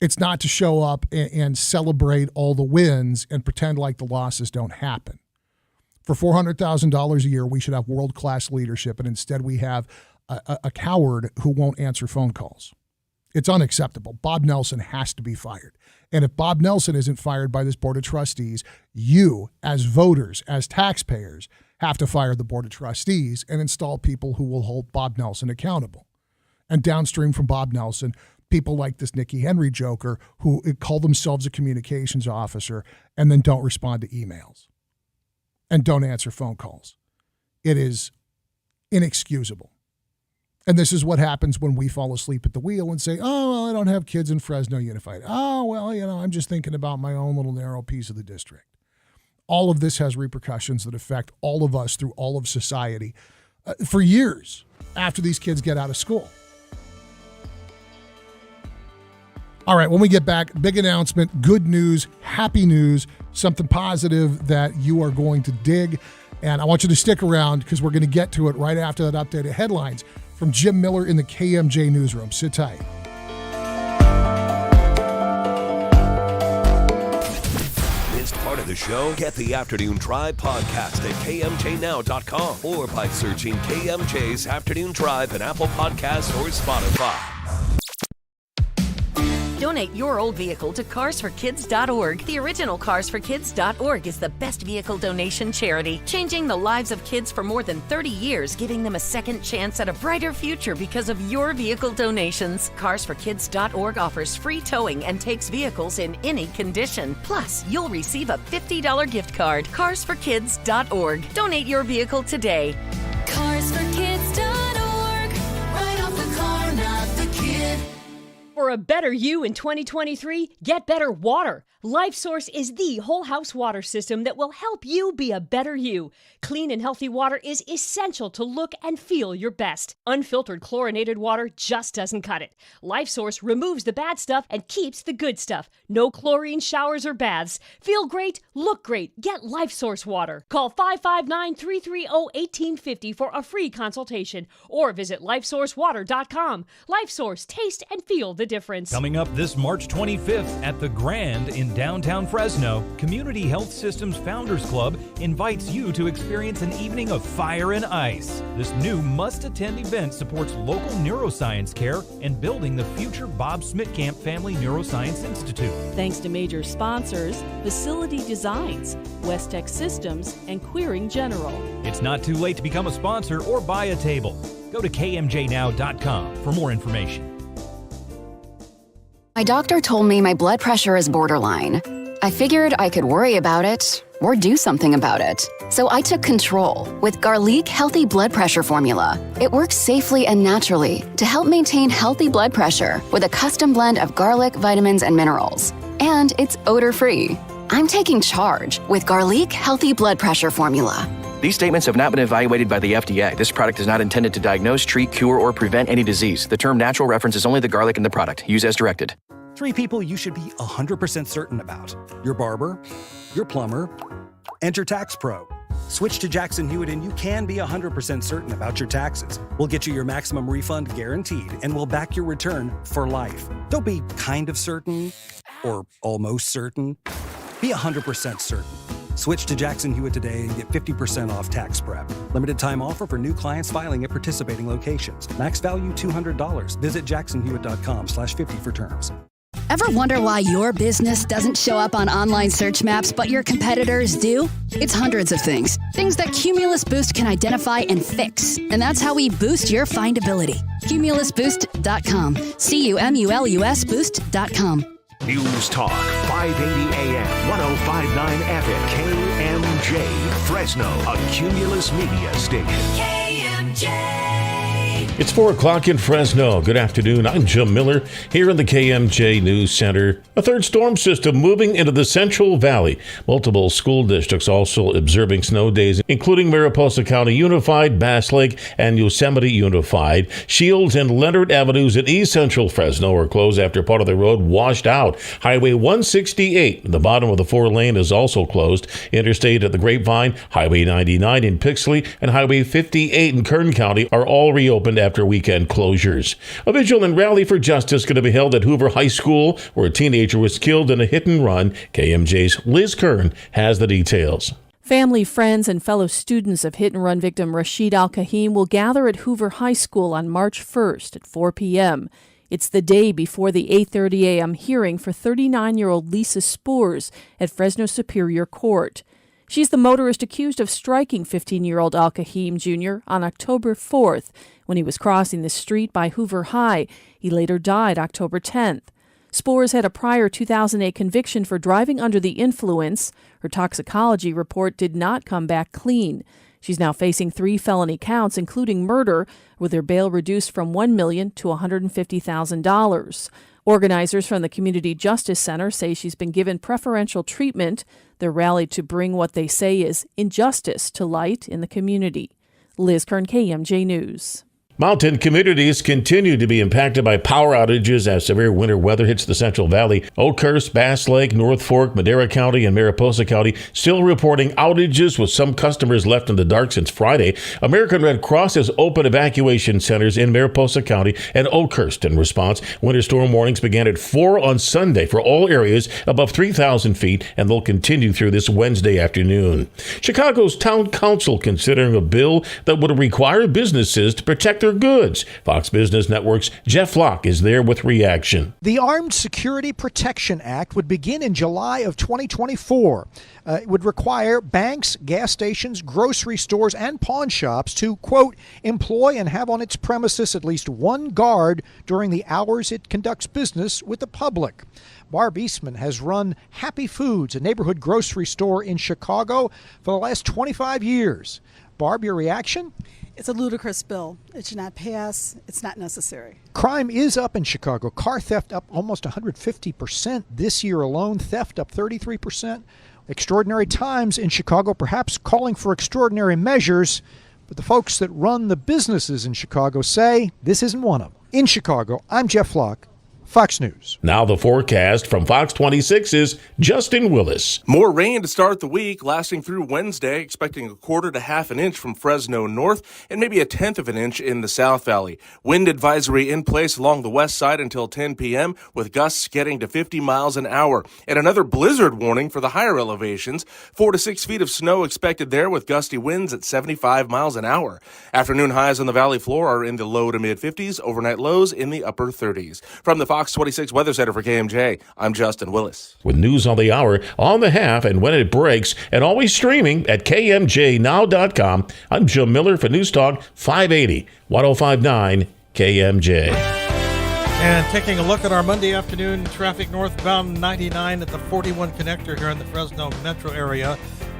It's not to show up and celebrate all the wins and pretend like the losses don't happen. For $400,000 a year, we should have world-class leadership, and instead we have a coward who won't answer phone calls. It's unacceptable. Bob Nelson has to be fired. And if Bob Nelson isn't fired by this Board of Trustees, you, as voters, as taxpayers, have to fire the Board of Trustees and install people who will hold Bob Nelson accountable. And downstream from Bob Nelson, people like this Nikki Henry joker who call themselves a communications officer and then don't respond to emails and don't answer phone calls. It is inexcusable. And this is what happens when we fall asleep at the wheel and say, oh, well, I don't have kids in Fresno Unified. Oh, well, I'm just thinking about my own little narrow piece of the district. All of this has repercussions that affect all of us through all of society for years after these kids get out of school. All right, when we get back, big announcement, good news, happy news, something positive that you are going to dig. And I want you to stick around because we're going to get to it right after that updated headlines from Jim Miller in the KMJ newsroom. Sit tight. Missed part of the show? Get the Afternoon Drive podcast at kmjnow.com or by searching KMJ's Afternoon Drive in Apple Podcasts or Spotify. Donate your old vehicle to carsforkids.org. The original carsforkids.org is the best vehicle donation charity, changing the lives of kids for more than 30 years, giving them a second chance at a brighter future because of your vehicle donations. Carsforkids.org offers free towing and takes vehicles in any condition. Plus, you'll receive a $50 gift card. Carsforkids.org. Donate your vehicle today. Carsforkids.org. Right off the car, not the kid. For a better you in 2023, get better water. LifeSource is the whole house water system that will help you be a better you. Clean and healthy water is essential to look and feel your best. Unfiltered chlorinated water just doesn't cut it. LifeSource removes the bad stuff and keeps the good stuff. No chlorine showers or baths. Feel great, look great. Get LifeSource water. Call 559-330-1850 for a free consultation or visit lifesourcewater.com. LifeSource, taste and feel the difference. Coming up this March 25th at the Grand in downtown Fresno, Community Health Systems Founders Club invites you to experience an evening of fire and ice. This new must-attend event supports local neuroscience care and building the future Bob Smitkamp Family Neuroscience Institute. Thanks to major sponsors, Facility Designs, West Tech Systems, and Queering General. It's not too late to become a sponsor or buy a table. Go to kmjnow.com for more information. My doctor told me my blood pressure is borderline. I figured I could worry about it or do something about it. So I took control with Garlic Healthy Blood Pressure Formula. It works safely and naturally to help maintain healthy blood pressure with a custom blend of garlic, vitamins, and minerals. And it's odor-free. I'm taking charge with Garlic Healthy Blood Pressure Formula. These statements have not been evaluated by the FDA. This product is not intended to diagnose, treat, cure, or prevent any disease. The term natural references only the garlic in the product. Use as directed. 3 people you should be 100% certain about. Your barber, your plumber, and your tax pro. Switch to Jackson Hewitt and you can be 100% certain about your taxes. We'll get you your maximum refund guaranteed and we'll back your return for life. Don't be kind of certain or almost certain. Be 100% certain. Switch to Jackson Hewitt today and get 50% off tax prep. Limited time offer for new clients filing at participating locations. Max value $200. Visit jacksonhewitt.com/50 for terms. Ever wonder why your business doesn't show up on online search maps, but your competitors do? It's hundreds of things. Things that Cumulus Boost can identify and fix. And that's how we boost your findability. CumulusBoost.com. CUMULUS Boost.com. News Talk 580 AM, 105.9 FM, KMJ, Fresno, a Cumulus Media station. KMJ. It's 4 o'clock in Fresno. Good afternoon. I'm Jim Miller here in the KMJ News Center. A third storm system moving into the Central Valley. Multiple school districts also observing snow days, including Mariposa County Unified, Bass Lake, and Yosemite Unified. Shields and Leonard Avenues in East Central Fresno are closed after part of the road washed out. Highway 168, the bottom of the 4-lane, is also closed. Interstate at the Grapevine, Highway 99 in Pixley, and Highway 58 in Kern County are all reopened after weekend closures. A vigil and rally for justice going to be held at Hoover High School, where a teenager was killed in a hit and run. KMJ's Liz Kern has the details. Family, friends, and fellow students of hit-and-run victim Rashid Al-Kahim will gather at Hoover High School on March 1st at 4 p.m. It's the day before the 8:30 a.m. hearing for 39-year-old Lisa Spoors at Fresno Superior Court. She's the motorist accused of striking 15-year-old Al-Kahim Jr. on October 4th when he was crossing the street by Hoover High. He later died October 10th. Spoors had a prior 2008 conviction for driving under the influence. Her toxicology report did not come back clean. She's now facing 3 felony counts, including murder, with her bail reduced from $1 million to $150,000. Organizers from the Community Justice Center say she's been given preferential treatment. They're rallied to bring what they say is injustice to light in the community. Liz Kern, KMJ News. Mountain communities continue to be impacted by power outages as severe winter weather hits the Central Valley. Oakhurst, Bass Lake, North Fork, Madera County, and Mariposa County still reporting outages, with some customers left in the dark since Friday. American Red Cross has opened evacuation centers in Mariposa County and Oakhurst in response. Winter storm warnings began at 4 on Sunday for all areas above 3,000 feet, and they'll continue through this Wednesday afternoon. Chicago's town council considering a bill that would require businesses to protect their goods. Fox Business Network's Jeff Flock is there with reaction. The Armed Security Protection Act would begin in July of 2024. It would require banks, gas stations, grocery stores, and pawn shops to, quote, employ and have on its premises at least one guard during the hours it conducts business with the public. Barb Eastman has run Happy Foods, a neighborhood grocery store in Chicago, for the last 25 years. Barb, your reaction? It's a ludicrous bill. It should not pass. It's not necessary. Crime is up in Chicago. Car theft up almost 150% this year alone. Theft up 33%. Extraordinary times in Chicago, perhaps calling for extraordinary measures. But the folks that run the businesses in Chicago say this isn't one of them. In Chicago, I'm Jeff Flock, Fox News. Now the forecast from Fox 26's Justin Willis. More rain to start the week, lasting through Wednesday, expecting 1/4 to 1/2 an inch from Fresno north and maybe 1/10 of an inch in the South Valley. Wind advisory in place along the west side until 10 p.m. with gusts getting to 50 miles an hour. And another blizzard warning for the higher elevations. 4 to 6 feet of snow expected there with gusty winds at 75 miles an hour. Afternoon highs on the valley floor are in the low to mid 50s, overnight lows in the upper 30s. From the Fox 26 Weather Center for KMJ, I'm Justin Willis. With news on the hour, on the half, and when it breaks, and always streaming at KMJNow.com, I'm Jim Miller for News Talk 580, 1059 KMJ. And taking a look at our Monday afternoon traffic northbound 99 at the 41 connector here in the Fresno metro area.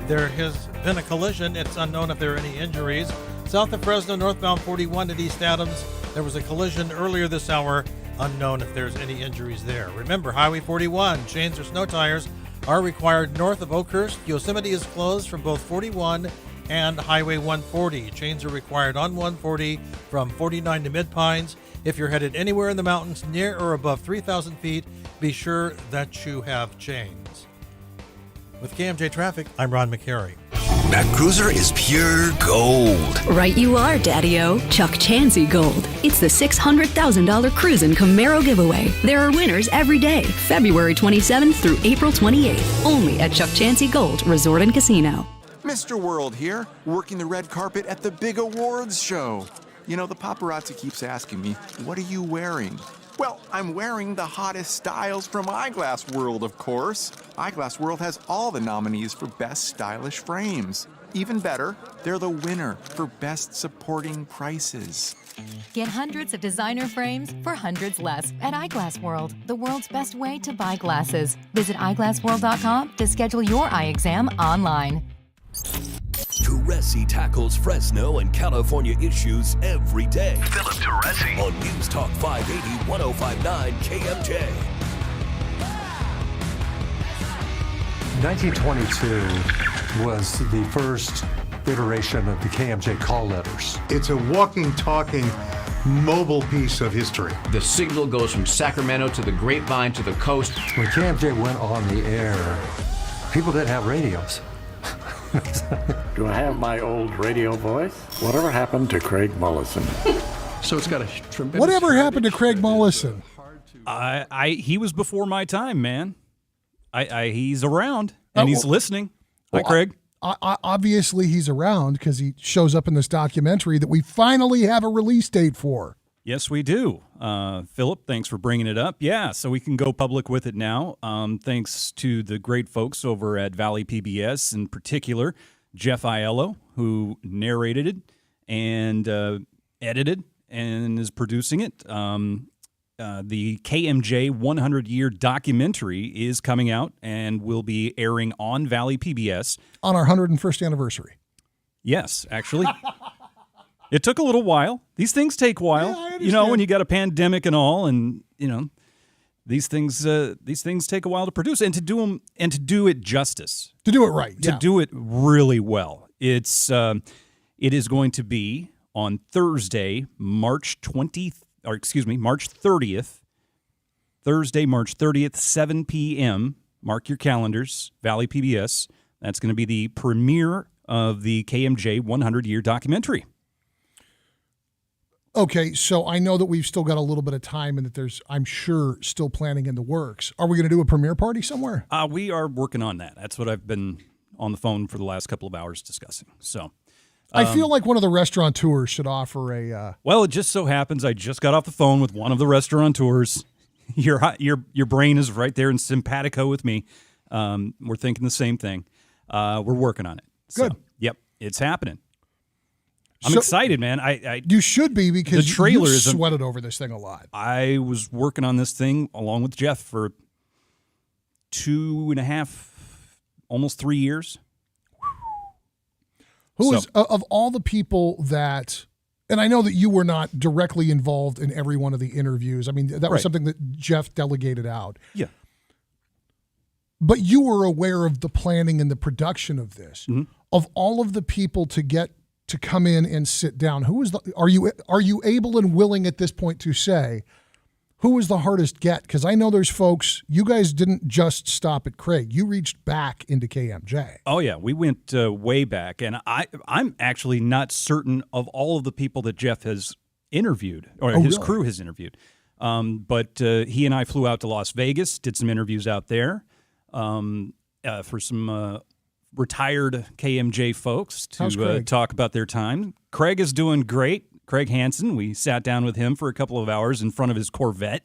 There has been a collision. It's unknown if there are any injuries. South of Fresno, northbound 41 at East Adams, there was a collision earlier this hour. Unknown if there's any injuries there. Remember, Highway 41, chains or snow tires are required north of Oakhurst. Yosemite is closed from both 41 and Highway 140. Chains are required on 140 from 49 to Mid-Pines. If you're headed anywhere in the mountains near or above 3,000 feet, be sure that you have chains. With KMJ Traffic, I'm Ron McCary. That cruiser is pure gold. Right you are, Daddy-O. Chuck Chansey Gold. It's the $600,000 Cruisin' Camaro giveaway. There are winners every day, February 27th through April 28th. Only at Chuck Chansey Gold Resort and Casino. Mr. World here, working the red carpet at the big awards show. You know, the paparazzi keeps asking me, what are you wearing? Well, I'm wearing the hottest styles from Eyeglass World, of course. Eyeglass World has all the nominees for Best Stylish Frames. Even better, they're the winner for Best Supporting Prices. Get hundreds of designer frames for hundreds less at Eyeglass World, the world's best way to buy glasses. Visit eyeglassworld.com to schedule your eye exam online. Teresi tackles Fresno and California issues every day. Philip Teresi on News Talk 580, 1059 KMJ. 1922 was the first iteration of the KMJ call letters. It's a walking, talking, mobile piece of history. The signal goes from Sacramento to the Grapevine to the coast. When KMJ went on the air, people didn't have radios. Do I have my old radio voice? Whatever happened to Craig Mullison? So it's got a tremendous... Whatever happened to Craig Mullison? He was before my time, man. He's around, and he's listening. Hi, Craig. Obviously, he's around because he shows up in this documentary that we finally have a release date for. Yes, we do. Philip, thanks for bringing it up. Yeah, so we can go public with it now. Thanks to the great folks over at Valley PBS, in particular, Jeff Aiello, who narrated it and edited and is producing it. The KMJ 100-year documentary is coming out and will be airing on Valley PBS. On our 101st anniversary. Yes, actually. It took a little while. These things take a while. Yeah, you know, when you got a pandemic and all, and you know, these things take a while to produce and to do them and to do it justice. To do it right. To do it really well. It is going to be on Thursday, March 30th. Thursday, March 30th, 7 p.m. Mark your calendars, Valley PBS. That's going to be the premiere of the KMJ 100-year documentary. Okay, so I know that we've still got a little bit of time and that there's, I'm sure, still planning in the works. Are we going to do a premiere party somewhere? We are working on that. That's what I've been on the phone for the last couple of hours discussing. So I feel like one of the restaurateurs should offer a. Well, it just so happens I just got off the phone with one of the restaurateurs. Your brain is right there in simpatico with me. We're thinking the same thing. We're working on it. Good. So, yep, it's happening. I'm excited, man. You should be, because the trailer you is sweated over this thing a lot. I was working on this thing along with Jeff for 2.5, almost 3 years. Who is, of all the people that, and I know that you were not directly involved in every one of the interviews. I mean, that was something that Jeff delegated out. Yeah. But you were aware of the planning and the production of this. Mm-hmm. Of all of the people to get to come in and sit down, who is are you able and willing at this point to say who was the hardest get? Because I know there's folks, you guys didn't just stop at Craig. You reached back into KMJ. Oh, yeah. We went way back. And I'm actually not certain of all of the people that Jeff has interviewed, or his crew has interviewed. But he and I flew out to Las Vegas, did some interviews out there for some retired KMJ folks to talk about their time. Craig is doing great. Craig Hansen, we sat down with him for a couple of hours in front of his Corvette.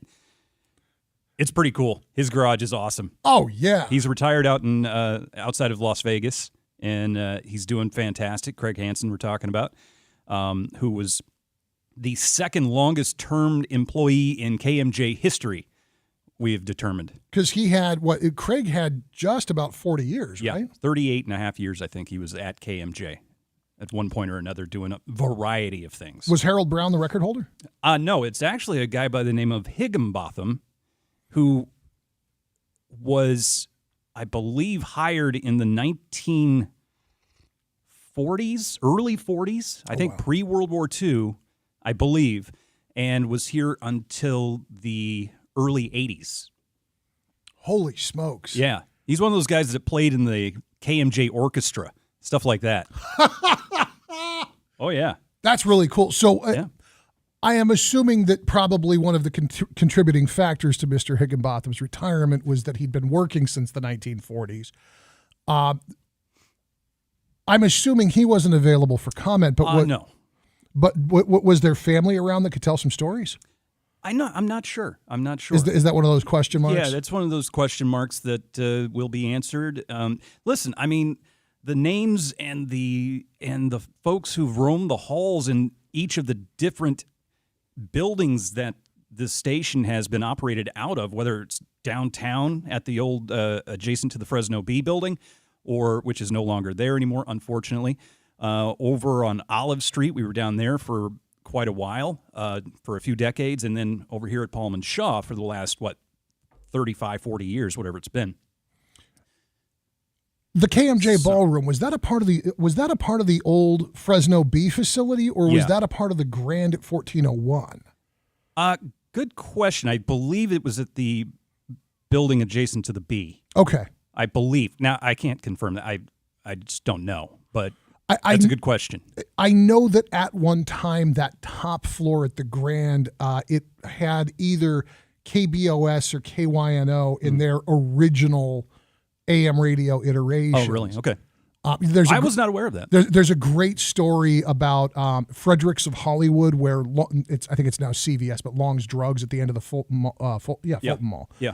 It's pretty cool. His garage is awesome. Oh, yeah. He's retired out in outside of Las Vegas, and he's doing fantastic. Craig Hansen we're talking about, who was the second longest termed employee in KMJ history, we have determined. Because he had, Craig had just about 40 years, right? 38 and a half years, I think he was at KMJ. At one point or another, doing a variety of things. Was Harold Brown the record holder? No, it's actually a guy by the name of Higginbotham, who was, I believe, hired in the 1940s, early 40s, I think pre-World War II, I believe, and was here until the early 80s. Holy smokes. Yeah. He's one of those guys that played in the KMJ orchestra, stuff like that. Oh, yeah. That's really cool. So I am assuming that probably one of the contributing factors to Mr. Higginbotham's retirement was that he'd been working since the 1940s. I'm assuming he wasn't available for comment, but no. But what was there family around that could tell some stories? I'm not sure. Is that one of those question marks? Yeah, that's one of those question marks that will be answered. Listen, I mean, the names and the folks who've roamed the halls in each of the different buildings that the station has been operated out of, whether it's downtown at the old adjacent to the Fresno B building, or which is no longer there anymore, unfortunately. Over on Olive Street, we were down there for quite a while, for a few decades, and then over here at Palm & Shaw for the last 35, 40 years, whatever it's been. The KMJ ballroom, was that a part of the old Fresno B facility, or was that a part of the Grand at 1401? Good question. I believe it was at the building adjacent to the B. Okay. I believe. Now, I can't confirm that. I just don't know, but that's a good question. I know that at one time, that top floor at the Grand, it had either KBOS or KYNO in their original AM radio iteration. Oh, really? Okay. I was not aware of that. There's a great story about Fredericks of Hollywood, where I think it's now CVS, but Long's Drugs at the end of the Fulton Mall. Yeah.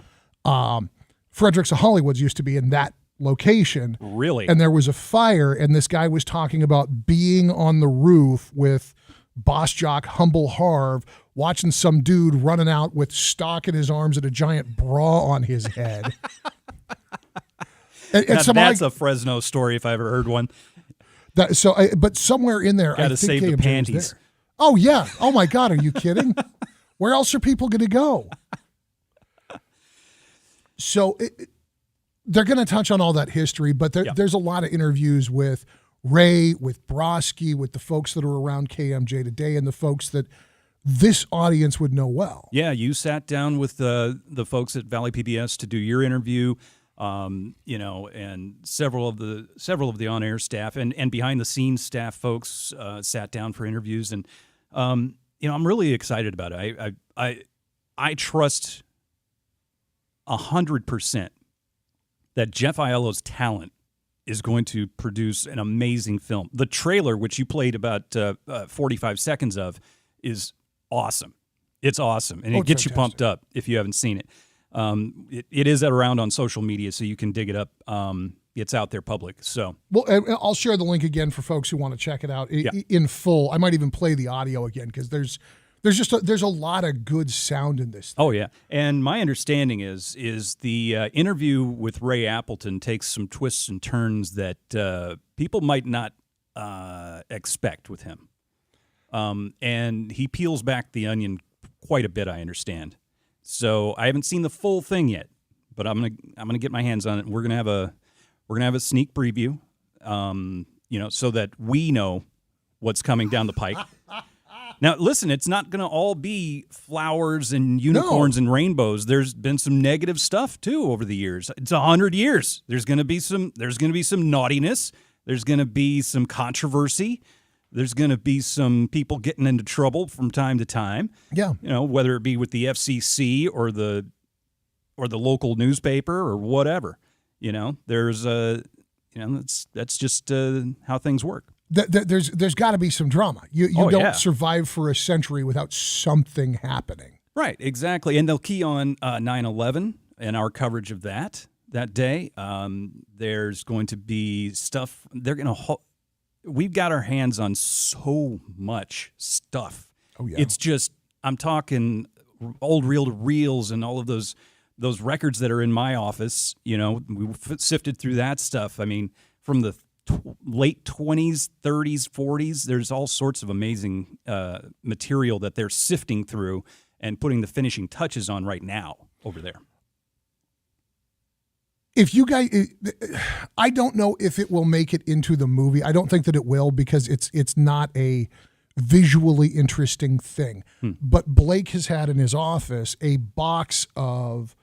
Fredericks of Hollywood's used to be in that location. Really? And there was a fire, and this guy was talking about being on the roof with boss jock Humble Harv, watching some dude running out with stock in his arms and a giant bra on his head. That's a Fresno story if I ever heard one. But somewhere in there, I think save KMJ the panties. Oh, yeah. Oh, my God. Are you kidding? Where else are people going to go? So they're going to touch on all that history, but there's a lot of interviews with Ray, with Broski, with the folks that are around KMJ today, and the folks that this audience would know well. Yeah, you sat down with the folks at Valley PBS to do your interview. And several of the on-air staff and behind the scenes staff folks sat down for interviews, and I'm really excited about it. I trust 100% that Jeff Aiello's talent is going to produce an amazing film. The trailer, which you played about 45 seconds of, is awesome. It's awesome, and it gets you pumped up if you haven't seen it. It is around on social media, so you can dig it up. It's out there public. So, well, and I'll share the link again for folks who want to check it out in full. I might even play the audio again because there's a lot of good sound in this thing. Oh yeah, and my understanding is the interview with Ray Appleton takes some twists and turns that people might not expect with him, and he peels back the onion quite a bit. I understand. So I haven't seen the full thing yet, but I'm gonna get my hands on it. We're gonna have a sneak preview, so that we know what's coming down the pike. Now, listen, it's not going to all be flowers and unicorns and rainbows. There's been some negative stuff too over the years. It's 100 years. There's going to be some naughtiness. There's going to be some controversy. There's going to be some people getting into trouble from time to time. Yeah. Whether it be with the FCC or the local newspaper or whatever. There's that's just how things work. There's got to be some drama. You don't survive for a century without something happening. Right, exactly. And they'll key on 9/11 and our coverage of that day. There's going to be stuff. We've got our hands on so much stuff. Oh yeah. It's just, I'm talking old reel-to-reels and all of those records that are in my office. We sifted through that stuff. I mean, from the late 20s, 30s, 40s, there's all sorts of amazing material that they're sifting through and putting the finishing touches on right now over there. If you guys, I don't know if it will make it into the movie. I don't think that it will because it's not a visually interesting thing. But Blake has had in his office a box of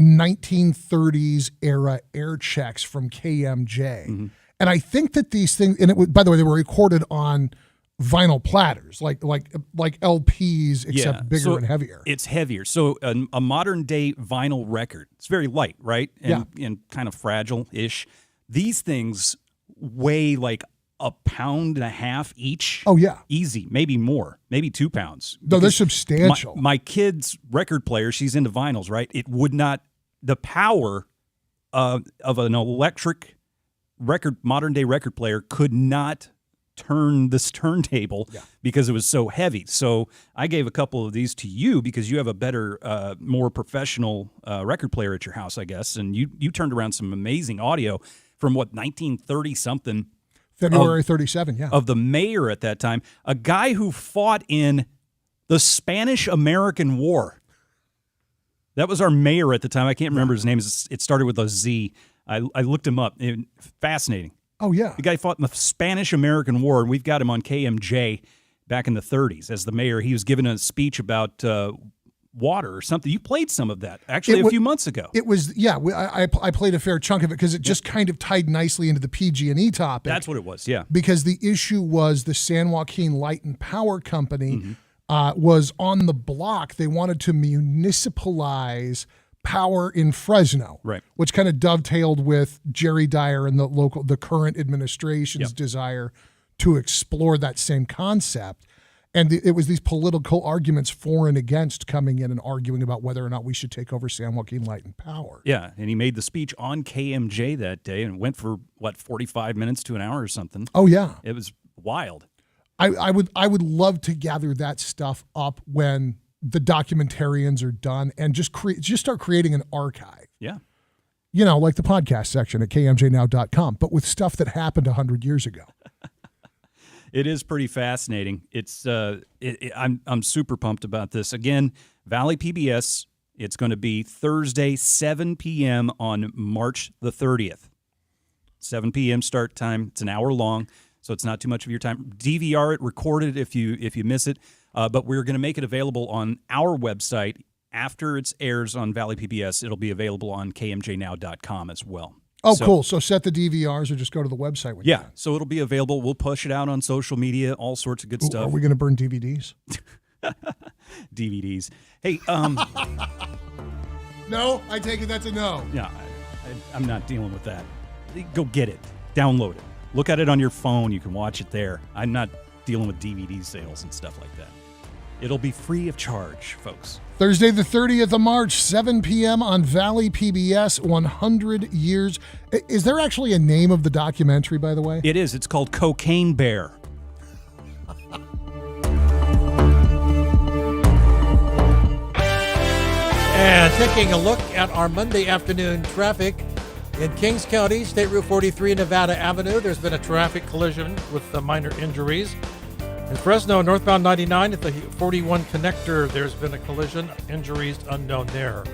1930s era air checks from KMJ. Mm-hmm. And I think that these things, and by the way, they were recorded on vinyl platters, like LPs, except bigger and heavier. It's heavier. So a modern day vinyl record, it's very light, right? And kind of fragile-ish. These things weigh like a pound and a half each. Oh, yeah. Easy. Maybe more. Maybe 2 pounds. No, they're substantial. My kid's record player, she's into vinyls, right? It would not, the power of an electric modern day record player could not turn this turntable because it was so heavy. So I gave a couple of these to you because you have a better, more professional record player at your house, I guess. And you turned around some amazing audio from 1930 something. February 37, yeah. Of the mayor at that time, a guy who fought in the Spanish-American War. That was our mayor at the time. I can't remember his name. It started with a Z. I looked him up. Fascinating. Oh, yeah. The guy fought in the Spanish-American War, and we've got him on KMJ back in the 30s as the mayor. He was giving a speech about water or something. You played some of that, actually, a few months ago. It was, I played a fair chunk of it because it just kind of tied nicely into the PG&E topic. That's what it was, yeah. Because the issue was the San Joaquin Light and Power Company was on the block. They wanted to municipalize power in Fresno, right? Which kind of dovetailed with Jerry Dyer and the current administration's desire to explore that same concept. And it was these political arguments for and against coming in and arguing about whether or not we should take over San Joaquin Light and Power. Yeah, and he made the speech on KMJ that day and went for, 45 minutes to an hour or something. Oh, yeah. It was wild. I would love to gather that stuff up when the documentarians are done and just start creating an archive. Yeah. Like the podcast section at kmjnow.com, but with stuff that happened 100 years ago. It is pretty fascinating. It's I'm super pumped about this. Again, Valley PBS, it's going to be Thursday, 7 p.m. on March the 30th. 7 p.m. start time. It's an hour long, so it's not too much of your time. DVR it, record it if you miss it. But we're going to make it available on our website. After it airs on Valley PBS, it'll be available on kmjnow.com as well. Oh, cool. So set the DVRs or just go to the website. When yeah, so it'll be available. We'll push it out on social media, all sorts of good stuff. Are we going to burn DVDs? DVDs. Hey, no, I take it that's a no. Yeah, I'm not dealing with that. go get it. Download it. Look at it on your phone. You can watch it there. I'm not dealing with DVD sales and stuff like that. It'll be free of charge, folks. Thursday, the 30th of March, 7 p.m. on Valley PBS, 100 Years. Is there actually a name of the documentary, by the way? It is. It's called Cocaine Bear. And taking a look at our Monday afternoon traffic in Kings County, State Route 43, Nevada Avenue, there's been a traffic collision with minor injuries. In Fresno, northbound 99 at the 41 connector, there's been a collision. Injuries unknown there.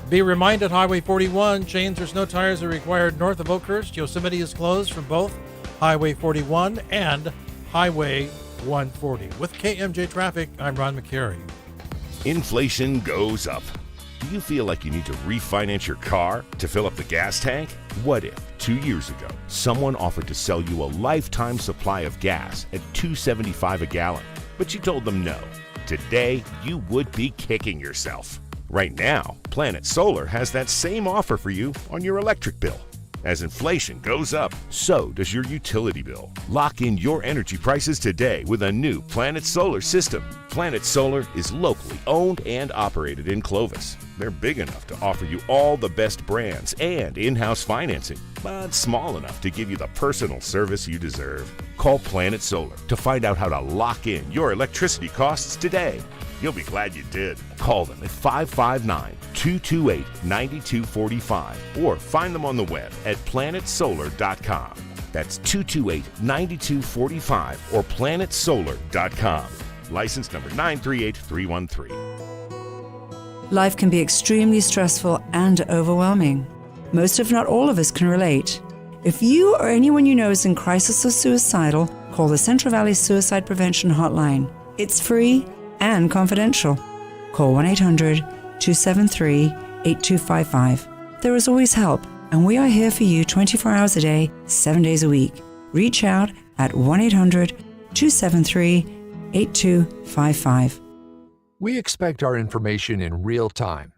Be reminded, Highway 41, chains or snow tires are required north of Oakhurst. Yosemite is closed from both Highway 41 and Highway 140. With KMJ Traffic, I'm Ron McCary. Inflation goes up. Do you feel like you need to refinance your car to fill up the gas tank? What if 2 years ago someone offered to sell you a lifetime supply of gas at $2.75 a gallon, but you told them no? Today, you would be kicking yourself. Right now, Planet Solar has that same offer for you on your electric bill. As inflation goes up, so does your utility bill. Lock in your energy prices today with a new Planet Solar system. Planet Solar is locally owned and operated in Clovis. They're big enough to offer you all the best brands and in-house financing, but small enough to give you the personal service you deserve. Call Planet Solar to find out how to lock in your electricity costs today. You'll be glad you did. Call them at 559-228-9245 or find them on the web at planetsolar.com. That's 228-9245 or planetsolar.com. License number 938313. Life can be extremely stressful and overwhelming. Most, if not all of us, can relate. If you or anyone you know is in crisis or suicidal, call the Central Valley Suicide Prevention Hotline. It's free and confidential. Call 1-800-273-8255. There is always help, and we are here for you 24 hours a day, 7 days a week. Reach out at 1-800-273-8255. We expect our information in real time.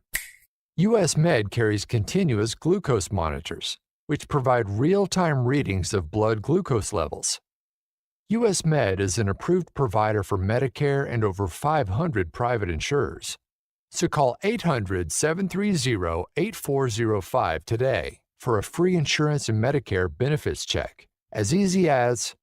US Med carries continuous glucose monitors, which provide real-time readings of blood glucose levels. US Med is an approved provider for Medicare and over 500 private insurers. So call 800-730-8405 today for a free insurance and Medicare benefits check. As easy as,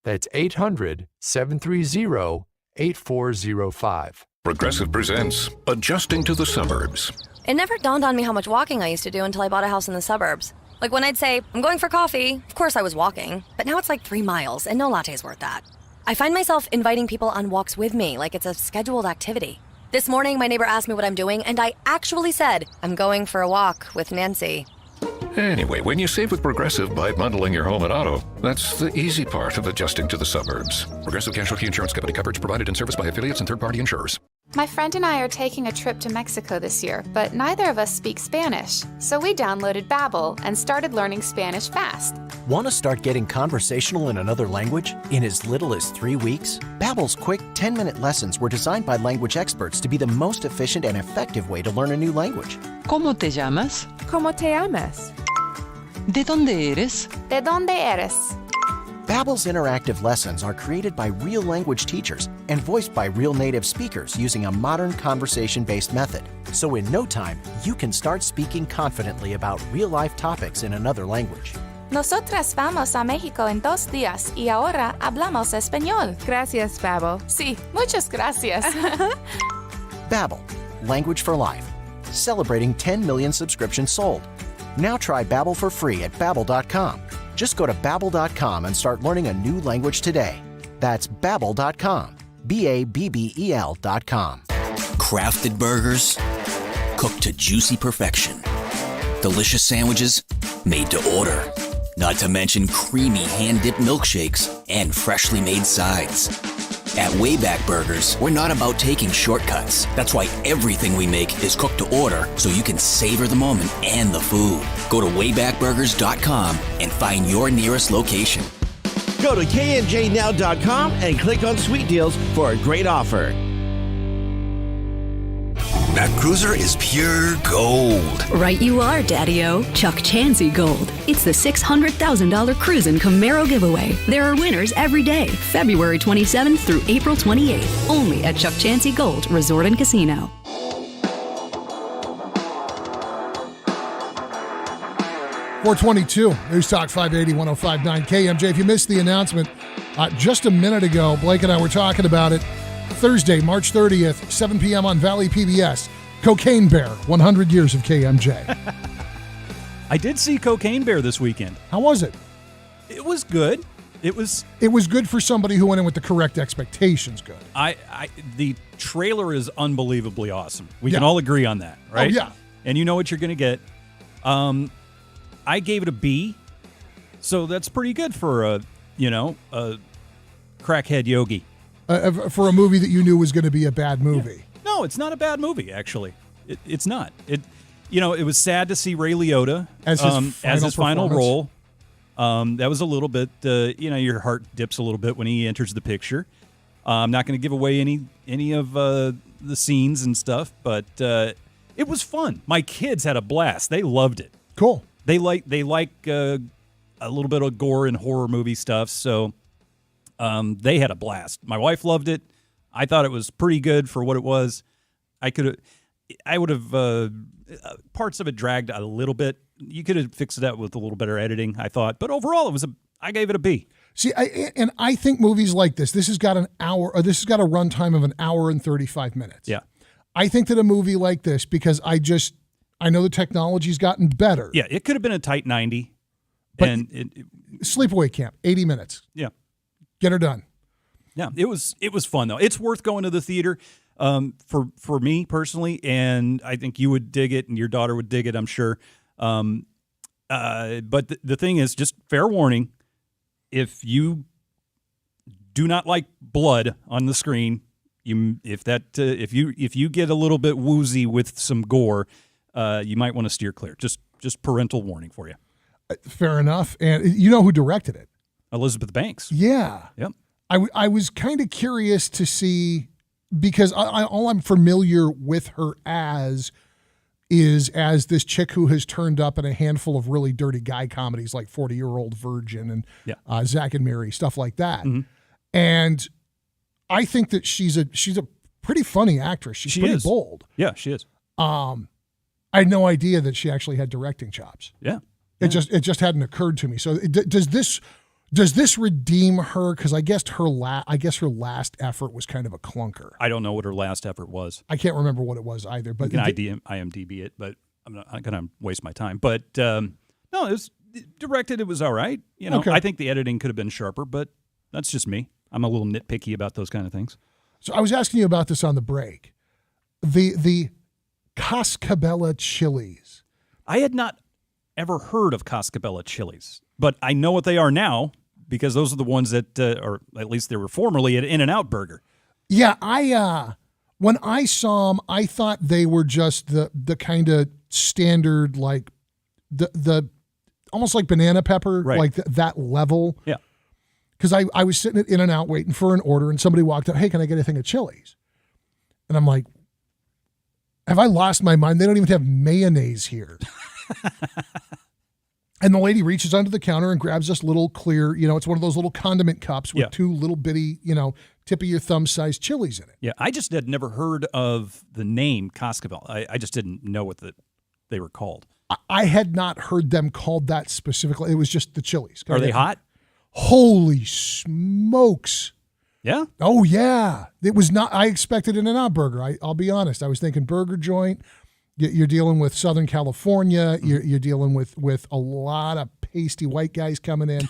that's 800-730-8405. Progressive presents Adjusting to the Suburbs. It never dawned on me how much walking I used to do until I bought a house in the suburbs. Like when I'd say, I'm going for coffee, of course I was walking, but now it's like 3 miles and no latte's worth that. I find myself inviting people on walks with me like it's a scheduled activity. This morning, my neighbor asked me what I'm doing, and I actually said, I'm going for a walk with Nancy. Anyway, when you save with Progressive by bundling your home and auto, that's the easy part of adjusting to the suburbs. Progressive Casualty Insurance Company. Coverage provided and serviced by affiliates and third-party insurers. My friend and I are taking a trip to Mexico this year, but neither of us speak Spanish. So we downloaded Babbel and started learning Spanish fast. Want to start getting conversational in another language in as little as 3 weeks? Babbel's quick 10-minute lessons were designed by language experts to be the most efficient and effective way to learn a new language. ¿Cómo te llamas? ¿Cómo te llamas? ¿De dónde eres? ¿De dónde eres? Babbel's interactive lessons are created by real language teachers and voiced by real native speakers using a modern conversation-based method. So in no time, you can start speaking confidently about real-life topics in another language. Nosotras vamos a México en 2 días y ahora hablamos español. Gracias, Babbel. Sí, muchas gracias. Babbel, language for life. Celebrating 10 million subscriptions sold. Now try Babbel for free at Babbel.com. Just go to Babbel.com and start learning a new language today. That's Babbel.com. Babbel.com. Crafted burgers, cooked to juicy perfection. Delicious sandwiches, made to order. Not to mention creamy hand-dipped milkshakes and freshly made sides. At Wayback Burgers, we're not about taking shortcuts. That's why everything we make is cooked to order, so you can savor the moment and the food. Go to waybackburgers.com and find your nearest location. Go to kmjnow.com and click on Sweet Deals for a great offer. That cruiser is pure gold. Right you are, Daddy-O. Chuck Chansey Gold. It's the $600,000 Cruisin' Camaro giveaway. There are winners every day, February 27th through April 28th. Only at Chuck Chansey Gold Resort and Casino. .422, News Talk 580, 105.9 KMJ. If you missed the announcement, just a minute ago, Blake and I were talking about it. Thursday, March 30th, 7 p.m. on Valley PBS. Cocaine Bear, 100 years of KMJ. I did see Cocaine Bear this weekend. How was it? It was good. It was good for somebody who went in with the correct expectations. Good. The trailer is unbelievably awesome. We can all agree on that, right? Oh, yeah. And you know what you're going to get. I gave it a B, so that's pretty good for a crackhead yogi. For a movie that you knew was going to be a bad movie. Yeah. No, it's not a bad movie, actually. It's not. It was sad to see Ray Liotta as his final role. That was a little bit, your heart dips a little bit when he enters the picture. I'm not going to give away any of the scenes and stuff, but it was fun. My kids had a blast. They loved it. Cool. They like a little bit of gore and horror movie stuff, so they had a blast. My wife loved it. I thought it was pretty good for what it was. I would have parts of it dragged a little bit. You could have fixed it out with a little better editing, I thought. But overall, I gave it a B. See, I think movies like this has got a runtime of an hour and 35 minutes. Yeah. I think that a movie like this, because I know the technology's gotten better. Yeah, it could have been a tight 90. But and Sleepaway Camp, 80 minutes. Yeah. Get her done. Yeah, it was fun, though. It's worth going to the theater for me personally, and I think you would dig it and your daughter would dig it, I'm sure. But the thing is, just fair warning, if you do not like blood on the screen, if you get a little bit woozy with some gore, you might want to steer clear. Just parental warning for you. Fair enough. And you know who directed it? Elizabeth Banks. Yeah. Yep. I was kind of curious to see, because all I'm familiar with her as is as this chick who has turned up in a handful of really dirty guy comedies like 40-Year-Old Virgin and Zack and Miri, stuff like that. Mm-hmm. And I think that she's a pretty funny actress. She's pretty bold. Yeah, she is. I had no idea that she actually had directing chops. Yeah. It just hadn't occurred to me. So does this redeem her? Because I guess her last effort was kind of a clunker. I don't know what her last effort was. I can't remember what it was either. But you can IMDb it, but I'm not going to waste my time. But no, it was directed. It was all right. Okay. I think the editing could have been sharper, but that's just me. I'm a little nitpicky about those kind of things. So I was asking you about this on the break. The Cascabella chilies. I had not ever heard of Cascabella chilies, but I know what they are now because those are the ones that, or at least they were formerly at In-N-Out Burger. Yeah, when I saw them, I thought they were just the kind of standard, like the almost like banana pepper, right. like that level. Yeah. Because I was sitting at In-N-Out waiting for an order, and somebody walked up, "Hey, can I get a thing of chilies?" And I'm like, have I lost my mind? They don't even have mayonnaise here. And the lady reaches under the counter and grabs this little clear, it's one of those little condiment cups with two little bitty, tip of your thumb sized chilies in it. Yeah, I just had never heard of the name Cascabel. I just didn't know what they were called. I had not heard them called that specifically. It was just the chilies. Are they hot? Holy smokes. Yeah? Oh, yeah. It was not, I expected In-N-Out Burger. I'll be honest. I was thinking burger joint. You're dealing with Southern California. You're dealing with a lot of pasty white guys coming in.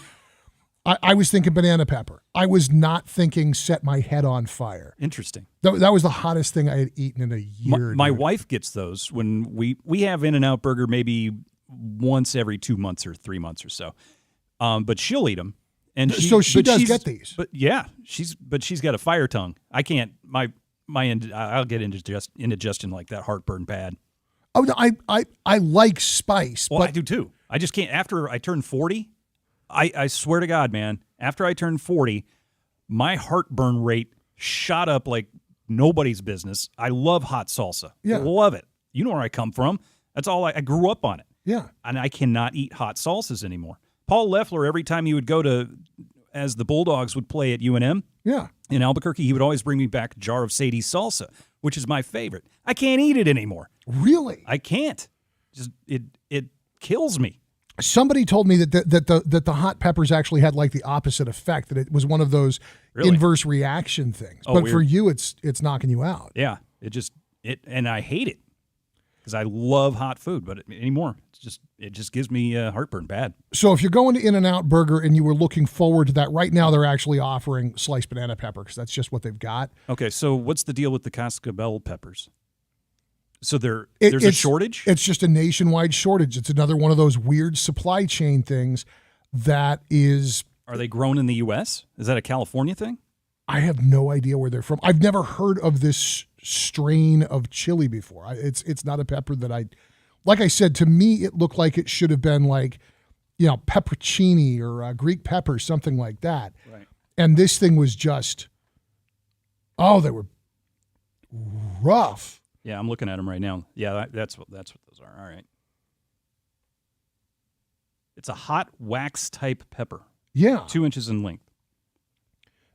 I was thinking banana pepper. I was not thinking set my head on fire. Interesting. That was the hottest thing I had eaten in a year. My wife gets those when we have In-N-Out Burger maybe once every 2 months or 3 months or so. But she'll eat them. And she does get these. But yeah, she's got a fire tongue. I can't. I'll get indigestion like that, heartburn bad. Oh no, I like spice. Well, but I do too. I just can't. After I turn 40, I swear to God, man. After I turned 40, my heartburn rate shot up like nobody's business. I love hot salsa. Yeah. Love it. You know where I come from. That's all I grew up on it. Yeah. And I cannot eat hot salsas anymore. Paul Loeffler, every time he would go to, as the Bulldogs would play at UNM in Albuquerque, he would always bring me back a jar of Sadie's salsa, which is my favorite. I can't eat it anymore. Really? I can't. Just it kills me. Somebody told me that the hot peppers actually had like the opposite effect, that it was one of those inverse reaction things. Oh, but weird. for you, it's knocking you out. Yeah, and I hate it because I love hot food, but anymore it just gives me heartburn bad. So if you're going to In-N-Out Burger and you were looking forward to that, right now they're actually offering sliced banana pepper because that's just what they've got. Okay, so what's the deal with the Cascabel peppers? So there's a shortage? It's just a nationwide shortage. It's another one of those weird supply chain things that is... Are they grown in the U.S.? Is that a California thing? I have no idea where they're from. I've never heard of this strain of chili before. It's not a pepper that I... Like I said, to me, it looked like it should have been like, pepperoncini or Greek pepper, something like that. Right. And this thing was just... Oh, they were rough. Yeah, I'm looking at them right now. Yeah, that's what those are. All right. It's a hot wax type pepper. Yeah. 2 inches in length.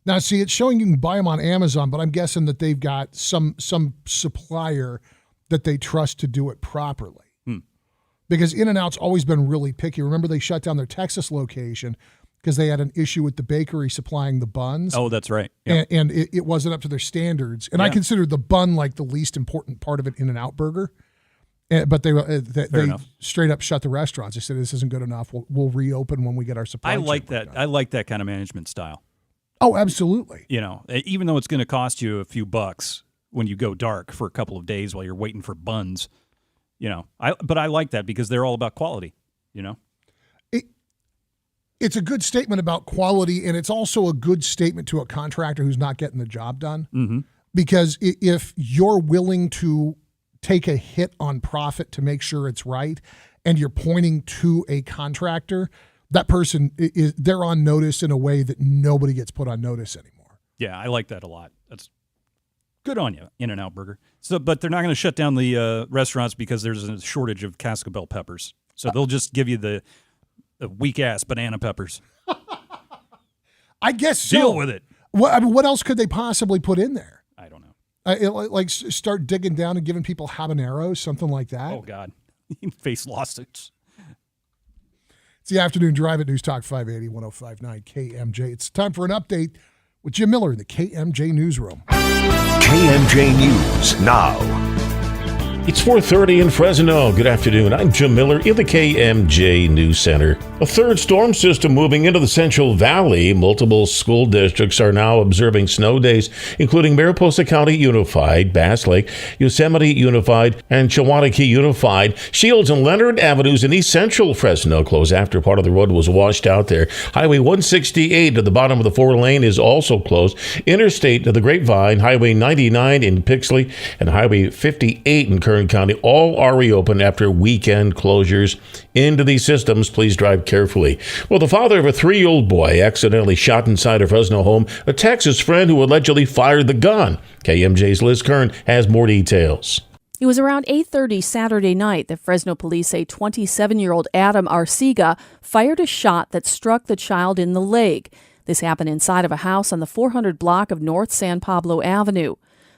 Now, see, it's showing you can buy them on Amazon, but I'm guessing that they've got some supplier that they trust to do it properly. Because In-N-Out's always been really picky. Remember, they shut down their Texas location because they had an issue with the bakery supplying the buns. Oh, that's right. Yep. And it wasn't up to their standards. And I considered the bun like the least important part of an In-N-Out burger. But they straight up shut the restaurants. They said, this isn't good enough. We'll reopen when we get our supply I chain like that. I like that kind of management style. Oh, absolutely. Even though it's going to cost you a few bucks when you go dark for a couple of days while you're waiting for buns, but I like that because they're all about quality, It's a good statement about quality, and it's also a good statement to a contractor who's not getting the job done. Mm-hmm. Because if you're willing to take a hit on profit to make sure it's right, and you're pointing to a contractor, that person they're on notice in a way that nobody gets put on notice anymore. Yeah, I like that a lot. That's good on you, In-N-Out Burger. So, but they're not going to shut down the restaurants because there's a shortage of Cascabel peppers. So they'll just give you the weak-ass banana peppers. I guess so. Deal with it. What else could they possibly put in there? I don't know. Like start digging down and giving people habaneros, something like that. Oh, God. You face lawsuits. It's the Afternoon Drive at News Talk 580, 105.9 KMJ. It's time for an update with Jim Miller in the KMJ Newsroom. KMJ News now. It's 4:30 in Fresno. Good afternoon. I'm Jim Miller in the KMJ News Center. A third storm system moving into the Central Valley. Multiple school districts are now observing snow days, including Mariposa County Unified, Bass Lake, Yosemite Unified, and Chewatiki Unified. Shields and Leonard Avenues in East Central Fresno closed after part of the road was washed out there. Highway 168 at the bottom of the 4-lane is also closed. Interstate to the Grapevine, Highway 99 in Pixley, and Highway 58 in Kern County all are reopened after weekend closures. Into these systems, please drive carefully. Well, the father of a 3-year-old boy accidentally shot inside a Fresno home attacks his friend who allegedly fired the gun. KMJ's Liz Kern has more details. It was around 8:30 Saturday night that Fresno police say 27-year-old Adam Arcega fired a shot that struck the child in the leg. This happened inside of a house on the 400 block of North San Pablo Avenue.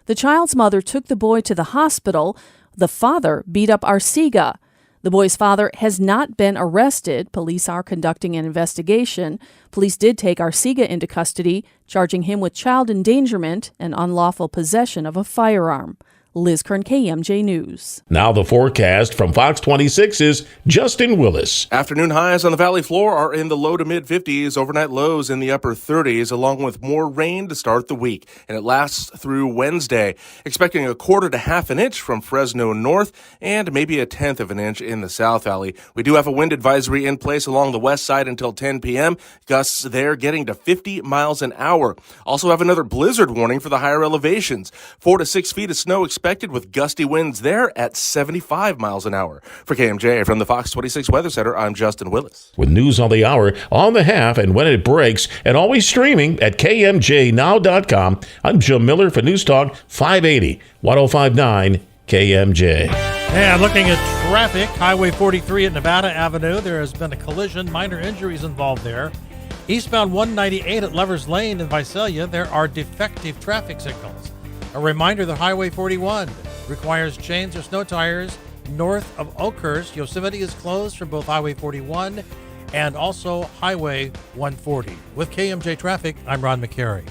The child's mother took the boy to the hospital. The father beat up Arcega. The boy's father has not been arrested. Police are conducting an investigation. Police did take Arcega into custody, charging him with child endangerment and unlawful possession of a firearm. Liz Kern, KMJ News. Now the forecast from Fox 26 is Justin Willis. Afternoon highs on the valley floor are in the low to mid 50s, overnight lows in the upper 30s, along with more rain to start the week. And it lasts through Wednesday. Expecting a quarter to half an inch from Fresno north and maybe a tenth of an inch in the South Valley. We do have a wind advisory in place along the west side until 10 p.m. Gusts there getting to 50 miles an hour. Also have another blizzard warning for the higher elevations. 4 to 6 feet of snow expected expected with gusty winds there at 75 miles an hour. For KMJ from the Fox 26 Weather Center, I'm Justin Willis. With news on the hour, on the half, and when it breaks, and always streaming at KMJNow.com, I'm Joe Miller for News Talk 580, 1059 KMJ. And looking at traffic, Highway 43 at Nevada Avenue, there has been a collision, minor injuries involved there. Eastbound 198 at Lovers Lane in Visalia, there are defective traffic signals. A reminder that Highway 41 requires chains or snow tires north of Oakhurst. Yosemite is closed from both Highway 41 and also Highway 140. With KMJ Traffic, I'm Ron McCary.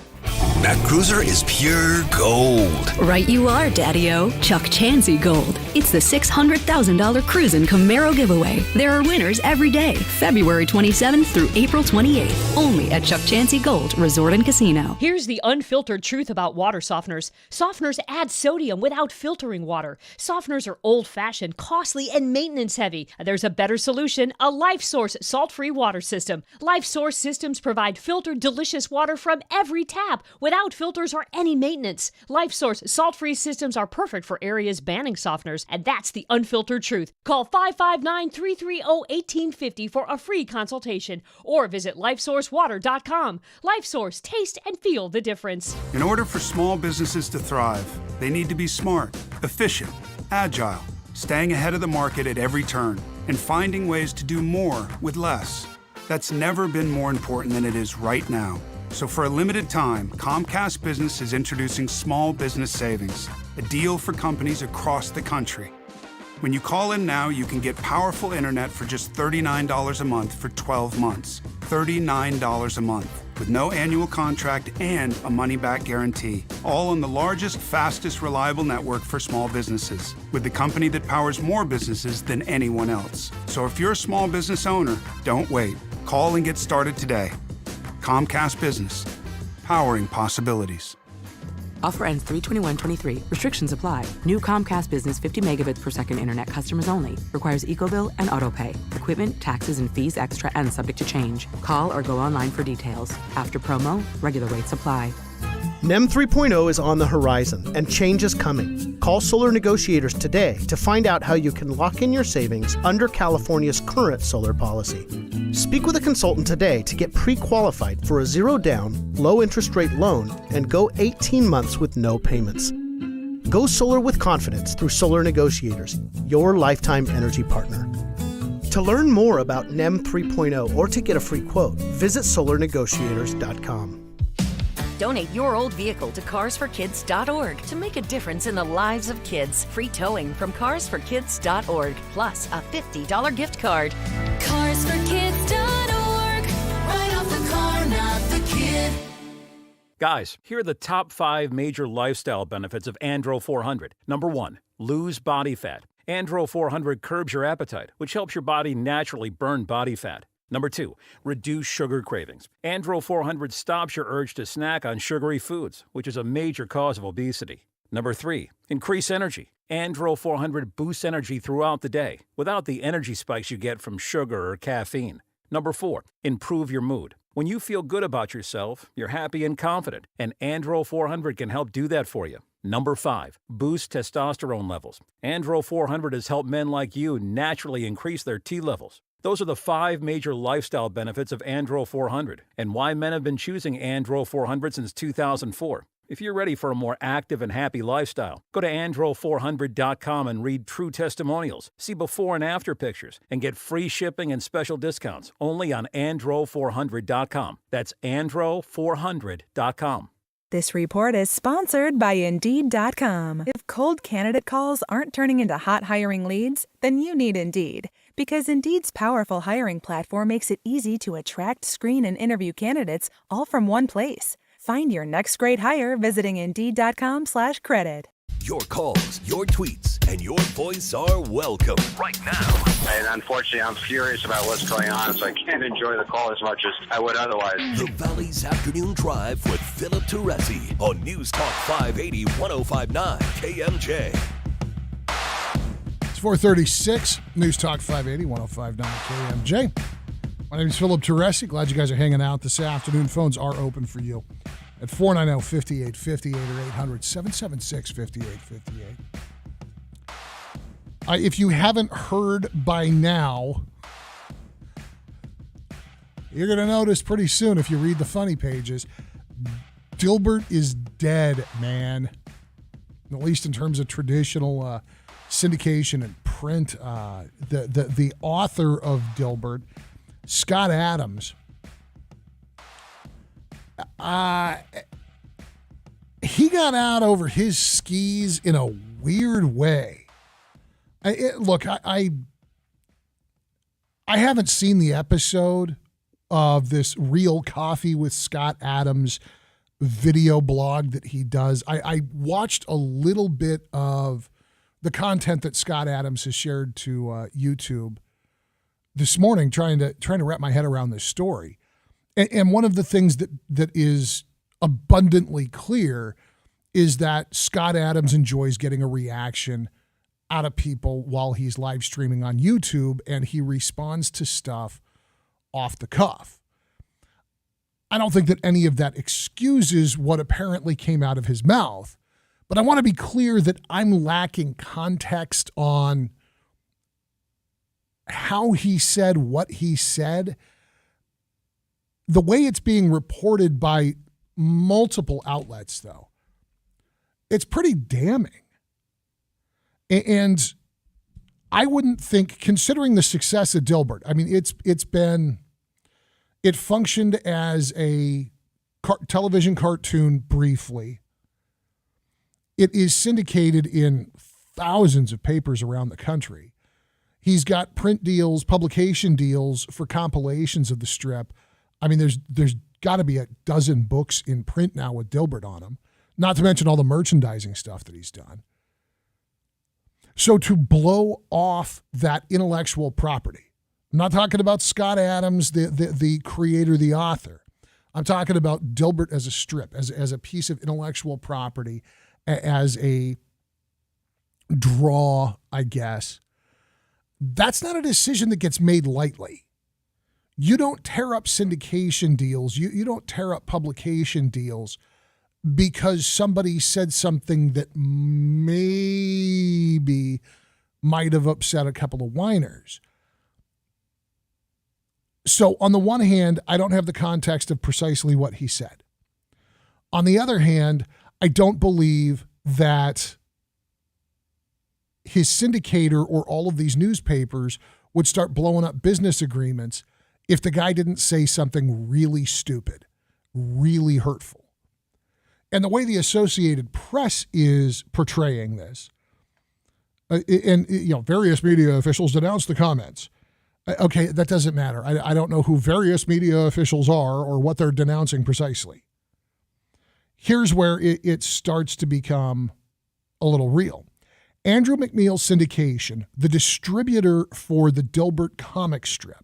That cruiser is pure gold. Right you are, Daddy-O. Chuck Chansey Gold. It's the $600,000 Cruisin' Camaro giveaway. There are winners every day, February 27th through April 28th. Only at Chuck Chansey Gold Resort and Casino. Here's the unfiltered truth about water softeners. Softeners add sodium without filtering water. Softeners are old-fashioned, costly, and maintenance-heavy. There's a better solution, a LifeSource salt-free water system. LifeSource systems provide filtered, delicious water from every tap, without filters or any maintenance. LifeSource salt-free systems are perfect for areas banning softeners, and that's the unfiltered truth. Call 559-330-1850 for a free consultation, or visit lifesourcewater.com. LifeSource, taste and feel the difference. In order for small businesses to thrive, they need to be smart, efficient, agile, staying ahead of the market at every turn, and finding ways to do more with less. That's never been more important than it is right now. So for a limited time, Comcast Business is introducing Small Business Savings, a deal for companies across the country. When you call in now, you can get powerful internet for just $39 a month for 12 months. $39 a month, with no annual contract and a money-back guarantee. All on the largest, fastest, reliable network for small businesses, with the company that powers more businesses than anyone else. So if you're a small business owner, don't wait. Call and get started today. Comcast Business, powering possibilities. Offer ends 3/21/23. Restrictions apply. New Comcast Business 50 megabits per second internet customers only. Requires EcoBill and AutoPay. Equipment, taxes, and fees extra and subject to change. Call or go online for details. After promo, regular rates apply. NEM 3.0 is on the horizon, and change is coming. Call Solar Negotiators today to find out how you can lock in your savings under California's current solar policy. Speak with a consultant today to get pre-qualified for a zero-down, low-interest rate loan and go 18 months with no payments. Go solar with confidence through Solar Negotiators, your lifetime energy partner. To learn more about NEM 3.0 or to get a free quote, visit solarnegotiators.com. Donate your old vehicle to carsforkids.org to make a difference in the lives of kids. Free towing from carsforkids.org, plus a $50 gift card. Carsforkids.org. Right off the car, not the kid. Guys, here are the top 5 major lifestyle benefits of Andro 400. Number 1, lose body fat. Andro 400 curbs your appetite, which helps your body naturally burn body fat. Number 2, reduce sugar cravings. Andro 400 stops your urge to snack on sugary foods, which is a major cause of obesity. Number 3, increase energy. Andro 400 boosts energy throughout the day without the energy spikes you get from sugar or caffeine. Number 4, improve your mood. When you feel good about yourself, you're happy and confident, and Andro 400 can help do that for you. Number 5, boost testosterone levels. Andro 400 has helped men like you naturally increase their T levels. Those are the 5 major lifestyle benefits of Andro 400 and why men have been choosing Andro 400 since 2004. If you're ready for a more active and happy lifestyle, go to andro400.com and read true testimonials, see before and after pictures, and get free shipping and special discounts only on andro400.com. That's andro400.com. This report is sponsored by Indeed.com. If cold candidate calls aren't turning into hot hiring leads, then you need Indeed. Because Indeed's powerful hiring platform makes it easy to attract, screen, and interview candidates all from one place. Find your next great hire visiting Indeed.com/credit. Your calls, your tweets, and your voice are welcome right now. And unfortunately, I'm furious about what's going on, so I can't enjoy the call as much as I would otherwise. The Valley's Afternoon Drive with Philip Teresi on News Talk 580, 1059 KMJ. It's 4:36, News Talk 580, 1059 KMJ. My name is Philip Teresi. Glad you guys are hanging out this afternoon. Phones are open for you. at 490-5858 or 800-776-5858. If you haven't heard by now, you're going to notice pretty soon if you read the funny pages, Dilbert is dead, man. At least in terms of traditional syndication and print. The author of Dilbert, Scott Adams, he got out over his skis in a weird way. I haven't seen the episode of this Real Coffee with Scott Adams video blog that he does. I watched a little bit of the content that Scott Adams has shared to YouTube this morning, trying to wrap my head around this story. And one of the things that is abundantly clear is that Scott Adams enjoys getting a reaction out of people while he's live streaming on YouTube, and he responds to stuff off the cuff. I don't think that any of that excuses what apparently came out of his mouth, but I want to be clear that I'm lacking context on how he said what he said. The way it's being reported by multiple outlets, though, it's pretty damning. And I wouldn't think, considering the success of Dilbert, I mean, it functioned as a television cartoon briefly. It is syndicated in thousands of papers around the country. He's got print deals, publication deals for compilations of the strip. I mean, there's got to be a dozen books in print now with Dilbert on them, not to mention all the merchandising stuff that he's done. So to blow off that intellectual property, I'm not talking about Scott Adams, the creator, the author. I'm talking about Dilbert as a strip, as a piece of intellectual property, as a draw, I guess. That's not a decision that gets made lightly. You don't tear up syndication deals. You don't tear up publication deals because somebody said something that maybe might have upset a couple of whiners. So on the one hand, I don't have the context of precisely what he said. On the other hand, I don't believe that his syndicator or all of these newspapers would start blowing up business agreements if the guy didn't say something really stupid, really hurtful. And the way the Associated Press is portraying this, and various media officials denounced the comments. Okay, that doesn't matter. I don't know who various media officials are or what they're denouncing precisely. Here's where it starts to become a little real. Andrew McNeil's syndication, the distributor for the Dilbert comic strip,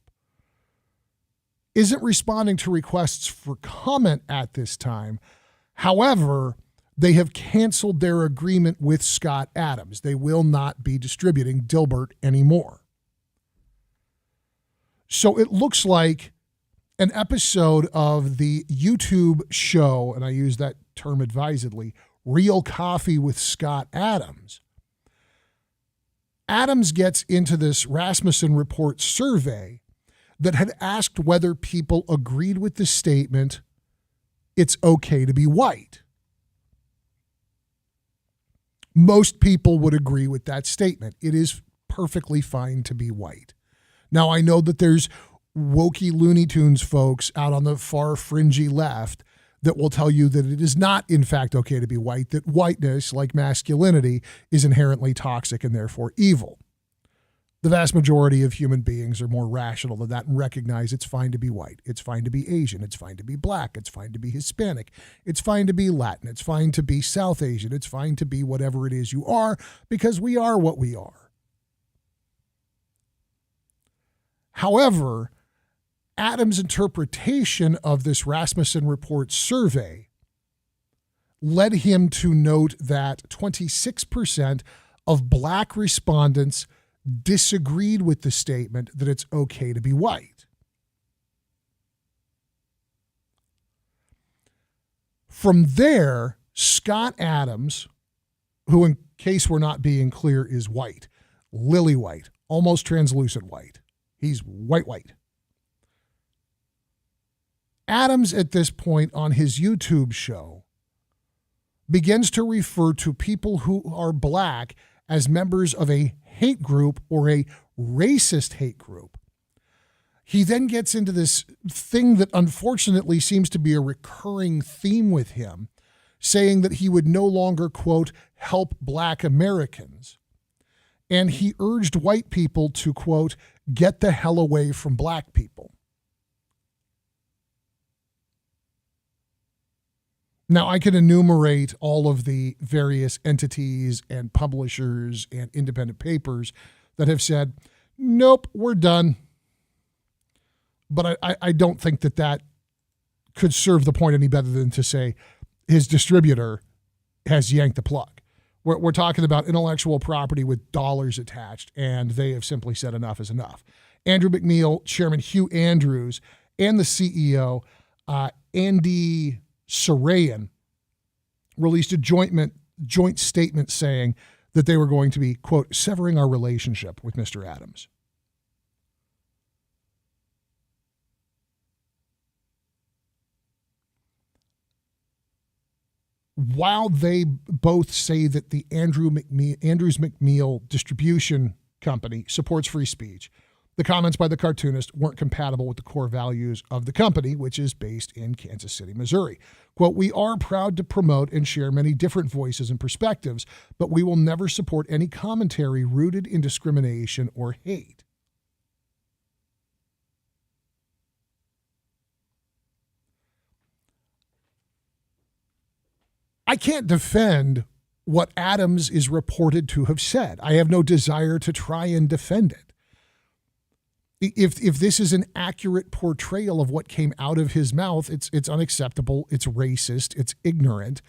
isn't responding to requests for comment at this time. However, they have canceled their agreement with Scott Adams. They will not be distributing Dilbert anymore. So it looks like an episode of the YouTube show, and I use that term advisedly, Real Coffee with Scott Adams. Adams gets into this Rasmussen Report survey that had asked whether people agreed with the statement, it's okay to be white. Most people would agree with that statement. It is perfectly fine to be white. Now, I know that there's wokey Looney Tunes folks out on the far fringy left that will tell you that it is not, in fact, okay to be white, that whiteness, like masculinity, is inherently toxic and therefore evil. The vast majority of human beings are more rational than that and recognize it's fine to be white. It's fine to be Asian. It's fine to be black. It's fine to be Hispanic. It's fine to be Latin. It's fine to be South Asian. It's fine to be whatever it is you are because we are what we are. However, Adams' interpretation of this Rasmussen Report survey led him to note that 26% of black respondents disagreed with the statement that it's okay to be white. From there, Scott Adams, who in case we're not being clear is white, lily white, almost translucent white. He's white. Adams at this point on his YouTube show begins to refer to people who are black as members of a hate group or a racist hate group. He then gets into this thing that unfortunately seems to be a recurring theme with him, saying that he would no longer, quote, help black Americans. And he urged white people to, quote, get the hell away from black people. Now, I can enumerate all of the various entities and publishers and independent papers that have said, nope, we're done. But I don't think that could serve the point any better than to say his distributor has yanked the plug. We're talking about intellectual property with dollars attached, and they have simply said enough is enough. Andrew McNeil, Chairman Hugh Andrews, and the CEO, Andy Sarayan, released a joint statement saying that they were going to be, quote, severing our relationship with Mr. Adams. While they both say that the Andrews McNeil distribution company supports free speech, the comments by the cartoonist weren't compatible with the core values of the company, which is based in Kansas City, Missouri. Quote, we are proud to promote and share many different voices and perspectives, but we will never support any commentary rooted in discrimination or hate. I can't defend what Adams is reported to have said. I have no desire to try and defend it. If this is an accurate portrayal of what came out of his mouth, it's unacceptable, it's racist, it's ignorant,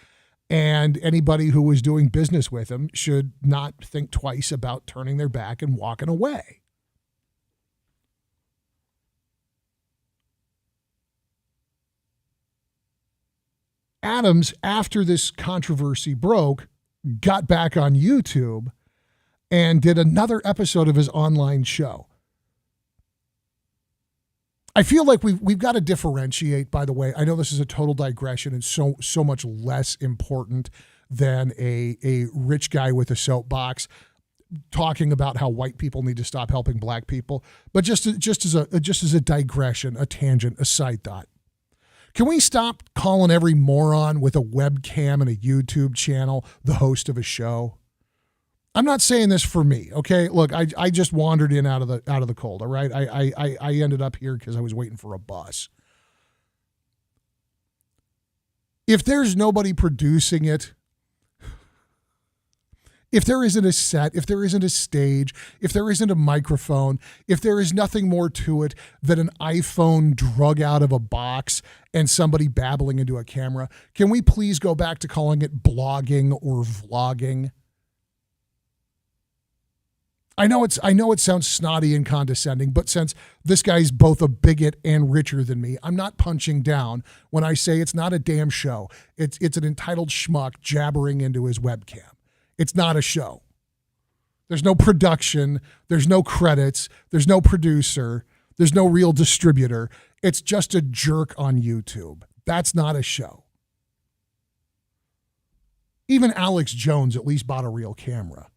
and anybody who was doing business with him should not think twice about turning their back and walking away. Adams, after this controversy broke, got back on YouTube and did another episode of his online show. I feel like we've got to differentiate, by the way. I know this is a total digression and so much less important than a rich guy with a soapbox talking about how white people need to stop helping black people. But just as a digression, a tangent, a side thought. Can we stop calling every moron with a webcam and a YouTube channel the host of a show? I'm not saying this for me, okay? Look, I just wandered in out of the cold, all right? I ended up here because I was waiting for a bus. If there's nobody producing it, if there isn't a set, if there isn't a stage, if there isn't a microphone, if there is nothing more to it than an iPhone drug out of a box and somebody babbling into a camera, can we please go back to calling it blogging or vlogging? I know it sounds snotty and condescending, but since this guy's both a bigot and richer than me, I'm not punching down when I say it's not a damn show. It's an entitled schmuck jabbering into his webcam. It's not a show. There's no production. There's no credits. There's no producer. There's no real distributor. It's just a jerk on YouTube. That's not a show. Even Alex Jones at least bought a real camera.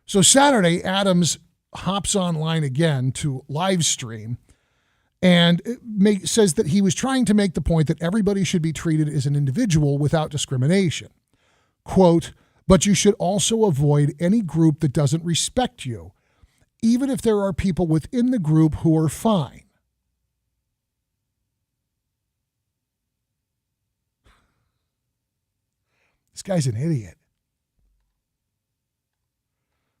So Saturday, Adams hops online again to live stream and says that he was trying to make the point that everybody should be treated as an individual without discrimination. Quote, but you should also avoid any group that doesn't respect you, even if there are people within the group who are fine. This guy's an idiot.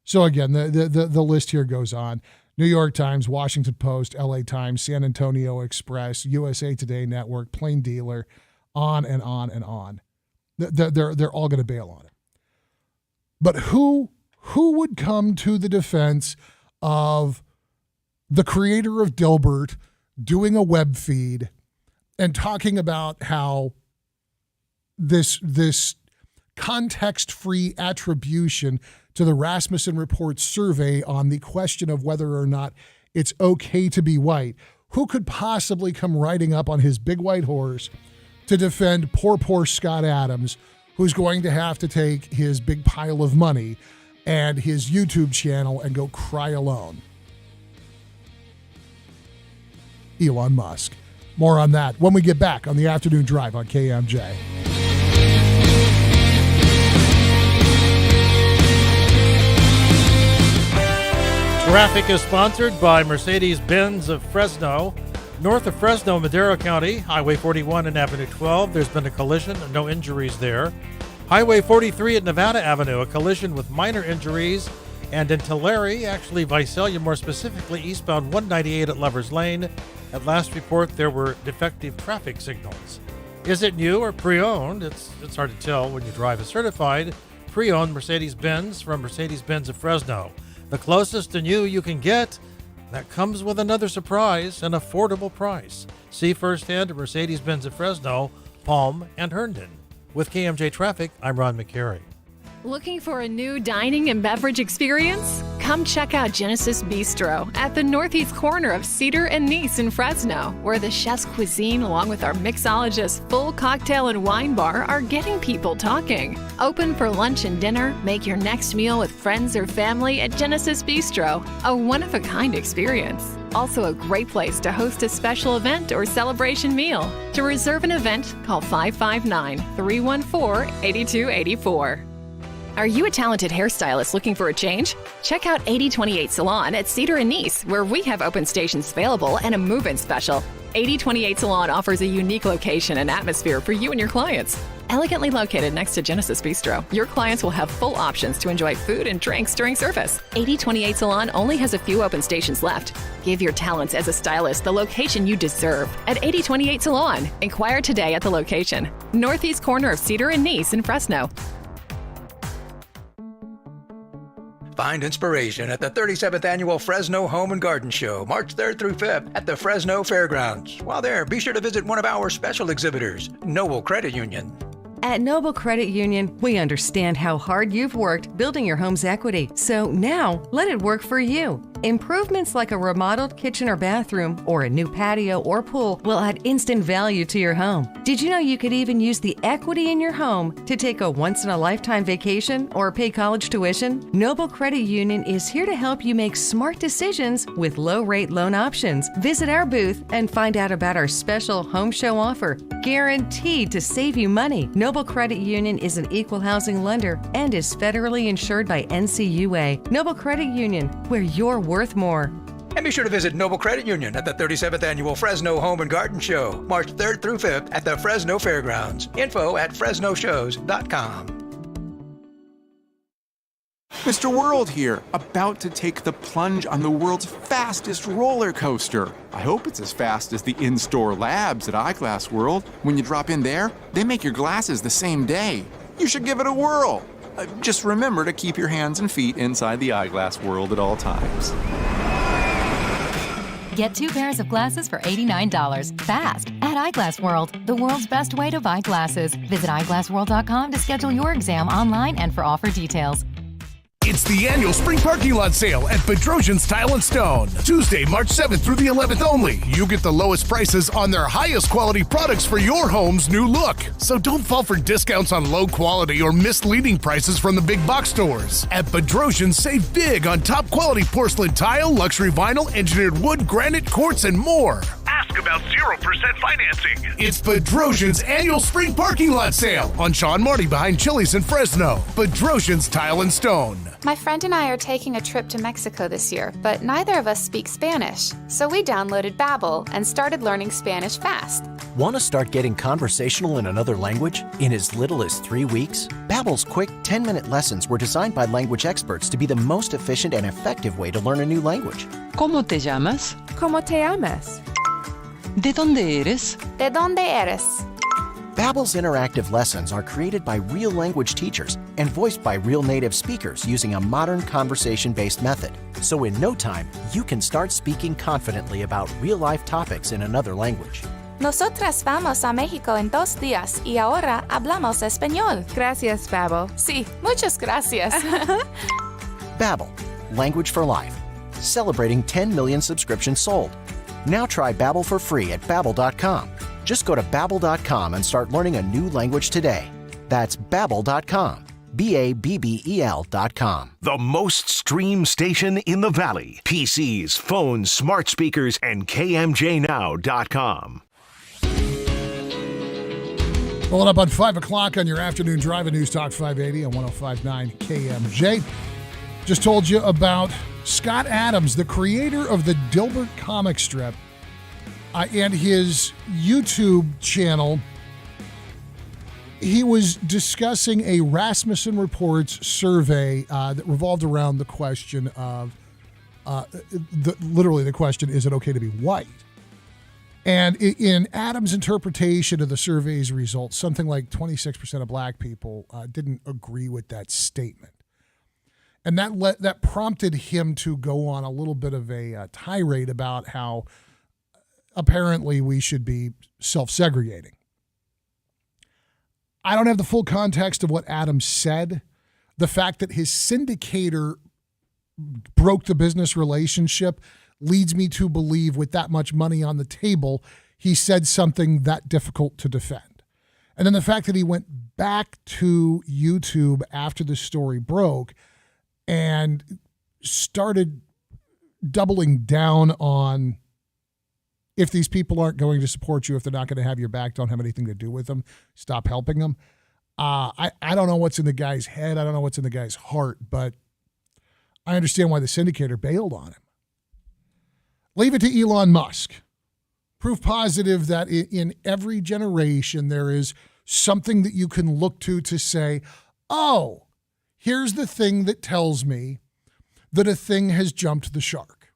So again, the list here goes on. New York Times, Washington Post, LA Times, San Antonio Express, USA Today Network, Plain Dealer, on and on and on. They're all going to bail on it. But who would come to the defense of the creator of Dilbert doing a web feed and talking about how this context-free attribution to the Rasmussen Report survey on the question of whether or not it's okay to be white. Who could possibly come riding up on his big white horse to defend poor Scott Adams, who's going to have to take his big pile of money and his YouTube channel and go cry alone? Elon Musk. More on that when we get back on the Afternoon Drive on KMJ. Traffic is sponsored by Mercedes-Benz of Fresno. North of Fresno, Madero County, Highway 41 and Avenue 12, there's been a collision, no injuries there. Highway 43 at Nevada Avenue, a collision with minor injuries. And in Tulare, actually Visalia more specifically, eastbound 198 at Lover's Lane. At last report, there were defective traffic signals. Is it new or pre-owned? It's hard to tell when you drive a certified pre-owned Mercedes-Benz from Mercedes-Benz of Fresno. The closest to new you can get, that comes with another surprise, an affordable price. See firsthand at Mercedes-Benz of Fresno, Palm, and Herndon. With KMJ Traffic, I'm Ron McCary. Looking for a new dining and beverage experience? Come check out Genesis Bistro at the northeast corner of Cedar and Nice in Fresno, where the chef's cuisine along with our mixologist's full cocktail and wine bar are getting people talking. Open for lunch and dinner, make your next meal with friends or family at Genesis Bistro, a one-of-a-kind experience. Also a great place to host a special event or celebration meal. To reserve an event, call 559-314-8284. Are you a talented hairstylist looking for a change? Check out 8028 Salon at Cedar and Nice, where we have open stations available and a move-in special. 8028 Salon offers a unique location and atmosphere for you and your clients. Elegantly located next to Genesis Bistro, your clients will have full options to enjoy food and drinks during service. 8028 Salon only has a few open stations left. Give your talents as a stylist the location you deserve at 8028 Salon. Inquire today at the location, northeast corner of Cedar and Nice in Fresno. Find inspiration at the 37th Annual Fresno Home and Garden Show, March 3rd through 5th at the Fresno Fairgrounds. While there, be sure to visit one of our special exhibitors, Noble Credit Union. At Noble Credit Union, we understand how hard you've worked building your home's equity. So now, let it work for you. Improvements like a remodeled kitchen or bathroom or a new patio or pool will add instant value to your home. Did you know you could even use the equity in your home to take a once-in-a-lifetime vacation or pay college tuition? Noble Credit Union is here to help you make smart decisions with low-rate loan options. Visit our booth and find out about our special home show offer, guaranteed to save you money. Noble Credit Union is an equal housing lender and is federally insured by NCUA. Noble Credit Union, where you're worth more. And be sure to visit Noble Credit Union at the 37th Annual Fresno Home and Garden Show, March 3rd through 5th at the Fresno Fairgrounds. Info at fresnoshows.com. Mr. World here, about to take the plunge on the world's fastest roller coaster. I hope it's as fast as the in-store labs at Eyeglass World. When you drop in there, they make your glasses the same day. You should give it a whirl. Just remember to keep your hands and feet inside the Eyeglass World at all times. Get 2 pairs of glasses for $89. Fast at Eyeglass World, the world's best way to buy glasses. Visit eyeglassworld.com to schedule your exam online and for offer details. It's the annual spring parking lot sale at Bedrosian's Tile and Stone. Tuesday, March 7th through the 11th only. You get the lowest prices on their highest quality products for your home's new look. So don't fall for discounts on low quality or misleading prices from the big box stores. At Bedrosian, save big on top quality porcelain tile, luxury vinyl, engineered wood, granite, quartz, and more. Ask about 0% financing. It's Bedrosian's annual spring parking lot sale on Sean Marty behind Chili's in Fresno. Bedrosian's Tile and Stone. My friend and I are taking a trip to Mexico this year, but neither of us speak Spanish. So we downloaded Babbel and started learning Spanish fast. Want to start getting conversational in another language in as little as 3 weeks? Babbel's quick 10-minute lessons were designed by language experts to be the most efficient and effective way to learn a new language. ¿Cómo te llamas? ¿Cómo te llamas? ¿De dónde eres? ¿De dónde eres? Babbel's interactive lessons are created by real language teachers and voiced by real native speakers using a modern conversation-based method. So in no time, you can start speaking confidently about real-life topics in another language. Nosotras vamos a México en 2 días y ahora hablamos español. Gracias, Babbel. Sí, muchas gracias. Babbel, language for life. Celebrating 10 million subscriptions sold. Now try Babbel for free at babbel.com. Just go to babbel.com and start learning a new language today. That's babbel.com. BABBEL.com. The most streamed station in the Valley. PCs, phones, smart speakers, and KMJNow.com. Rolling up on 5 o'clock on your afternoon drive at News Talk 580 on 105.9 KMJ. Just told you about Scott Adams, the creator of the Dilbert comic strip, and his YouTube channel. He was discussing a Rasmussen Reports survey that revolved around the question of, literally the question, is it okay to be white? And in Adams' interpretation of the survey's results, something like 26% of black people didn't agree with that statement. And that prompted him to go on a little bit of a tirade about how apparently we should be self-segregating. I don't have the full context of what Adams said. The fact that his syndicator broke the business relationship leads me to believe, with that much money on the table, he said something that difficult to defend. And then the fact that he went back to YouTube after the story broke and started doubling down on, if these people aren't going to support you, if they're not going to have your back, don't have anything to do with them, stop helping them. I don't know what's in the guy's head. I don't know what's in the guy's heart, but I understand why the syndicator bailed on him. Leave it to Elon Musk. Proof positive that in every generation there is something that you can look to say, oh, here's the thing that tells me that a thing has jumped the shark.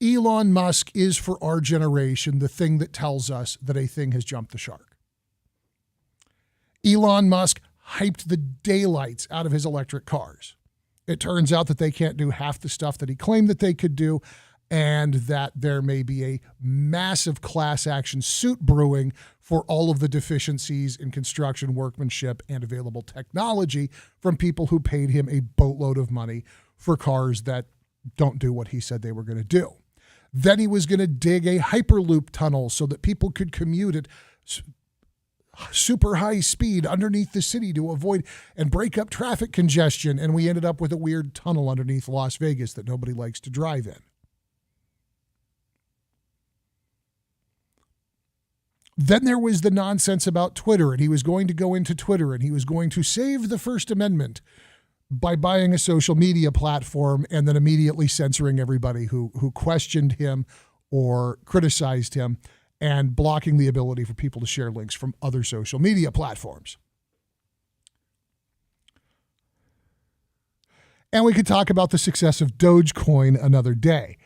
Elon Musk is, for our generation, the thing that tells us that a thing has jumped the shark. Elon Musk hyped the daylights out of his electric cars. It turns out that they can't do half the stuff that he claimed that they could do, and that there may be a massive class action suit brewing for all of the deficiencies in construction workmanship and available technology from people who paid him a boatload of money for cars that don't do what he said they were going to do. Then he was going to dig a Hyperloop tunnel so that people could commute at super high speed underneath the city to avoid and break up traffic congestion, and we ended up with a weird tunnel underneath Las Vegas that nobody likes to drive in. Then there was the nonsense about Twitter, and he was going to go into Twitter, and he was going to save the First Amendment by buying a social media platform and then immediately censoring everybody who questioned him or criticized him, and blocking the ability for people to share links from other social media platforms. And we could talk about the success of Dogecoin another day.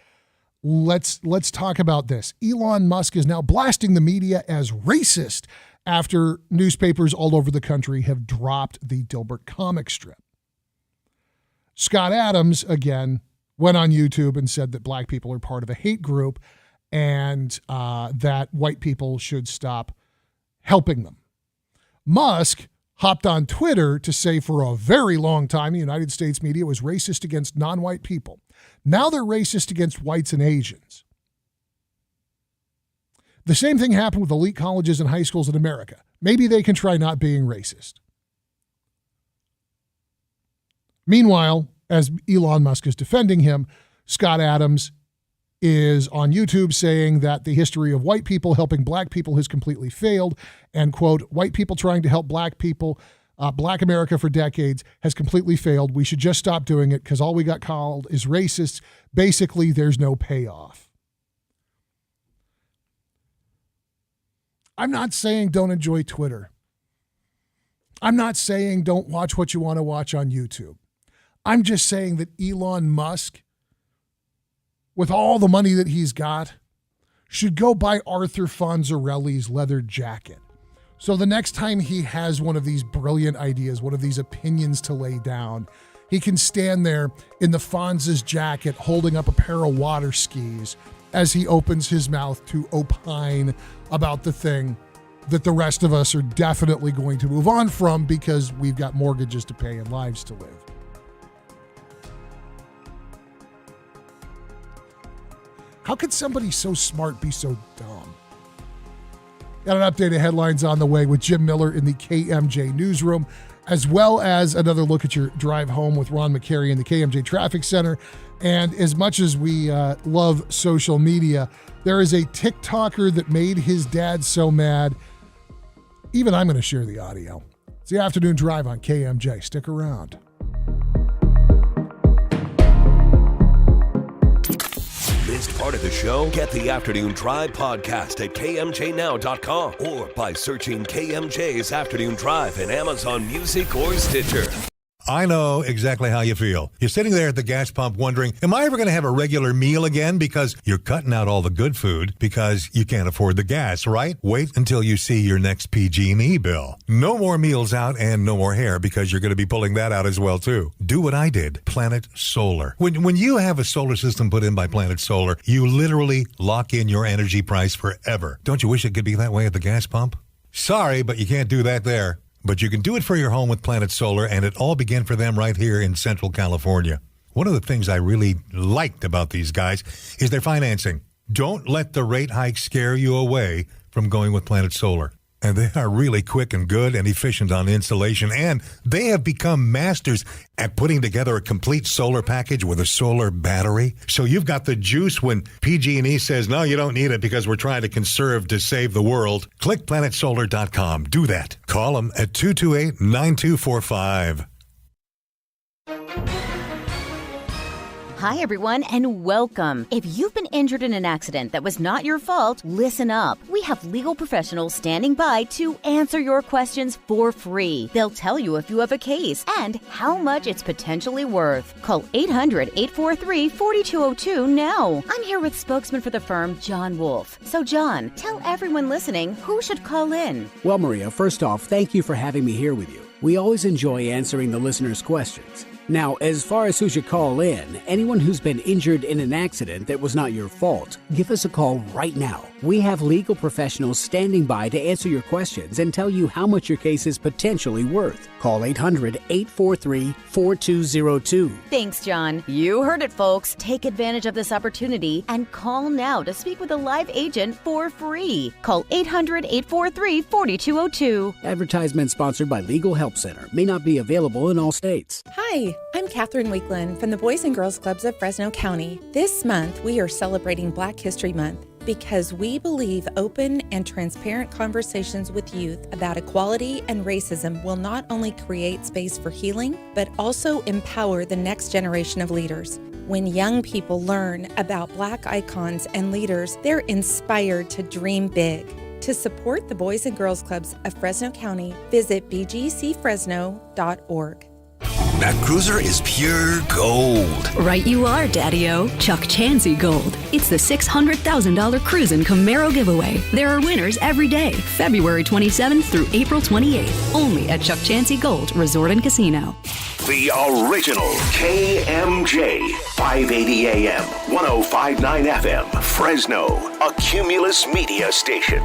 Let's talk about this. Elon Musk is now blasting the media as racist after newspapers all over the country have dropped the Dilbert comic strip. Scott Adams, again, went on YouTube and said that black people are part of a hate group and that white people should stop helping them. Musk hopped on Twitter to say for a very long time the United States media was racist against non-white people. Now they're racist against whites and Asians. The same thing happened with elite colleges and high schools in America. Maybe they can try not being racist. Meanwhile, as Elon Musk is defending him, Scott Adams is on YouTube saying that the history of white people helping black people has completely failed, and, quote, white people trying to help black people, black America for decades has completely failed. We should just stop doing it because all we got called is racists. Basically, there's no payoff. I'm not saying don't enjoy Twitter. I'm not saying don't watch what you want to watch on YouTube. I'm just saying that Elon Musk, with all the money that he's got, should go buy Arthur Fonzarelli's leather jacket. So the next time he has one of these brilliant ideas, one of these opinions to lay down, he can stand there in the Fonz's jacket holding up a pair of water skis as he opens his mouth to opine about the thing that the rest of us are definitely going to move on from because we've got mortgages to pay and lives to live. How could somebody so smart be so dumb? Got an update of headlines on the way with Jim Miller in the KMJ newsroom, as well as another look at your drive home with Ron McCary in the KMJ Traffic Center. And as much as we love social media, there is a TikToker that made his dad so mad. Even I'm going to share the audio. It's the afternoon drive on KMJ. Stick around. Missed part of the show? Get the Afternoon Drive podcast at KMJNow.com or by searching KMJ's Afternoon Drive in Amazon Music or Stitcher. I know exactly how you feel. You're sitting there at the gas pump wondering, am I ever going to have a regular meal again? Because you're cutting out all the good food because you can't afford the gas, right? Wait until you see your next PG&E bill. No more meals out and no more hair because you're going to be pulling that out as well, too. Do what I did. Planet Solar. When you have a solar system put in by Planet Solar, you literally lock in your energy price forever. Don't you wish it could be that way at the gas pump? Sorry, but you can't do that there. But you can do it for your home with Planet Solar, and it all began for them right here in Central California. One of the things I really liked about these guys is their financing. Don't let the rate hike scare you away from going with Planet Solar. And they are really quick and good and efficient on installation, and they have become masters at putting together a complete solar package with a solar battery. So you've got the juice when PG&E says, no, you don't need it because we're trying to conserve to save the world. Click planetsolar.com. Do that. Call them at 228-9245. Hi, everyone, and welcome. If you've been injured in an accident that was not your fault, listen up. We have legal professionals standing by to answer your questions for free. They'll tell you if you have a case and how much it's potentially worth. Call 800-843-4202 now. I'm here with spokesman for the firm, John Wolf. So, John, tell everyone listening who should call in. Well, Maria, first off, thank you for having me here with you. We always enjoy answering the listeners' questions. Now, as far as who should call in, anyone who's been injured in an accident that was not your fault, give us a call right now. We have legal professionals standing by to answer your questions and tell you how much your case is potentially worth. Call 800-843-4202. Thanks, John. You heard it, folks. Take advantage of this opportunity and call now to speak with a live agent for free. Call 800-843-4202. Advertisement sponsored by Legal Help Center. May not be available in all states. Hi, I'm Catherine Weekland from the Boys and Girls Clubs of Fresno County. This month, we are celebrating Black History Month because we believe open and transparent conversations with youth about equality and racism will not only create space for healing, but also empower the next generation of leaders. When young people learn about Black icons and leaders, they're inspired to dream big. To support the Boys and Girls Clubs of Fresno County, visit bgcfresno.org. That cruiser is pure gold. Right you are, Daddy-O. Chuck Chansey Gold. It's the $600,000 Cruisin' Camaro giveaway. There are winners every day, February 27th through April 28th, only at Chuck Chansey Gold Resort and Casino. The original KMJ, 580 AM, 105.9 FM, Fresno, a Cumulus media station.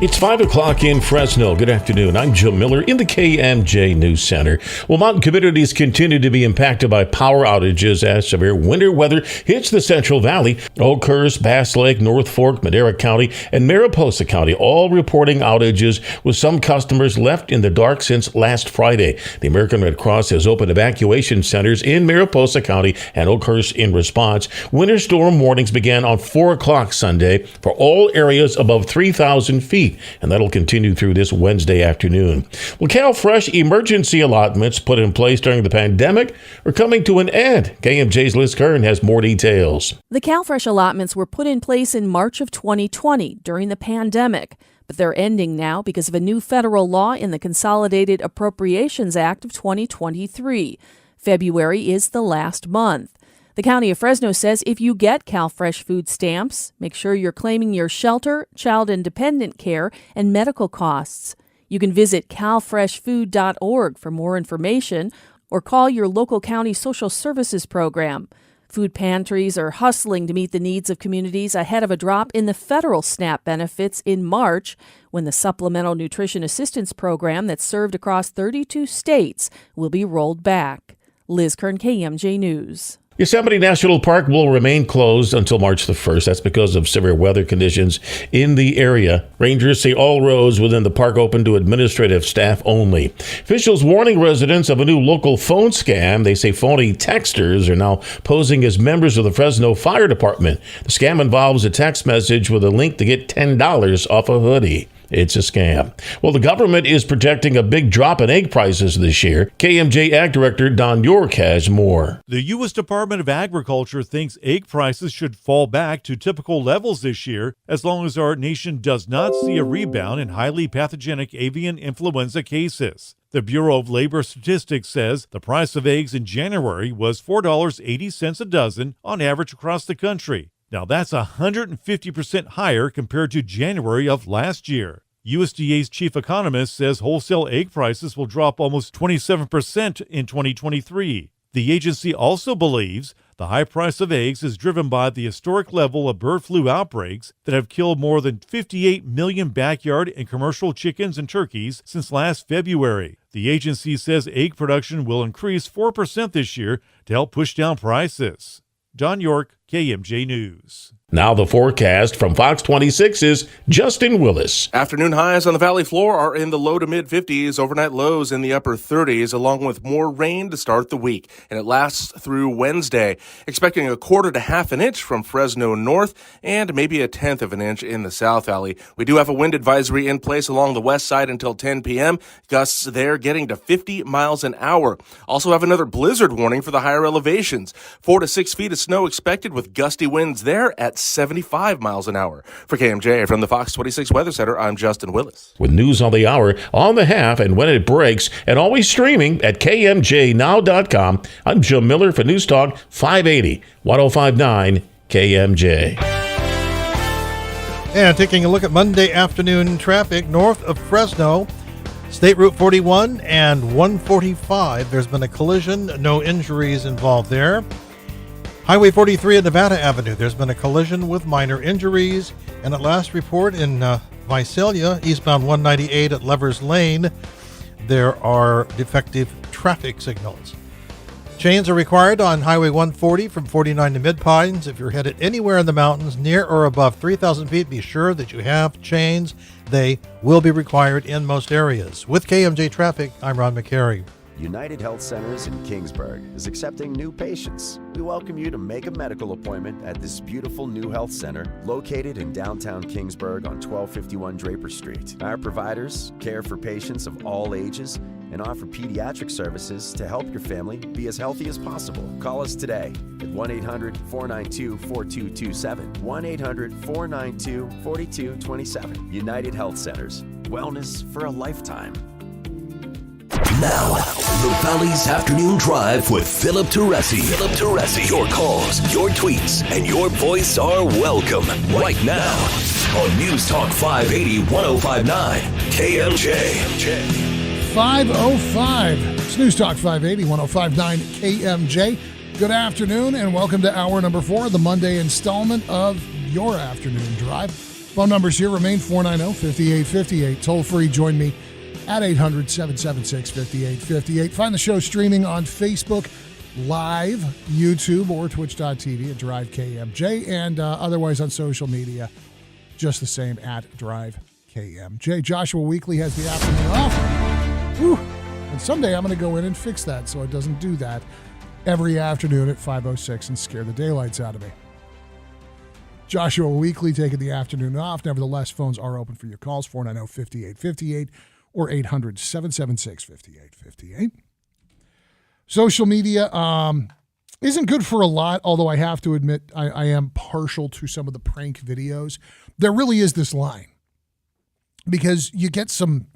It's 5 o'clock in Fresno. Good afternoon. I'm Jim Miller in the KMJ News Center. Well, mountain communities continue to be impacted by power outages as severe winter weather hits the Central Valley. Oakhurst, Bass Lake, North Fork, Madera County, and Mariposa County all reporting outages, with some customers left in the dark since last Friday. The American Red Cross has opened evacuation centers in Mariposa County and Oakhurst in response. Winter storm warnings began on 4 o'clock Sunday for all areas above 3,000 feet. And that'll continue through this Wednesday afternoon. Well, CalFresh emergency allotments put in place during the pandemic are coming to an end. KMJ's Liz Kern has more details. The CalFresh allotments were put in place in March of 2020 during the pandemic, but they're ending now because of a new federal law in the Consolidated Appropriations Act of 2023. February is the last month. The County of Fresno says if you get CalFresh food stamps, make sure you're claiming your shelter, child and dependent care, and medical costs. You can visit calfreshfood.org for more information or call your local county social services program. Food pantries are hustling to meet the needs of communities ahead of a drop in the federal SNAP benefits in March, when the Supplemental Nutrition Assistance Program that's served across 32 states will be rolled back. Liz Kern, KMJ News. Yosemite National Park will remain closed until March the 1st. That's because of severe weather conditions in the area. Rangers say all roads within the park open to administrative staff only. Officials warning residents of a new local phone scam. They say phony texters are now posing as members of the Fresno Fire Department. The scam involves a text message with a link to get $10 off a hoodie. It's a scam. Well, the government is projecting a big drop in egg prices this year. KMJ Ag Director Don York has more. The U.S. Department of Agriculture thinks egg prices should fall back to typical levels this year, as long as our nation does not see a rebound in highly pathogenic avian influenza cases. The Bureau of Labor Statistics says the price of eggs in January was $4.80 a dozen on average across the country. Now, that's 150% higher compared to January of last year. USDA's chief economist says wholesale egg prices will drop almost 27% in 2023. The agency also believes the high price of eggs is driven by the historic level of bird flu outbreaks that have killed more than 58 million backyard and commercial chickens and turkeys since last February. The agency says egg production will increase 4% this year to help push down prices. Don York, KMJ News. Now the forecast from Fox 26's Justin Willis. Afternoon highs on the valley floor are in the low to mid 50s, overnight lows in the upper 30s, along with more rain to start the week. And it lasts through Wednesday. Expecting a quarter to half an inch from Fresno north and maybe a tenth of an inch in the South Valley. We do have a wind advisory in place along the west side until 10 p.m. Gusts there getting to 50 miles an hour. Also have another blizzard warning for the higher elevations. 4 to 6 feet of snow expected with gusty winds there at 75 miles an hour. For KMJ from the Fox 26 Weather Center, I'm Justin Willis. With news on the hour, on the half, and when it breaks, and always streaming at KMJNow.com, I'm Jim Miller for News Talk 580, 1059 KMJ. And taking a look at Monday afternoon traffic north of Fresno, State Route 41 and 145. There's been a collision, no injuries involved there. Highway 43 at Nevada Avenue, there's been a collision with minor injuries. And at last report in Visalia, eastbound 198 at Lovers Lane, there are defective traffic signals. Chains are required on Highway 140 from 49 to Mid-Pines. If you're headed anywhere in the mountains near or above 3,000 feet, be sure that you have chains. They will be required in most areas. With KMJ Traffic, I'm Ron McCary. United Health Centers in Kingsburg is accepting new patients. We welcome you to make a medical appointment at this beautiful new health center located in downtown Kingsburg on 1251 Draper Street. Our providers care for patients of all ages and offer pediatric services to help your family be as healthy as possible. Call us today at 1-800-492-4227. 1-800-492-4227. United Health Centers. Wellness for a lifetime. Now, the Valley's Afternoon Drive with Philip Teresi. Philip Teresi. Your calls, your tweets, and your voice are welcome right now on News Talk 580 1059 KMJ. 5:05. It's News Talk 580 1059 KMJ. Good afternoon and welcome to hour number 4, the Monday installment of your afternoon drive. Phone numbers here remain 490-5858. Toll free, join me at 800-776-5858. Find the show streaming on Facebook Live, YouTube, or twitch.tv at Drive KMJ, and otherwise on social media, just the same at Drive KMJ. Joshua Weekly has the afternoon off. Whew. And someday I'm going to go in and fix that so it doesn't do that every afternoon at 5:06 and scare the daylights out of me. Joshua Weekly taking the afternoon off. Nevertheless, phones are open for your calls, 490-5858. Or 800-776-5858. Social media isn't good for a lot, although I have to admit I am partial to some of the prank videos. There really is this line. Because you get some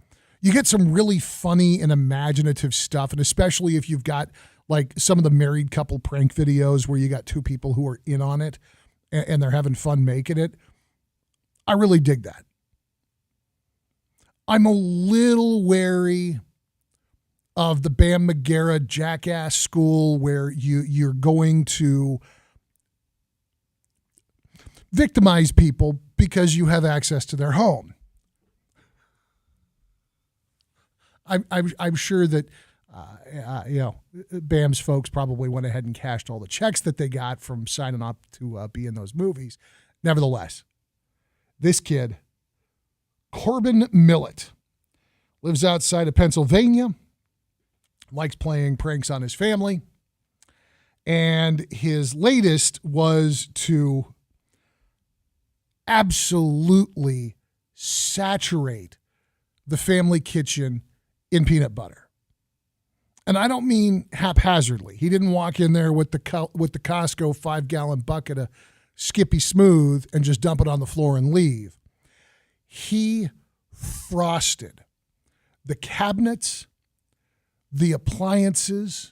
really funny and imaginative stuff, and especially if you've got like some of the married couple prank videos where you got two people who are in on it and they're having fun making it. I really dig that. I'm a little wary of the Bam Margera jackass school where you're going to victimize people because you have access to their home. I'm sure that BAM's folks probably went ahead and cashed all the checks that they got from signing up to be in those movies. Nevertheless, this kid, Corbin Millett, lives outside of Pennsylvania, likes playing pranks on his family, and his latest was to absolutely saturate the family kitchen in peanut butter. And I don't mean haphazardly. He didn't walk in there with the Costco 5-gallon bucket of Skippy Smooth and just dump it on the floor and leave. He frosted the cabinets, the appliances,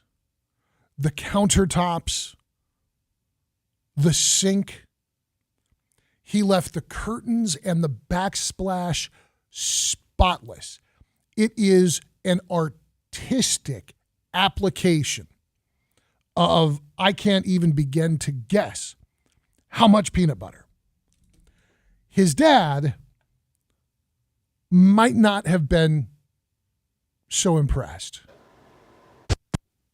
the countertops, the sink. He left the curtains and the backsplash spotless. It is an artistic application of, I can't even begin to guess how much peanut butter. His dad might not have been so impressed.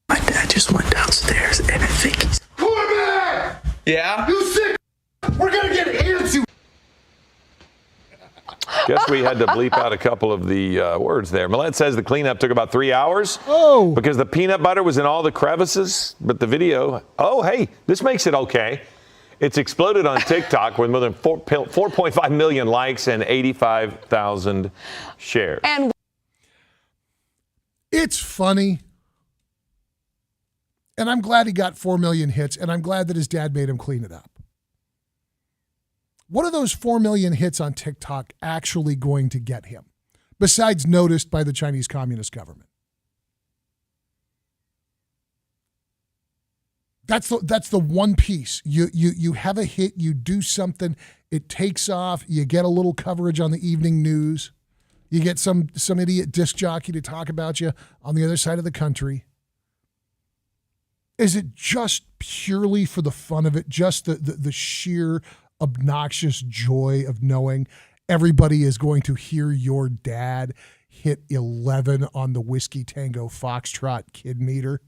My dad just went downstairs and I think he's... Corbin! Yeah? You sick? We're gonna get antsy. Guess we had to bleep out a couple of the words there. Millett says the cleanup took about 3 hours. Oh. Because the peanut butter was in all the crevices. But the video, hey, this makes it okay. It's exploded on TikTok with more than 4.5 million likes and 85,000 shares. And it's funny. And I'm glad he got 4 million hits, and I'm glad that his dad made him clean it up. What are those 4 million hits on TikTok actually going to get him, besides noticed by the Chinese Communist government? That's the one piece. You have a hit, you do something, it takes off, you get a little coverage on the evening news, you get some idiot disc jockey to talk about you on the other side of the country. Is it just purely for the fun of it, just the sheer obnoxious joy of knowing everybody is going to hear your dad hit 11 on the Whiskey Tango Foxtrot kid meter?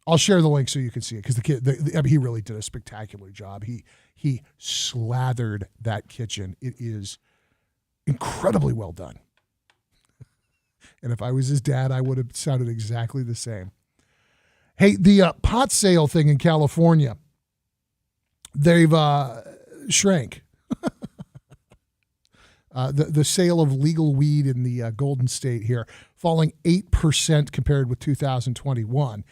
I'll share the link so you can see it, because the kid, he really did a spectacular job. He slathered that kitchen. It is incredibly well done. And if I was his dad, I would have sounded exactly the same. Hey, the pot sale thing in California, they've shrank. The sale of legal weed in the Golden State here, falling 8% compared with 2021.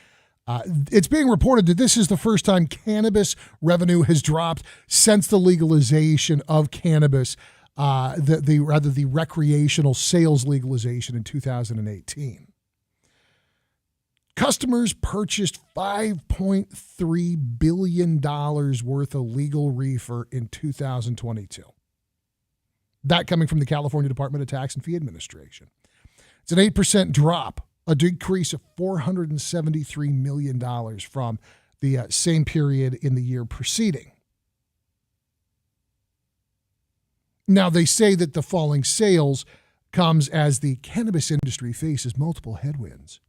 It's being reported that this is the first time cannabis revenue has dropped since the legalization of cannabis, the recreational sales legalization in 2018. Customers purchased $5.3 billion worth of legal reefer in 2022. That coming from the California Department of Tax and Fee Administration. It's an 8% drop, a decrease of $473 million from the same period in the year preceding. Now, they say that the falling sales comes as the cannabis industry faces multiple headwinds.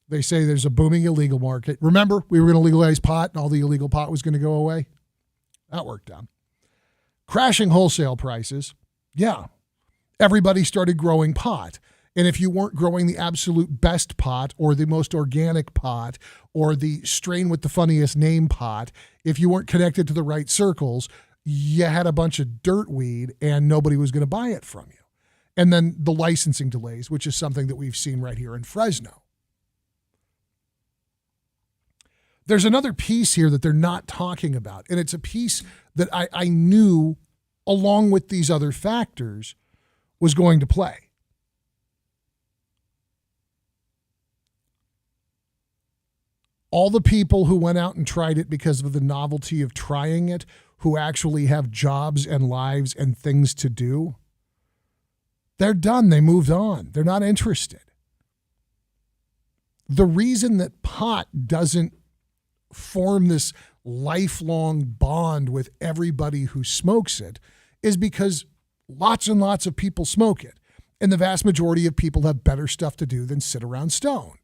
They say there's a booming illegal market. Remember, we were going to legalize pot and all the illegal pot was going to go away? That worked out. Crashing wholesale prices. Yeah. Everybody started growing pot. And if you weren't growing the absolute best pot or the most organic pot or the strain with the funniest name pot, if you weren't connected to the right circles, you had a bunch of dirt weed and nobody was going to buy it from you. And then the licensing delays, which is something that we've seen right here in Fresno. There's another piece here that they're not talking about, and it's a piece that I knew, along with these other factors, was going to play. All the people who went out and tried it because of the novelty of trying it, who actually have jobs and lives and things to do, they're done. They moved on. They're not interested. The reason that pot doesn't form this lifelong bond with everybody who smokes it is because lots and lots of people smoke it. And the vast majority of people have better stuff to do than sit around stoned.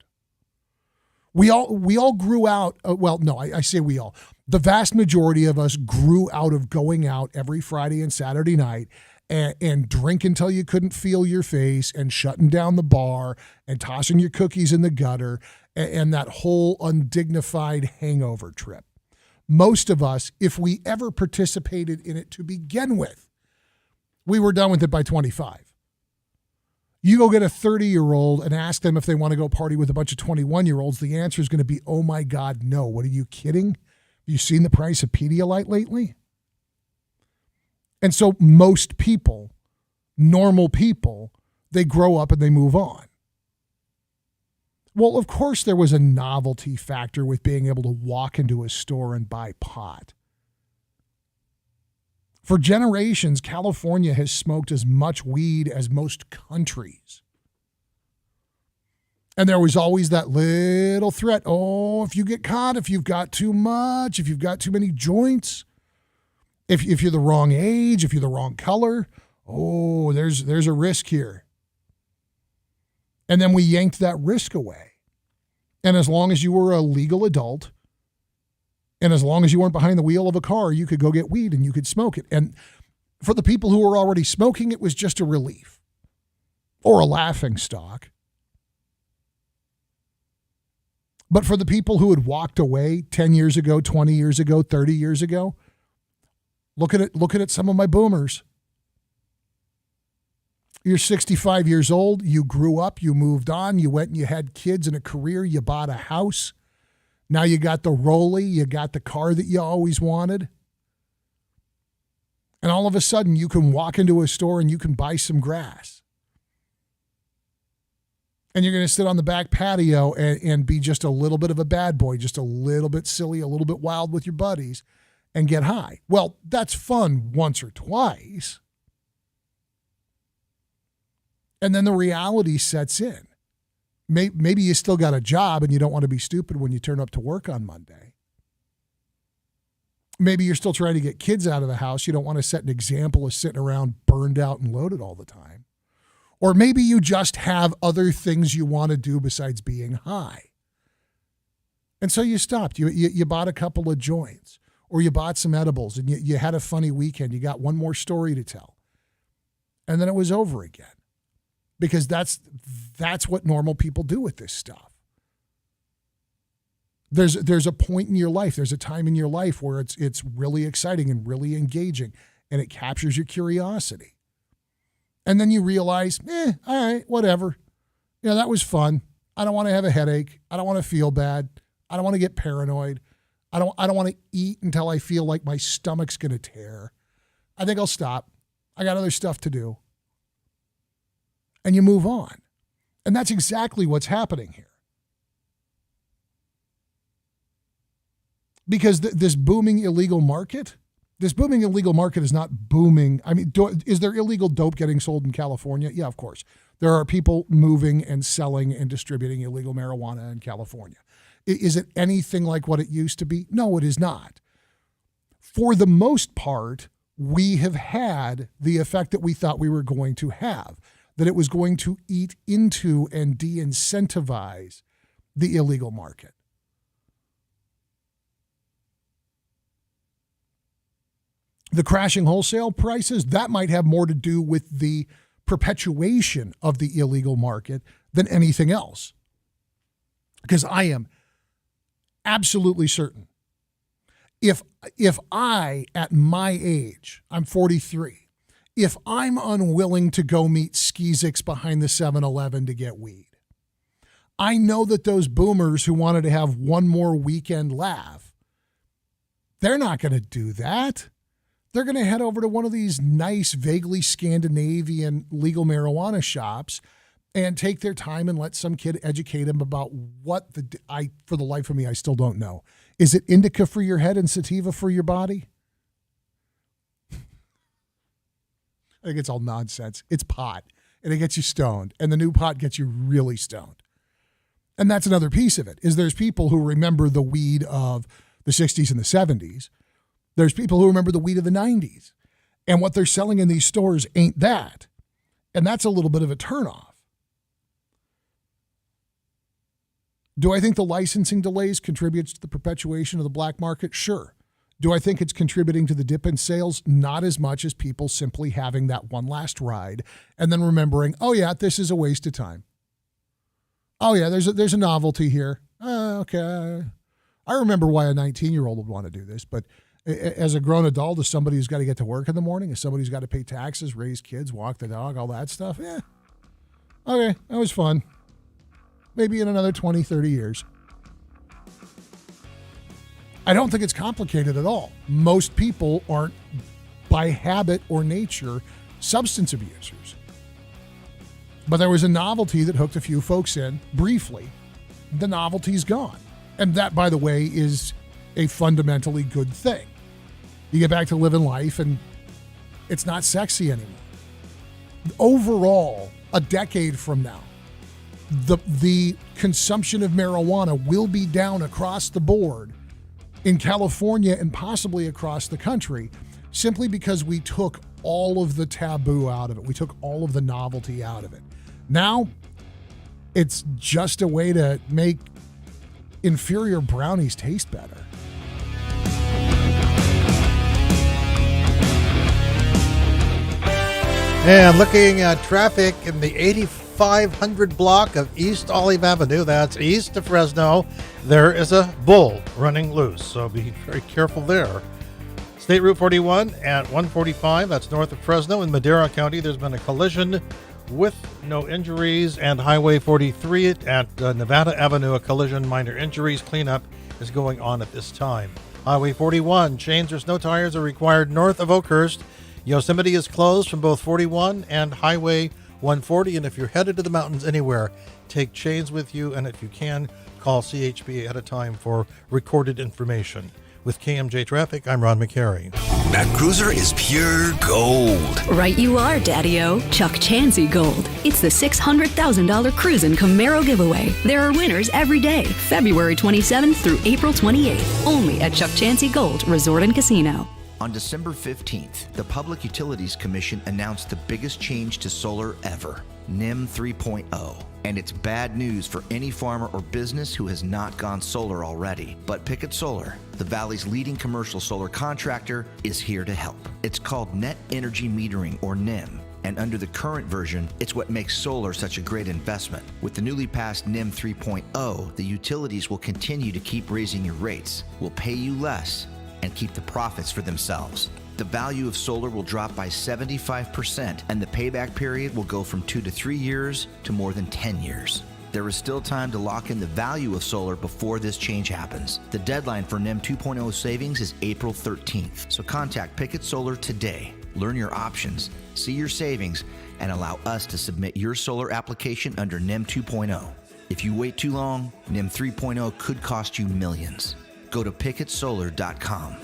We all grew out, I say we all. The vast majority of us grew out of going out every Friday and Saturday night and drink until you couldn't feel your face and shutting down the bar and tossing your cookies in the gutter and that whole undignified hangover trip. Most of us, if we ever participated in it to begin with, we were done with it by 25. You go get a 30-year-old and ask them if they want to go party with a bunch of 21-year-olds, the answer is going to be, oh my God, no. What, are you kidding? Have you seen the price of Pedialyte lately? And so most people, normal people, they grow up and they move on. Well, of course there was a novelty factor with being able to walk into a store and buy pot. For generations, California has smoked as much weed as most countries. And there was always that little threat. Oh, if you get caught, if you've got too much, if you've got too many joints, if you're the wrong age, if you're the wrong color, oh, there's a risk here. And then we yanked that risk away. And as long as you were a legal adult, and as long as you weren't behind the wheel of a car, you could go get weed and you could smoke it. And for the people who were already smoking, it was just a relief or a laughing stock. But for the people who had walked away 10 years ago, 20 years ago, 30 years ago, look at some of my boomers. You're 65 years old, you grew up, you moved on, you went and you had kids and a career, you bought a house. Now you got the Rollie, you got the car that you always wanted. And all of a sudden you can walk into a store and you can buy some grass. And you're going to sit on the back patio and be just a little bit of a bad boy, just a little bit silly, a little bit wild with your buddies and get high. Well, that's fun once or twice. And then the reality sets in. Maybe you still got a job and you don't want to be stupid when you turn up to work on Monday. Maybe you're still trying to get kids out of the house. You don't want to set an example of sitting around burned out and loaded all the time. Or maybe you just have other things you want to do besides being high. And so you stopped. You bought a couple of joints or you bought some edibles and you had a funny weekend. You got one more story to tell. And then it was over again. Because that's what normal people do with this stuff. There's a point in your life, there's a time in your life where it's really exciting and really engaging, and it captures your curiosity. And then you realize, all right, whatever. That was fun. I don't want to have a headache. I don't want to feel bad. I don't want to get paranoid. I don't want to eat until I feel like my stomach's going to tear. I think I'll stop. I got other stuff to do. And you move on. And that's exactly what's happening here. Because this booming illegal market is not booming. I mean, is there illegal dope getting sold in California? Yeah, of course. There are people moving and selling and distributing illegal marijuana in California. Is it anything like what it used to be? No, it is not. For the most part, we have had the effect that we thought we were going to have. That it was going to eat into and de-incentivize the illegal market. The crashing wholesale prices, that might have more to do with the perpetuation of the illegal market than anything else. Because I am absolutely certain, if I, at my age, I'm 43, if I'm unwilling to go meet Skeezix behind the 7-Eleven to get weed, I know that those boomers who wanted to have one more weekend laugh, they're not going to do that. They're going to head over to one of these nice, vaguely Scandinavian legal marijuana shops and take their time and let some kid educate them about what for the life of me, I still don't know. Is it indica for your head and sativa for your body? I think it's all nonsense. It's pot, and it gets you stoned, and the new pot gets you really stoned. And that's another piece of it, is there's people who remember the weed of the 60s and the 70s. There's people who remember the wheat of the 90s. And what they're selling in these stores ain't that. And that's a little bit of a turnoff. Do I think the licensing delays contributes to the perpetuation of the black market? Sure. Do I think it's contributing to the dip in sales? Not as much as people simply having that one last ride and then remembering, oh yeah, this is a waste of time. Oh yeah, there's a novelty here. Okay. I remember why a 19-year-old would want to do this, but as a grown adult, as somebody who's got to get to work in the morning, as somebody who's got to pay taxes, raise kids, walk the dog, all that stuff, yeah. Okay, that was fun. Maybe in another 20, 30 years. I don't think it's complicated at all. Most people aren't, by habit or nature, substance abusers. But there was a novelty that hooked a few folks in briefly. The novelty's gone. And that, by the way, is a fundamentally good thing. You get back to living life and it's not sexy anymore. Overall, a decade from now, the consumption of marijuana will be down across the board in California and possibly across the country simply because we took all of the taboo out of it. We took all of the novelty out of it. Now, it's just a way to make inferior brownies taste better. And looking at traffic in the 8500 block of East Olive Avenue, that's east of Fresno, there is a bull running loose, so be very careful there. State Route 41 at 145, that's north of Fresno. In Madera County, there's been a collision with no injuries, and Highway 43 at Nevada Avenue, a collision, minor injuries. Cleanup is going on at this time. Highway 41, chains or snow tires are required north of Oakhurst. Yosemite is closed from both 41 and Highway 140, and if you're headed to the mountains anywhere, take chains with you, and if you can, call CHP ahead of time for recorded information. With KMJ Traffic, I'm Ron McCary. That cruiser is pure gold. Right you are, Daddy-O. Chuck Chansey Gold. It's the $600,000 Cruisin' Camaro giveaway. There are winners every day, February 27th through April 28th, only at Chuck Chansey Gold Resort and Casino. On December 15th, the Public Utilities Commission announced the biggest change to solar ever, NEM 3.0. And it's bad news for any farmer or business who has not gone solar already. But Pickett Solar, the Valley's leading commercial solar contractor, is here to help. It's called Net Energy Metering, or NEM. And under the current version, it's what makes solar such a great investment. With the newly passed NEM 3.0, the utilities will continue to keep raising your rates, will pay you less, and keep the profits for themselves. The value of solar will drop by 75%, and the payback period will go from 2 to 3 years to more than 10 years. There is still time to lock in the value of solar before this change happens. The deadline for NEM 2.0 savings is April 13th, so contact Pickett Solar today. Learn your options, see your savings, and allow us to submit your solar application under NEM 2.0. If you wait too long, NEM 3.0 could cost you millions. Go to PickettSolar.com.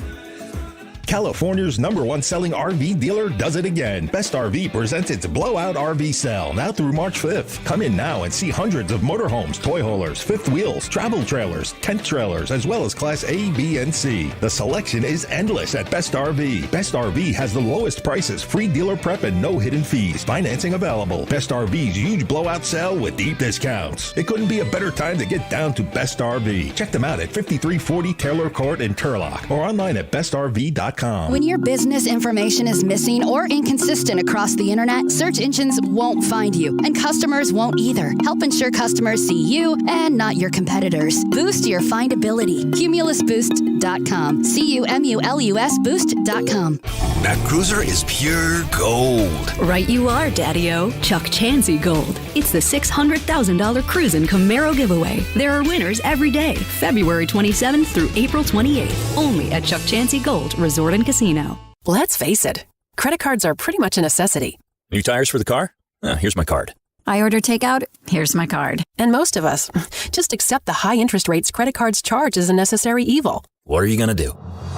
California's #1 selling RV dealer does it again. Best RV presents its Blowout RV Sale now through March 5th. Come in now and see hundreds of motorhomes, toy haulers, fifth wheels, travel trailers, tent trailers, as well as Class A, B, and C. The selection is endless at Best RV. Best RV has the lowest prices, free dealer prep, and no hidden fees. Financing available. Best RV's huge blowout sale with deep discounts. It couldn't be a better time to get down to Best RV. Check them out at 5340 Taylor Court in Turlock or online at bestrv.com. When your business information is missing or inconsistent across the internet, search engines won't find you, and customers won't either. Help ensure customers see you and not your competitors. Boost your findability. CumulusBoost.com. CUMULUS Boost.com. That cruiser is pure gold. Right you are, Daddy-O. Chuck Chansey Gold. It's the $600,000 Cruisin' Camaro giveaway. There are winners every day, February 27th through April 28th, only at Chuck Chansey Gold Resort and Casino. Let's face it, credit cards are pretty much a necessity. New tires for the car? Here's my card. I order takeout, here's my card. And most of us just accept the high interest rates credit cards charge as a necessary evil. What are you going to do?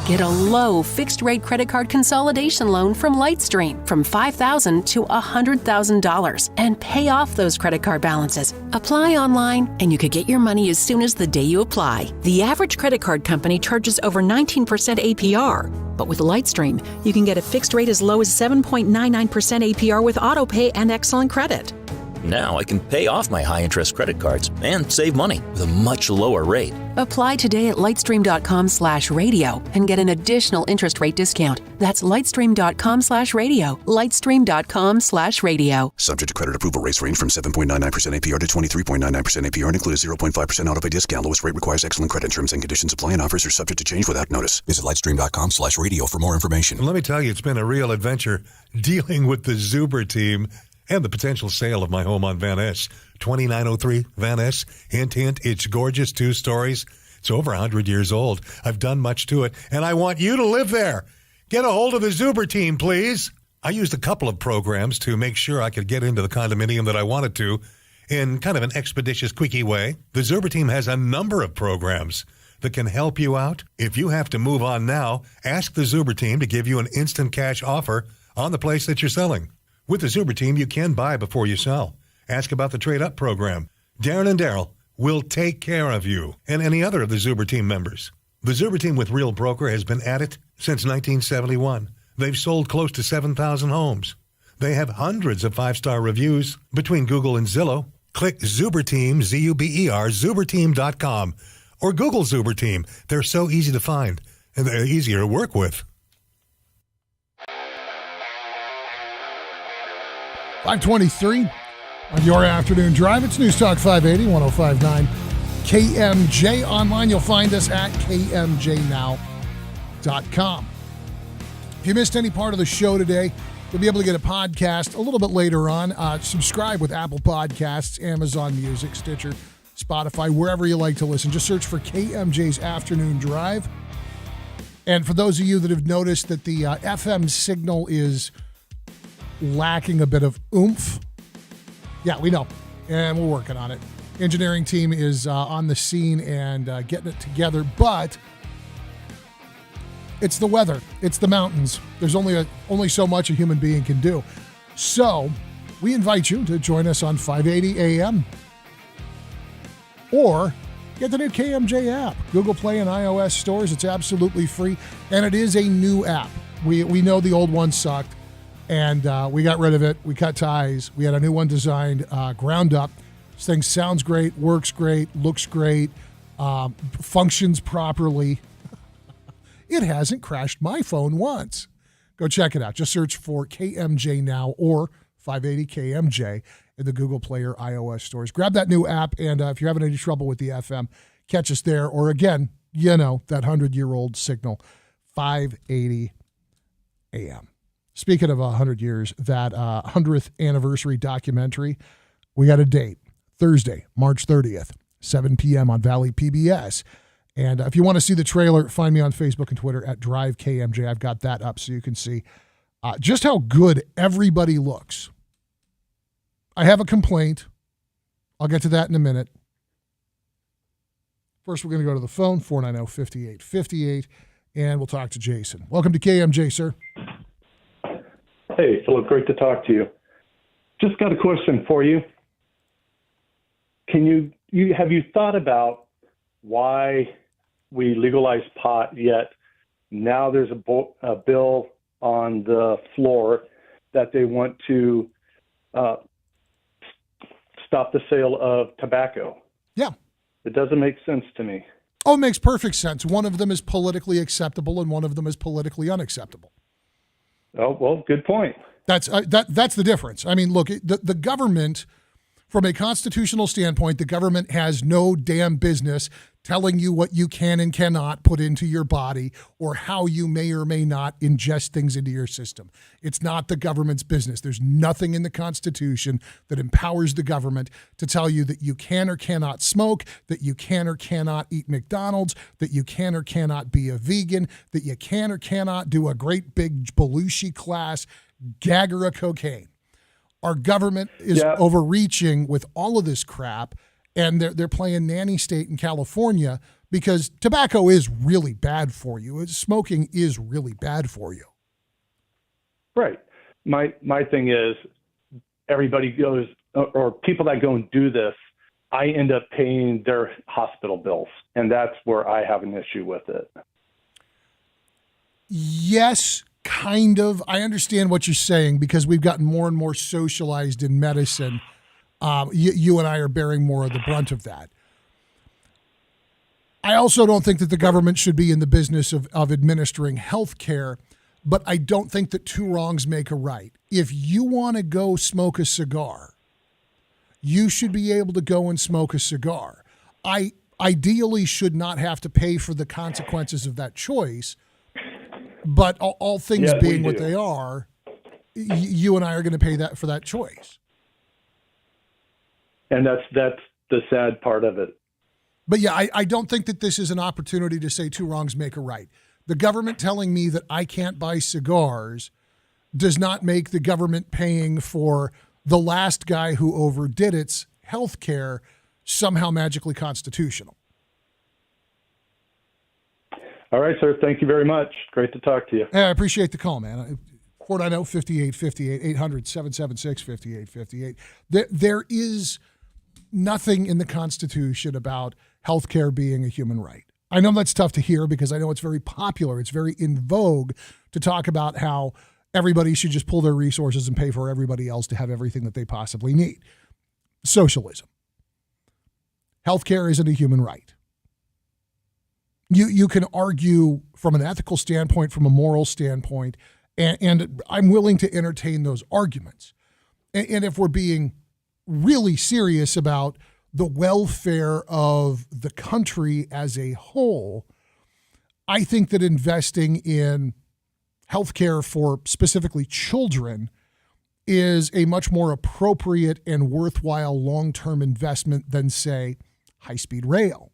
Get a low fixed-rate credit card consolidation loan from Lightstream from $5,000 to $100,000 and pay off those credit card balances. Apply online, and you could get your money as soon as the day you apply. The average credit card company charges over 19% APR. But with Lightstream, you can get a fixed rate as low as 7.99% APR with AutoPay and excellent credit. Now I can pay off my high-interest credit cards and save money with a much lower rate. Apply today at lightstream.com/radio and get an additional interest rate discount. That's lightstream.com/radio. Lightstream.com/radio. Subject to credit approval. Rates range from 7.99% APR to 23.99% APR and include a 0.5% autopay discount. Lowest rate requires excellent credit. Terms and conditions apply, and offers are subject to change without notice. Visit lightstream.com/radio for more information. And let me tell you, it's been a real adventure dealing with the Zuber team and the potential sale of my home on Van Ness. 2903 Van Ness. Hint, hint, it's gorgeous. 2 stories. It's over 100 years old. I've done much to it, and I want you to live there. Get a hold of the Zuber team, please. I used a couple of programs to make sure I could get into the condominium that I wanted to in kind of an expeditious, quickie way. The Zuber team has a number of programs that can help you out. If you have to move on now, ask the Zuber team to give you an instant cash offer on the place that you're selling. With the Zuber team, you can buy before you sell. Ask about the trade-up program. Darren and Daryl will take care of you and any other of the Zuber team members. The Zuber team with Real Broker has been at it since 1971. They've sold close to 7,000 homes. They have hundreds of 5-star reviews between Google and Zillow. Click Zuber Team, Z-U-B-E-R, zuberteam.com, or Google Zuber Team. They're so easy to find, and they're easier to work with. 523 on your afternoon drive. It's News Talk 580, 105.9 KMJ. Online, you'll find us at kmjnow.com. If you missed any part of the show today, you'll be able to get a podcast a little bit later on. Subscribe with Apple Podcasts, Amazon Music, Stitcher, Spotify, wherever you like to listen. Just search for KMJ's Afternoon Drive. And for those of you that have noticed that the FM signal is lacking a bit of oomph. Yeah, we know, and we're working on it. Engineering team is on the scene and getting it together, but it's the weather. It's the mountains. There's only so much a human being can do. So we invite you to join us on 580 AM or get the new KMJ app. Google Play and iOS stores. It's absolutely free, and it is a new app. We know the old one sucked. And we got rid of it. We cut ties. We had a new one designed, ground up. This thing sounds great, works great, looks great, functions properly. It hasn't crashed my phone once. Go check it out. Just search for KMJ Now or 580 KMJ in the Google Play or iOS stores. Grab that new app, and if you're having any trouble with the FM, catch us there. Or again, that 100-year-old signal, 580 AM. Speaking of 100 years, that 100th anniversary documentary, we got a date, Thursday, March 30th, 7 p.m. on Valley PBS. And if you want to see the trailer, find me on Facebook and Twitter at DriveKMJ. I've got that up so you can see just how good everybody looks. I have a complaint. I'll get to that in a minute. First, we're going to go to the phone, 490-5858, and we'll talk to Jason. Welcome to KMJ, sir. Hey, Philip, great to talk to you. Just got a question for you. Have you thought about why we legalize pot, yet now there's a bill on the floor that they want to stop the sale of tobacco? Yeah. It doesn't make sense to me. Oh, it makes perfect sense. One of them is politically acceptable and one of them is politically unacceptable. Oh, well, good point. That's the difference. I mean, look, the government, from a constitutional standpoint, the government has no damn business telling you what you can and cannot put into your body or how you may or may not ingest things into your system. It's not the government's business. There's nothing in the Constitution that empowers the government to tell you that you can or cannot smoke, that you can or cannot eat McDonald's, that you can or cannot be a vegan, that you can or cannot do a great big Belushi class gagger of cocaine. Our government is overreaching with all of this crap, and they're playing nanny state in California because tobacco is really bad for you. Smoking is really bad for you. Right. My thing is everybody goes, or people that go and do this, I end up paying their hospital bills, and that's where I have an issue with it. Yes, kind of. I understand what you're saying because we've gotten more and more socialized in medicine. You and I are bearing more of the brunt of that. I also don't think that the government should be in the business of administering health care, but I don't think that two wrongs make a right. If you want to go smoke a cigar, you should be able to go and smoke a cigar. I ideally should not have to pay for the consequences of that choice, but all things being what they are, you and I are going to pay that for that choice. And that's the sad part of it. But yeah, I don't think that this is an opportunity to say two wrongs make a right. The government telling me that I can't buy cigars does not make the government paying for the last guy who overdid its health care somehow magically constitutional. All right, sir. Thank you very much. Great to talk to you. I appreciate the call, man. 490-5858, 800-776-5858. There is nothing in the Constitution about healthcare being a human right. I know that's tough to hear because I know it's very popular. It's very in vogue to talk about how everybody should just pull their resources and pay for everybody else to have everything that they possibly need. Socialism. Healthcare isn't a human right. You can argue from an ethical standpoint, from a moral standpoint, and I'm willing to entertain those arguments. And if we're being really serious about the welfare of the country as a whole, I think that investing in healthcare for specifically children is a much more appropriate and worthwhile long-term investment than, say, high-speed rail.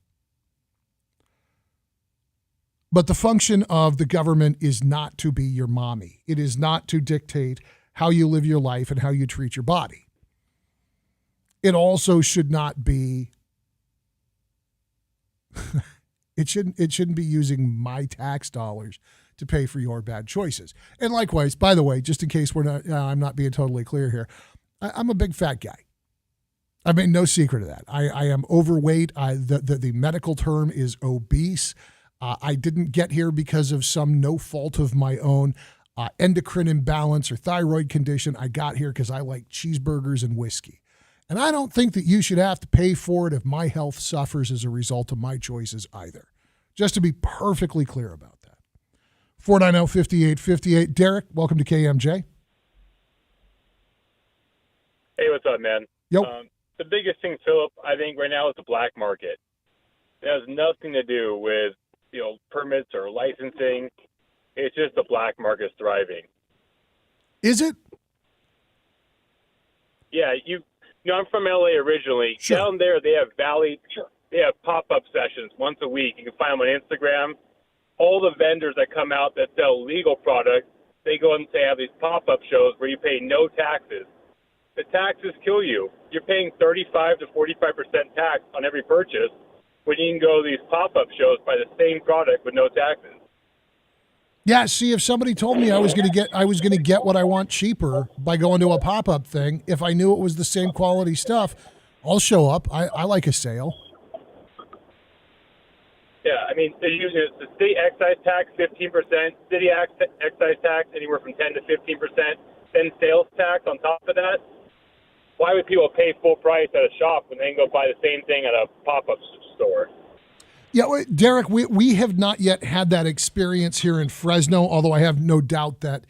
But the function of the government is not to be your mommy. It is not to dictate how you live your life and how you treat your body. It also should not be it shouldn't be using my tax dollars to pay for your bad choices. And likewise, by the way, just in case I'm not being totally clear here, I'm a big fat guy. I mean, no secret of that. I am overweight. The medical term is obese. I didn't get here because of some no fault of my own endocrine imbalance or thyroid condition. I got here because I like cheeseburgers and whiskey. And I don't think that you should have to pay for it if my health suffers as a result of my choices either. Just to be perfectly clear about that. 490-5858. Derek, welcome to KMJ. Hey, what's up, man? Yo. The biggest thing, Philip, I think right now is the black market. It has nothing to do with permits or licensing. It's just the black market's thriving. Is it? Yeah, I'm from LA originally. Sure. Down there, they have they have pop-up sessions once a week. You can find them on Instagram. All the vendors that come out that sell legal products, they go and have these pop-up shows where you pay no taxes. The taxes kill you. You're paying 35 to 45% tax on every purchase when you can go to these pop-up shows, buy the same product with no taxes. Yeah, see, if somebody told me I was going to get what I want cheaper by going to a pop-up thing, if I knew it was the same quality stuff, I'll show up. I like a sale. Yeah, I mean, they're using the state excise tax 15%, city excise tax anywhere from 10 to 15%, then sales tax on top of that. Why would people pay full price at a shop when they can go buy the same thing at a pop-up store? Yeah, Derek, we have not yet had that experience here in Fresno, although I have no doubt that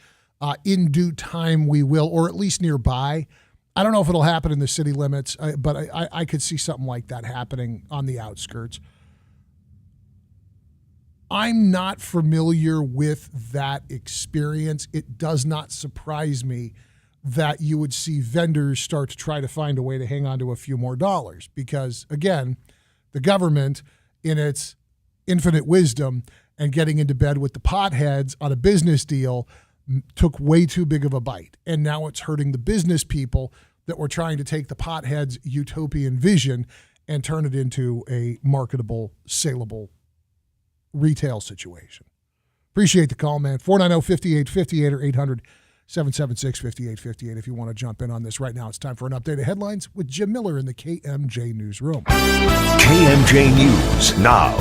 in due time we will, or at least nearby. I don't know if it'll happen in the city limits, but I could see something like that happening on the outskirts. I'm not familiar with that experience. It does not surprise me that you would see vendors start to try to find a way to hang on to a few more dollars because, again, the government, in its infinite wisdom and getting into bed with the potheads on a business deal, took way too big of a bite. And now it's hurting the business people that were trying to take the potheads' utopian vision and turn it into a marketable, saleable retail situation. Appreciate the call, man. 490-5858 or 800-776-5858 if you want to jump in on this right now. It's time for an update of headlines with Jim Miller in the KMJ Newsroom. KMJ News now.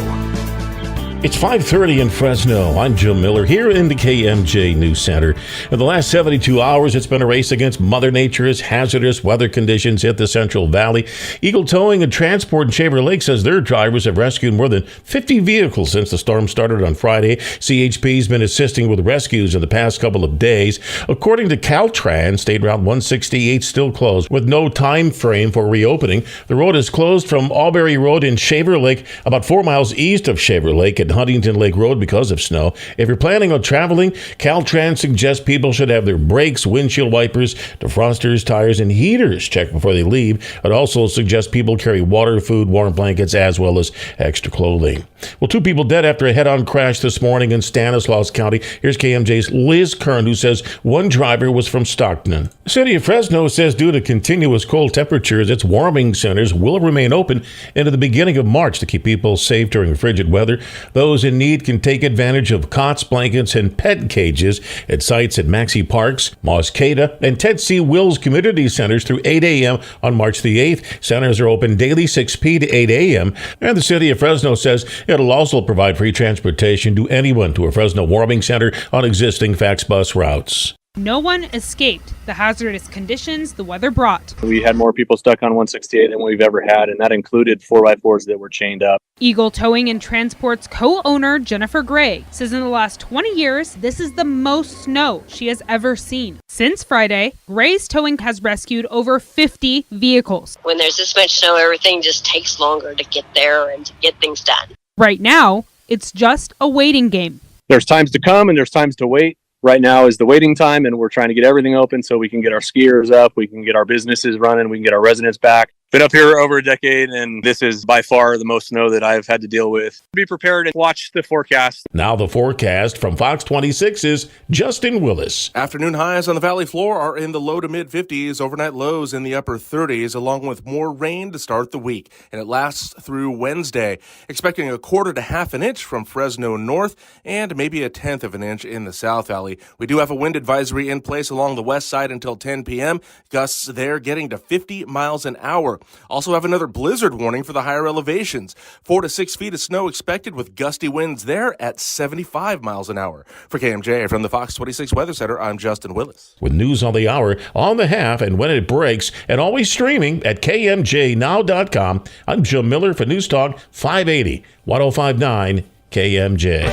It's 5:30 in Fresno. I'm Jim Miller here in the KMJ News Center. In the last 72 hours, it's been a race against Mother Nature as hazardous weather conditions hit the Central Valley. Eagle Towing and Transport in Shaver Lake says their drivers have rescued more than 50 vehicles since the storm started on Friday. CHP's been assisting with rescues in the past couple of days. According to Caltrans, State Route 168 still closed with no time frame for reopening. The road is closed from Albury Road in Shaver Lake, about 4 miles east of Shaver Lake at Huntington Lake Road because of snow. If you're planning on traveling, Caltrans suggests people should have their brakes, windshield wipers, defrosters, tires, and heaters checked before they leave. It also suggests people carry water, food, warm blankets, as well as extra clothing. Well, 2 people dead after a head-on crash this morning in Stanislaus County. Here's KMJ's Liz Kern, who says one driver was from Stockton. The city of Fresno says due to continuous cold temperatures, its warming centers will remain open into the beginning of March to keep people safe during frigid weather. Those in need can take advantage of cots, blankets, and pet cages at sites at Maxi Parks, Mosqueda, and Ted C. Wills Community Centers through 8 a.m. on March the 8th. Centers are open daily 6 p. to 8 a.m. And the city of Fresno says it'll also provide free transportation to anyone to a Fresno warming center on existing fax bus routes. No one escaped the hazardous conditions the weather brought. We had more people stuck on 168 than we've ever had, and that included 4x4s that were chained up. Eagle Towing and Transport's co-owner, Jennifer Gray, says in the last 20 years, this is the most snow she has ever seen. Since Friday, Gray's Towing has rescued over 50 vehicles. When there's this much snow, everything just takes longer to get there and to get things done. Right now, it's just a waiting game. There's times to come and there's times to wait. Right now is the waiting time, and we're trying to get everything open so we can get our skiers up, we can get our businesses running, we can get our residents back. Been up here over a decade, and this is by far the most snow that I've had to deal with. Be prepared and watch the forecast. Now the forecast from Fox 26 is Justin Willis. Afternoon highs on the valley floor are in the low to mid 50s, overnight lows in the upper 30s, along with more rain to start the week. And it lasts through Wednesday, expecting a quarter to half an inch from Fresno north and maybe a tenth of an inch in the South Valley. We do have a wind advisory in place along the west side until 10 p.m. Gusts there getting to 50 miles an hour. Also have another blizzard warning for the higher elevations. 4 to 6 feet of snow expected with gusty winds there at 75 miles an hour. For KMJ from the Fox 26 Weather Center, I'm Justin Willis. With news on the hour, on the half, and when it breaks, and always streaming at KMJNow.com, I'm Jim Miller for News Talk 580, 105.9 KMJ.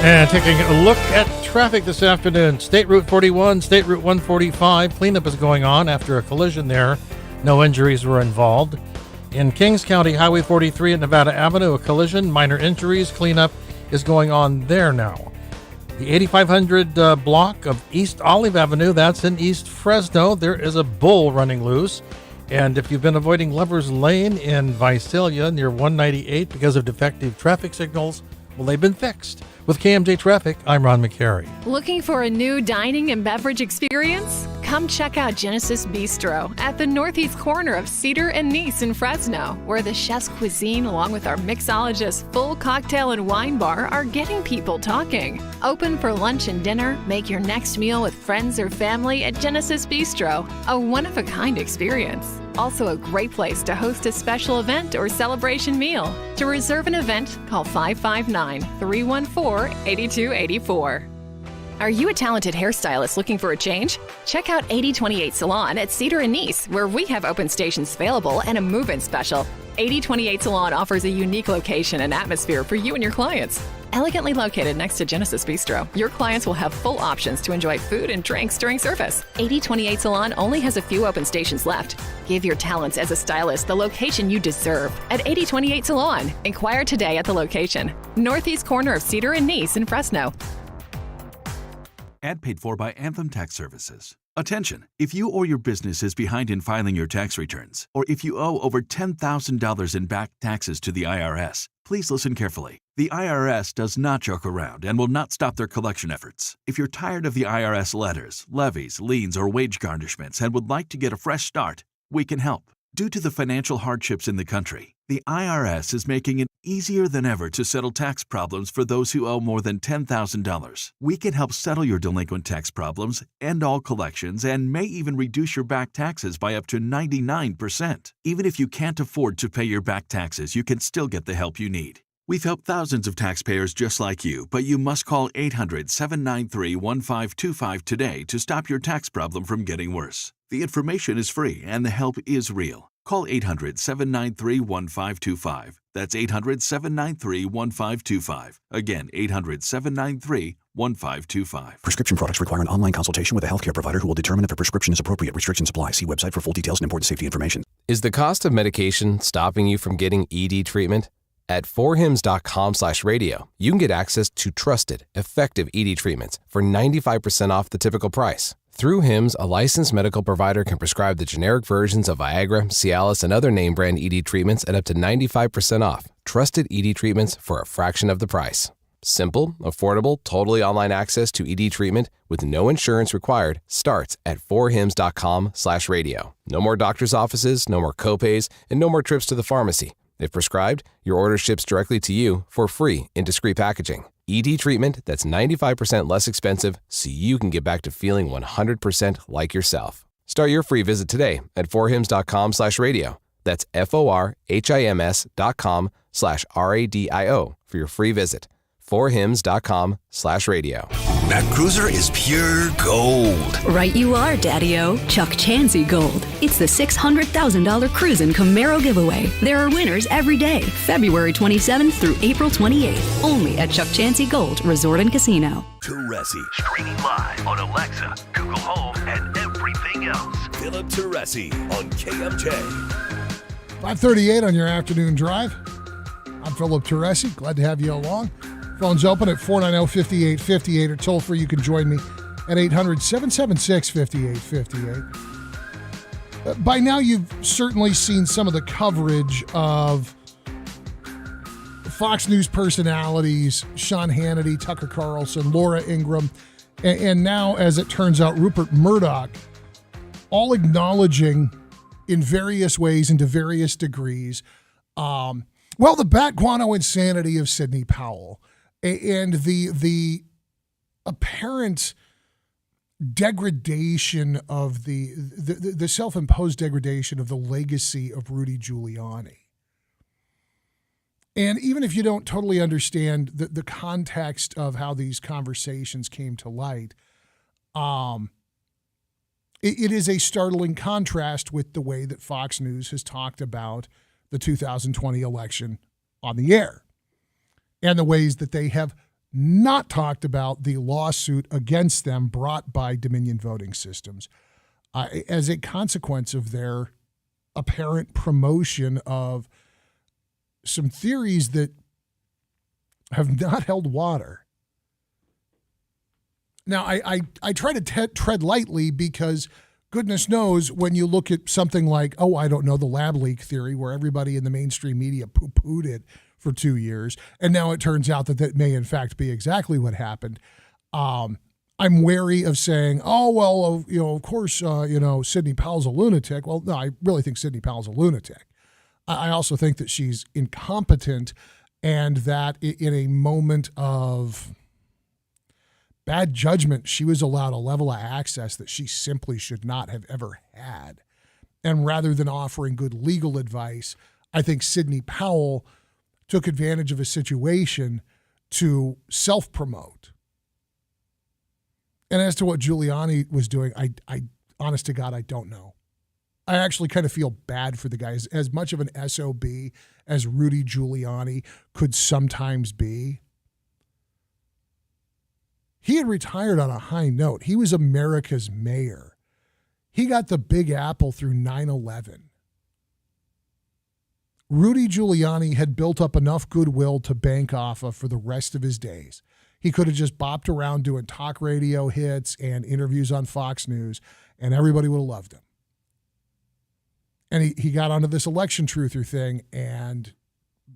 And taking a look at traffic this afternoon, State Route 41, State Route 145, cleanup is going on after a collision there. No injuries were involved. In Kings County, Highway 43 at Nevada Avenue, a collision, minor injuries, cleanup is going on there now. The 8500 block of East Olive Avenue, that's in East Fresno. There is a bull running loose. And if you've been avoiding Lover's Lane in Visalia near 198 because of defective traffic signals, well, they've been fixed. With KMJ Traffic, I'm Ron McCary. Looking for a new dining and beverage experience? Come check out Genesis Bistro at the northeast corner of Cedar and Nice in Fresno, where the chef's cuisine along with our mixologist's full cocktail and wine bar are getting people talking. Open for lunch and dinner, make your next meal with friends or family at Genesis Bistro, a one-of-a-kind experience. Also a great place to host a special event or celebration meal. To reserve an event, call 559-314-8284. Are you a talented hairstylist looking for a change? Check out 8028 Salon at Cedar and Nice, where we have open stations available and a move-in special. 8028 Salon offers a unique location and atmosphere for you and your clients. Elegantly located next to Genesis Bistro, your clients will have full options to enjoy food and drinks during service. 8028 Salon only has a few open stations left. Give your talents as a stylist the location you deserve at 8028 Salon. Inquire today at the location, northeast corner of Cedar and Nice in Fresno. Ad paid for by Anthem Tax Services. Attention! If you or your business is behind in filing your tax returns, or if you owe over $10,000 in back taxes to the IRS, please listen carefully. The IRS does not joke around and will not stop their collection efforts. If you're tired of the IRS letters, levies, liens, or wage garnishments and would like to get a fresh start, we can help. Due to the financial hardships in the country, the IRS is making it easier than ever to settle tax problems for those who owe more than $10,000. We can help settle your delinquent tax problems, end all collections, and may even reduce your back taxes by up to 99%. Even if you can't afford to pay your back taxes, you can still get the help you need. We've helped thousands of taxpayers just like you, but you must call 800-793-1525 today to stop your tax problem from getting worse. The information is free and the help is real. Call 800-793-1525. That's 800-793-1525. Again, 800-793-1525. Prescription products require an online consultation with a healthcare provider who will determine if a prescription is appropriate. Restrictions apply. See website for full details and important safety information. Is the cost of medication stopping you from getting ED treatment? At 4hims.com/radio, you can get access to trusted, effective ED treatments for 95% off the typical price. Through HIMS, a licensed medical provider can prescribe the generic versions of Viagra, Cialis, and other name brand ED treatments at up to 95% off. Trusted ED treatments for a fraction of the price. Simple, affordable, totally online access to ED treatment with no insurance required starts at 4hims.com/radio. No more doctor's offices, no more copays, and no more trips to the pharmacy. If prescribed, your order ships directly to you for free in discreet packaging. ED treatment that's 95% less expensive so you can get back to feeling 100% like yourself. Start your free visit today at 4hims.com/radio. That's FORHIMS.com/RADIO for your free visit. 4hims.com/radio. That cruiser is pure gold. Right you are, Daddy-O. Chuck Chansey Gold. It's the $600,000 Cruisin' Camaro giveaway. There are winners every day, February 27th through April 28th. Only at Chuck Chansey Gold Resort and Casino. Teresi. Streaming live on Alexa, Google Home, and everything else. Philip Teresi on KMJ. 5:38 on your afternoon drive. I'm Philip Teresi. Glad to have you along. Phone's open at 490-5858 or toll free. You can join me at 800-776-5858. By now, you've certainly seen some of the coverage of Fox News personalities, Sean Hannity, Tucker Carlson, Laura Ingraham, and now, as it turns out, Rupert Murdoch, all acknowledging in various ways and to various degrees, the bat guano insanity of Sidney Powell. And the apparent degradation of the self-imposed degradation of the legacy of Rudy Giuliani. And even if you don't totally understand the context of how these conversations came to light, it is a startling contrast with the way that Fox News has talked about the 2020 election on the air, and the ways that they have not talked about the lawsuit against them brought by Dominion Voting Systems as a consequence of their apparent promotion of some theories that have not held water. Now, I try to tread lightly because goodness knows when you look at something like, the lab leak theory, where everybody in the mainstream media poo-pooed it for 2 years, and now it turns out that may in fact be exactly what happened. I'm wary of saying, of course, Sidney Powell's a lunatic. Well, no, I really think Sidney Powell's a lunatic. I also think that she's incompetent, and that in a moment of bad judgment, she was allowed a level of access that she simply should not have ever had. And rather than offering good legal advice, I think Sidney Powell took advantage of a situation to self-promote. And as to what Giuliani was doing, I honest to God, I don't know. I actually kind of feel bad for the guy. As much of an SOB as Rudy Giuliani could sometimes be, he had retired on a high note. He was America's mayor. He got the Big Apple through 9/11. Rudy Giuliani had built up enough goodwill to bank off of for the rest of his days. He could have just bopped around doing talk radio hits and interviews on Fox News, and everybody would have loved him. And he got onto this election truther thing, and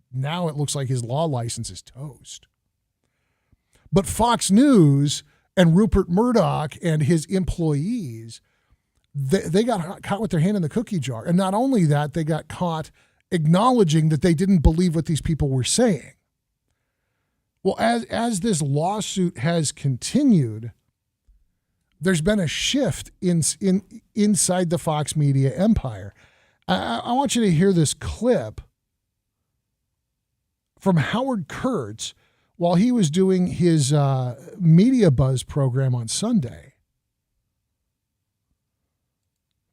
now it looks like his law license is toast. But Fox News and Rupert Murdoch and his employees they got caught with their hand in the cookie jar. And not only that, they got caught acknowledging that they didn't believe what these people were saying. Well, as this lawsuit has continued, there's been a shift inside the Fox media empire. I want you to hear this clip from Howard Kurtz while he was doing his Media Buzz program on Sunday.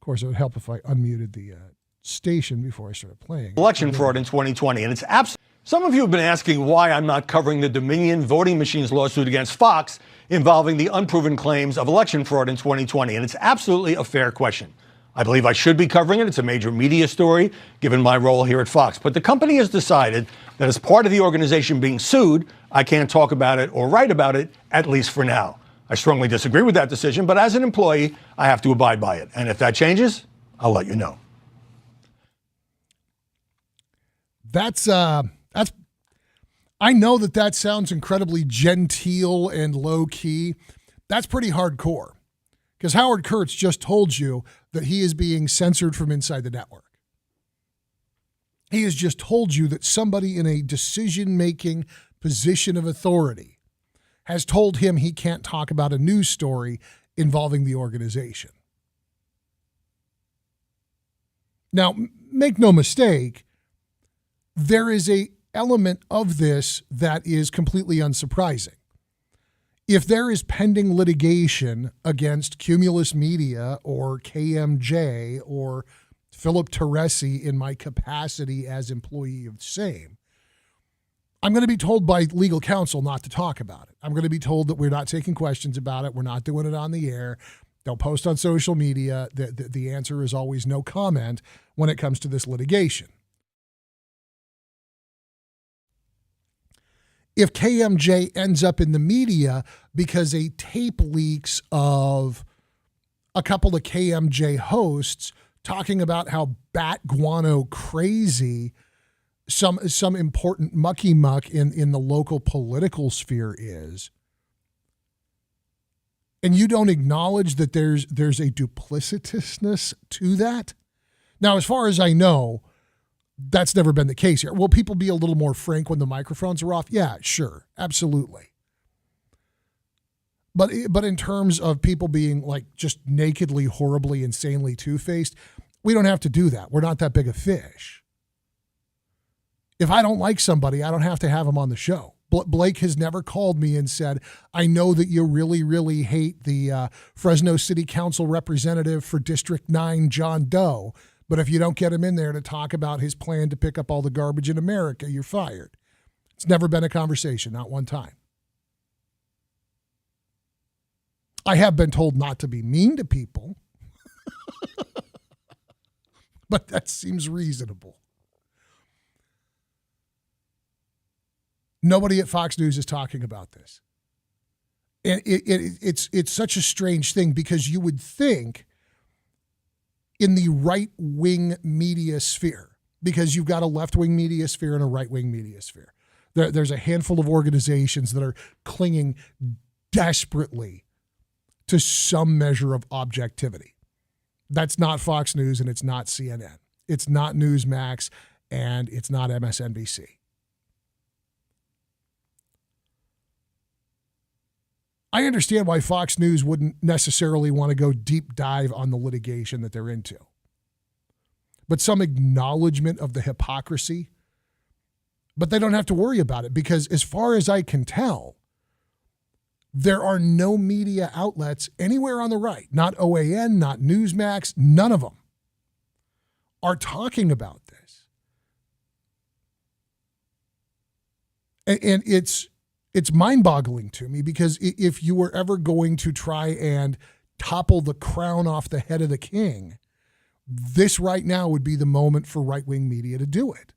Of course, it would help if I unmuted the station before I started playing. Election fraud in 2020, and it's Some of you have been asking why I'm not covering the Dominion voting machines lawsuit against Fox involving the unproven claims of election fraud in 2020, and it's absolutely a fair question. I believe I should be covering it. It's a major media story, given my role here at Fox. But the company has decided that as part of the organization being sued, I can't talk about it or write about it, at least for now. I strongly disagree with that decision, but as an employee, I have to abide by it. And if that changes, I'll let you know. I know that sounds incredibly genteel and low key. That's pretty hardcore. Because Howard Kurtz just told you that he is being censored from inside the network. He has just told you that somebody in a decision-making position of authority has told him he can't talk about a news story involving the organization. Now, make no mistake, there is an element of this that is completely unsurprising. If there is pending litigation against Cumulus Media or KMJ or Philip Teresi in my capacity as employee of the same, I'm going to be told by legal counsel not to talk about it. I'm going to be told that we're not taking questions about it. We're not doing it on the air. Don't post on social media. The answer is always no comment when it comes to this litigation. If KMJ ends up in the media because a tape leaks of a couple of KMJ hosts talking about how bat guano crazy some important mucky muck in the local political sphere is, and you don't acknowledge that there's a duplicitousness to that. Now, as far as I know, that's never been the case here. Will people be a little more frank when the microphones are off? Yeah, sure. Absolutely. But in terms of people being like just nakedly, horribly, insanely two-faced, we don't have to do that. We're not that big a fish. If I don't like somebody, I don't have to have them on the show. Blake has never called me and said, I know that you really, really hate the Fresno City Council representative for District 9, John Doe, but if you don't get him in there to talk about his plan to pick up all the garbage in America, you're fired. It's never been a conversation, not one time. I have been told not to be mean to people, but that seems reasonable. Nobody at Fox News is talking about this. And it's such a strange thing because you would think in the right-wing media sphere, because you've got a left-wing media sphere and a right-wing media sphere. There's a handful of organizations that are clinging desperately to some measure of objectivity. That's not Fox News and it's not CNN. It's not Newsmax and it's not MSNBC. I understand why Fox News wouldn't necessarily want to go deep dive on the litigation that they're into. But some acknowledgement of the hypocrisy. But they don't have to worry about it because as far as I can tell, there are no media outlets anywhere on the right, not OAN, not Newsmax, none of them are talking about this. And it's mind-boggling to me because if you were ever going to try and topple the crown off the head of the king, this right now would be the moment for right-wing media to do it.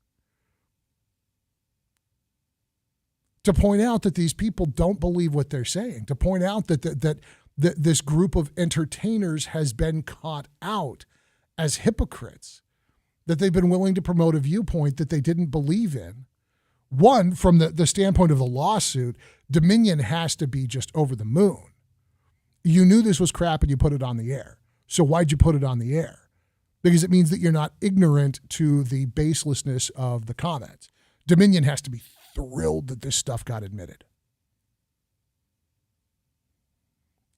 To point out that these people don't believe what they're saying, to point out that this group of entertainers has been caught out as hypocrites, that they've been willing to promote a viewpoint that they didn't believe in. One, from the standpoint of the lawsuit, Dominion has to be just over the moon. You knew this was crap and you put it on the air. So why'd you put it on the air? Because it means that you're not ignorant to the baselessness of the comments. Dominion has to be thrilled that this stuff got admitted.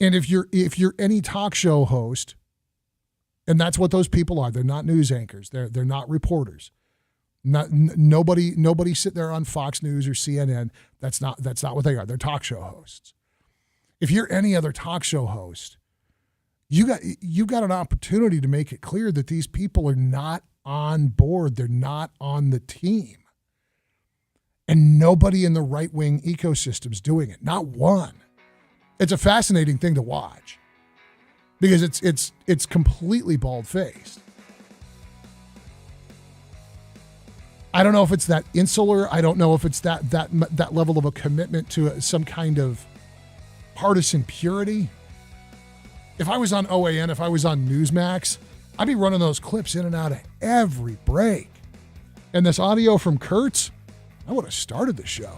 And if you're any talk show host, and that's what those people are, they're not news anchors, they're not reporters. Nobody sit there on Fox News or CNN. That's not what they are. They're talk show hosts. If you're any other talk show host, you got an opportunity to make it clear that these people are not on board. They're not on the team. And nobody in the right-wing ecosystem's doing it. Not one. It's a fascinating thing to watch because it's completely bald-faced. I don't know if it's that insular. I don't know if it's that level of a commitment to some kind of partisan purity. If I was on OAN, if I was on Newsmax, I'd be running those clips in and out of every break. And this audio from Kurtz, I would have started the show.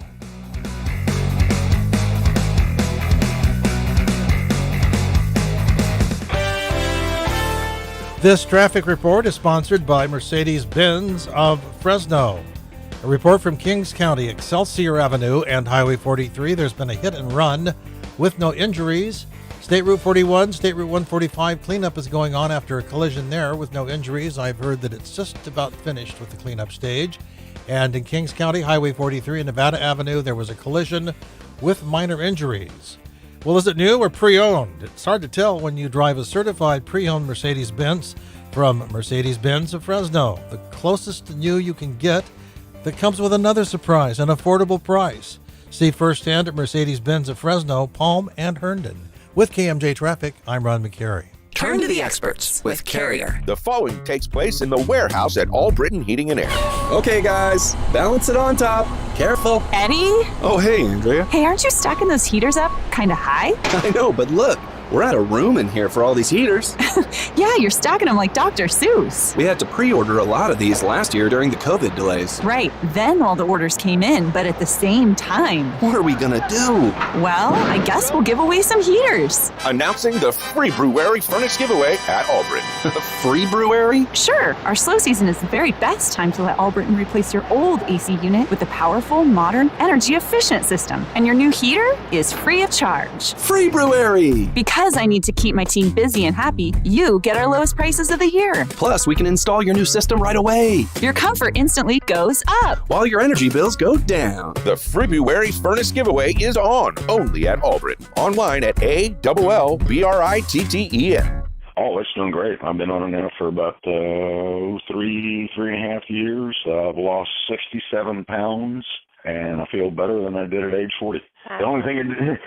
This traffic report is sponsored by Mercedes-Benz of Fresno. A report from Kings County, Excelsior Avenue and Highway 43. There's been a hit and run with no injuries. State Route 41, State Route 145 cleanup is going on after a collision there with no injuries. I've heard that it's just about finished with the cleanup stage. And in Kings County, Highway 43 and Nevada Avenue, there was a collision with minor injuries. Well, is it new or pre-owned? It's hard to tell when you drive a certified pre-owned Mercedes-Benz from Mercedes-Benz of Fresno. The closest to new you can get that comes with another surprise, an affordable price. See firsthand at Mercedes-Benz of Fresno, Palm, and Herndon. With KMJ Traffic, I'm Ron McCary. Turn to the experts with Carrier. The following takes place in the warehouse at All Britain Heating and Air. Okay, guys, balance it on top. Careful. Eddie? Oh, hey, Andrea. Hey, aren't you stacking those heaters up kind of high? I know, but look, we're out of room in here for all these heaters. Yeah, you're stacking them like Dr. Seuss. We had to pre-order a lot of these last year during the COVID delays. Right, then all the orders came in, but at the same time. What are we gonna do? Well, I guess we'll give away some heaters. Announcing the free brewery furnace giveaway at Albritton. Free brewery? Sure. Our slow season is the very best time to let Albritton replace your old AC unit with a powerful, modern, energy-efficient system. And your new heater is free of charge. Free brewery! Because I need to keep my team busy and happy, you get our lowest prices of the year. Plus, we can install your new system right away. Your comfort instantly goes up. While your energy bills go down. The free brewery furnace giveaway is on, only at Albritton. Online at ALLBRITTEN. Oh, it's doing great. I've been on it now for about three and a half years. I've lost 67 pounds, and I feel better than I did at age 40. The only thing I'm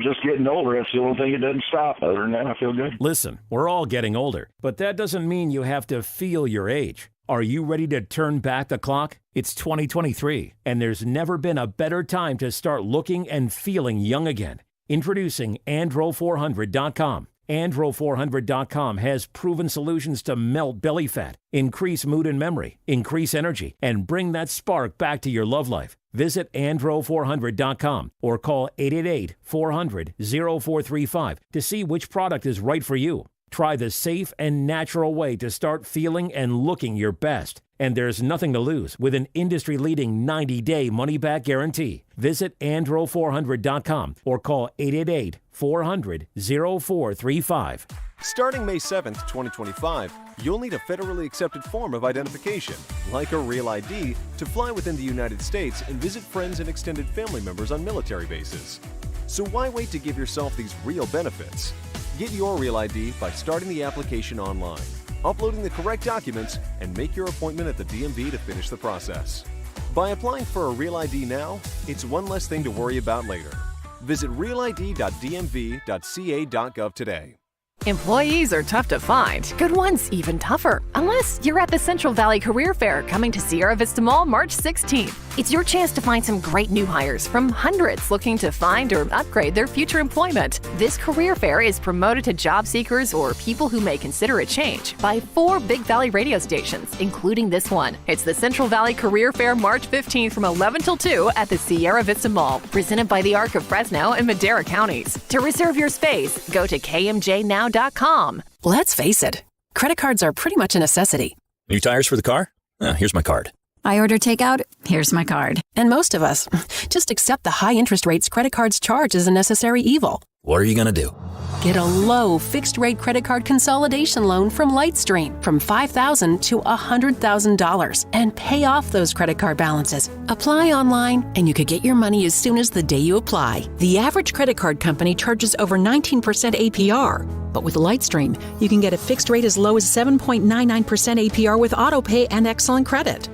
just getting older. That's the only thing it doesn't stop. Other than that, I feel good. Listen, we're all getting older, but that doesn't mean you have to feel your age. Are you ready to turn back the clock? It's 2023, and there's never been a better time to start looking and feeling young again. Introducing Andro400.com. Andro400.com has proven solutions to melt belly fat, increase mood and memory, increase energy, and bring that spark back to your love life. Visit Andro400.com or call 888-400-0435 to see which product is right for you. Try the safe and natural way to start feeling and looking your best. And there's nothing to lose with an industry-leading 90-day money-back guarantee. Visit Andro400.com or call 888-400-0435. Starting May 7th, 2025, you'll need a federally accepted form of identification, like a Real ID, to fly within the United States and visit friends and extended family members on military bases. So why wait to give yourself these real benefits? Get your Real ID by starting the application online, uploading the correct documents, and make your appointment at the DMV to finish the process. By applying for a Real ID now, it's one less thing to worry about later. Visit realid.dmv.ca.gov today. Employees are tough to find. Good ones even tougher. Unless you're at the Central Valley Career Fair coming to Sierra Vista Mall March 16th. It's your chance to find some great new hires from hundreds looking to find or upgrade their future employment. This career fair is promoted to job seekers or people who may consider a change by 4 Big Valley radio stations, including this one. It's the Central Valley Career Fair March 15th from 11 till 2 at the Sierra Vista Mall, presented by the Arc of Fresno and Madera counties. To reserve your space, go to KMJNow.com CamJNow.com. Let's face it, credit cards are pretty much a necessity. New tires for the car? Here's my card. I order takeout, here's my card. And most of us just accept the high interest rates credit cards charge as a necessary evil. What are you going to do? Get a low fixed-rate credit card consolidation loan from Lightstream from $5,000 to $100,000 and pay off those credit card balances. Apply online, and you could get your money as soon as the day you apply. The average credit card company charges over 19% APR. But with Lightstream, you can get a fixed rate as low as 7.99% APR with autopay and excellent credit.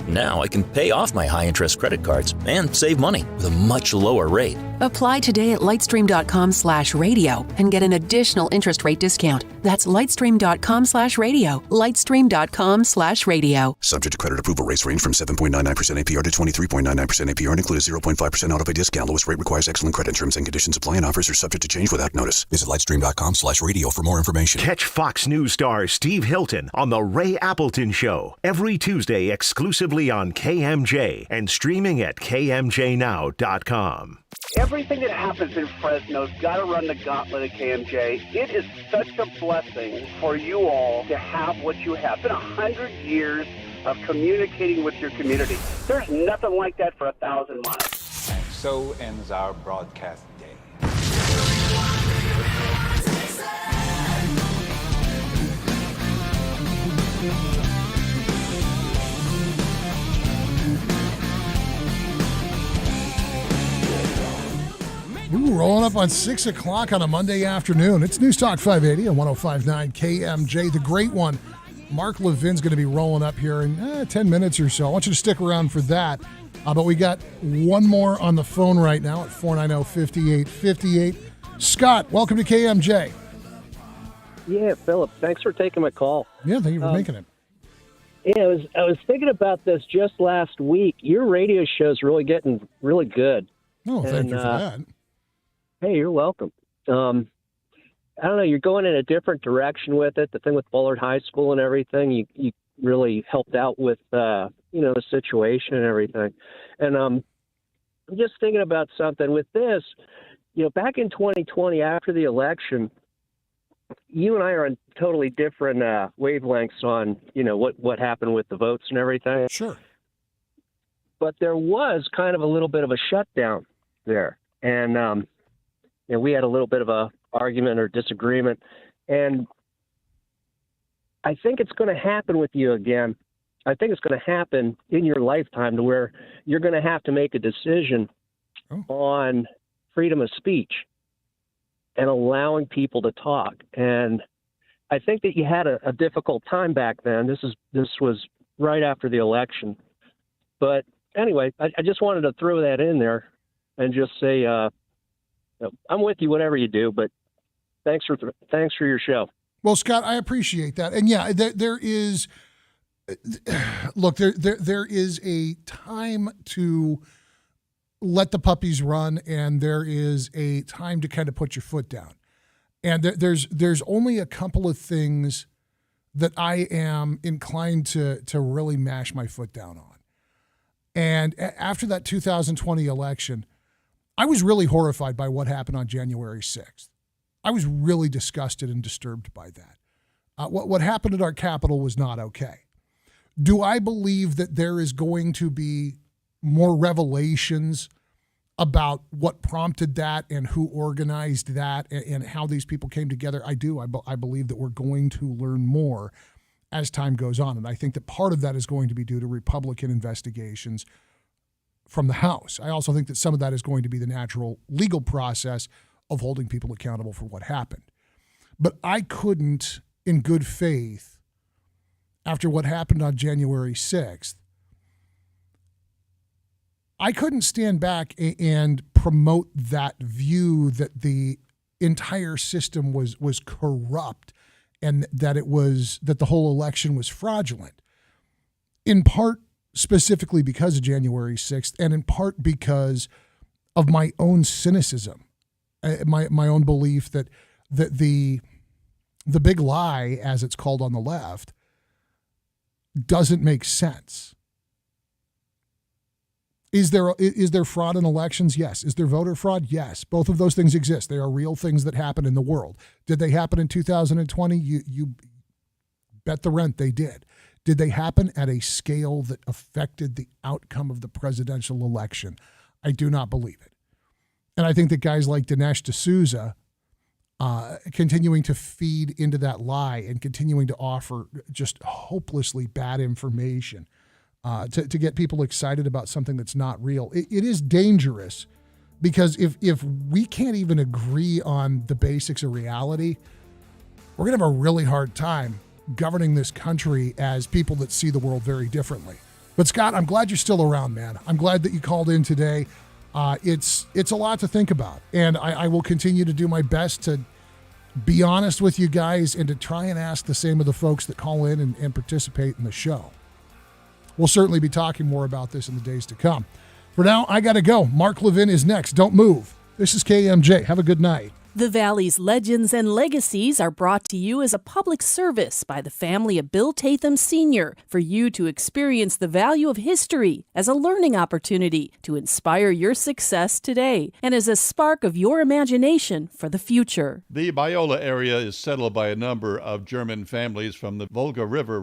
Now I can pay off my high-interest credit cards and save money with a much lower rate. Apply today at lightstream.com/radio and get an additional interest rate discount. That's lightstream.com/radio. Lightstream.com/radio. Subject to credit approval. Rates range from 7.99% APR to 23.99% APR and include a 0.5% autopay discount. Lowest rate requires excellent credit. Terms and conditions apply, and offers are subject to change without notice. Visit lightstream.com/radio for more information. Catch Fox News star Steve Hilton on The Ray Appleton Show every Tuesday exclusively on KMJ and streaming at KMJNow.com. Everything that happens in Fresno's got to run the gauntlet at KMJ. It is such a blessing for you all to have what you have. It's been 100 years of communicating with your community. There's nothing like that for 1,000 miles. And so ends our broadcast day. Ooh, rolling up on 6 o'clock on a Monday afternoon. It's News Talk 580 on 105.9 KMJ. The great one, Mark Levin's going to be rolling up here in 10 minutes or so. I want you to stick around for that. But we got one more on the phone right now at 490-5858. Scott, welcome to KMJ. Yeah, Philip, thanks for taking my call. Yeah, thank you for making it. Yeah, I was thinking about this just last week. Your radio show's really getting really good. Oh, thank you for that. Hey, you're welcome. I don't know, you're going in a different direction with it. The thing with Bullard High School and everything, you really helped out with, the situation and everything. And I'm just thinking about something with this. Back in 2020, after the election, you and I are on totally different wavelengths on, what happened with the votes and everything. Sure. But there was kind of a little bit of a shutdown there. And, we had a little bit of a argument or disagreement. And I think it's going to happen with you again. I think it's going to happen in your lifetime to where you're going to have to make a decision on freedom of speech and allowing people to talk. And I think that you had a difficult time back then. This was right after the election. But anyway, I just wanted to throw that in there and just say, I'm with you whatever you do, but thanks for your show. Well, Scott, I appreciate that. And yeah, there is a time to let the puppies run, and there is a time to kind of put your foot down. And there's only a couple of things that I am inclined to really mash my foot down on. And after that 2020 election, I was really horrified by what happened on January 6th. I was really disgusted and disturbed by that. What happened at our Capitol was not okay. Do I believe that there is going to be more revelations about what prompted that and who organized that and how these people came together? I do. I believe that we're going to learn more as time goes on. And I think that part of that is going to be due to Republican investigations from the House. I also think that some of that is going to be the natural legal process of holding people accountable for what happened. But I couldn't, in good faith, after what happened on January 6th, I couldn't stand back and promote that view that the entire system was corrupt and that the whole election was fraudulent. In part, specifically because of January 6th, and in part because of my own cynicism, my own belief that the big lie, as it's called on the left, doesn't make sense. Is there fraud in elections? Yes. Is there voter fraud? Yes. Both of those things exist. They are real things that happen in the world. Did they happen in 2020? You bet the rent they did. Did they happen at a scale that affected the outcome of the presidential election? I do not believe it. And I think that guys like Dinesh D'Souza continuing to feed into that lie and continuing to offer just hopelessly bad information to get people excited about something that's not real. It is dangerous because if we can't even agree on the basics of reality, we're going to have a really hard time governing this country as people that see the world very differently. But Scott, I'm glad you're still around, man. I'm glad that you called in today. It's a lot to think about, and I will continue to do my best to be honest with you guys and to try and ask the same of the folks that call in and participate in the show. We'll certainly be talking more about this in the days to come. For now, I got to go. Mark Levin is next. Don't move. This is KMJ. Have a good night. The Valley's legends and legacies are brought to you as a public service by the family of Bill Tatham Sr. for you to experience the value of history as a learning opportunity to inspire your success today and as a spark of your imagination for the future. The Biola area is settled by a number of German families from the Volga River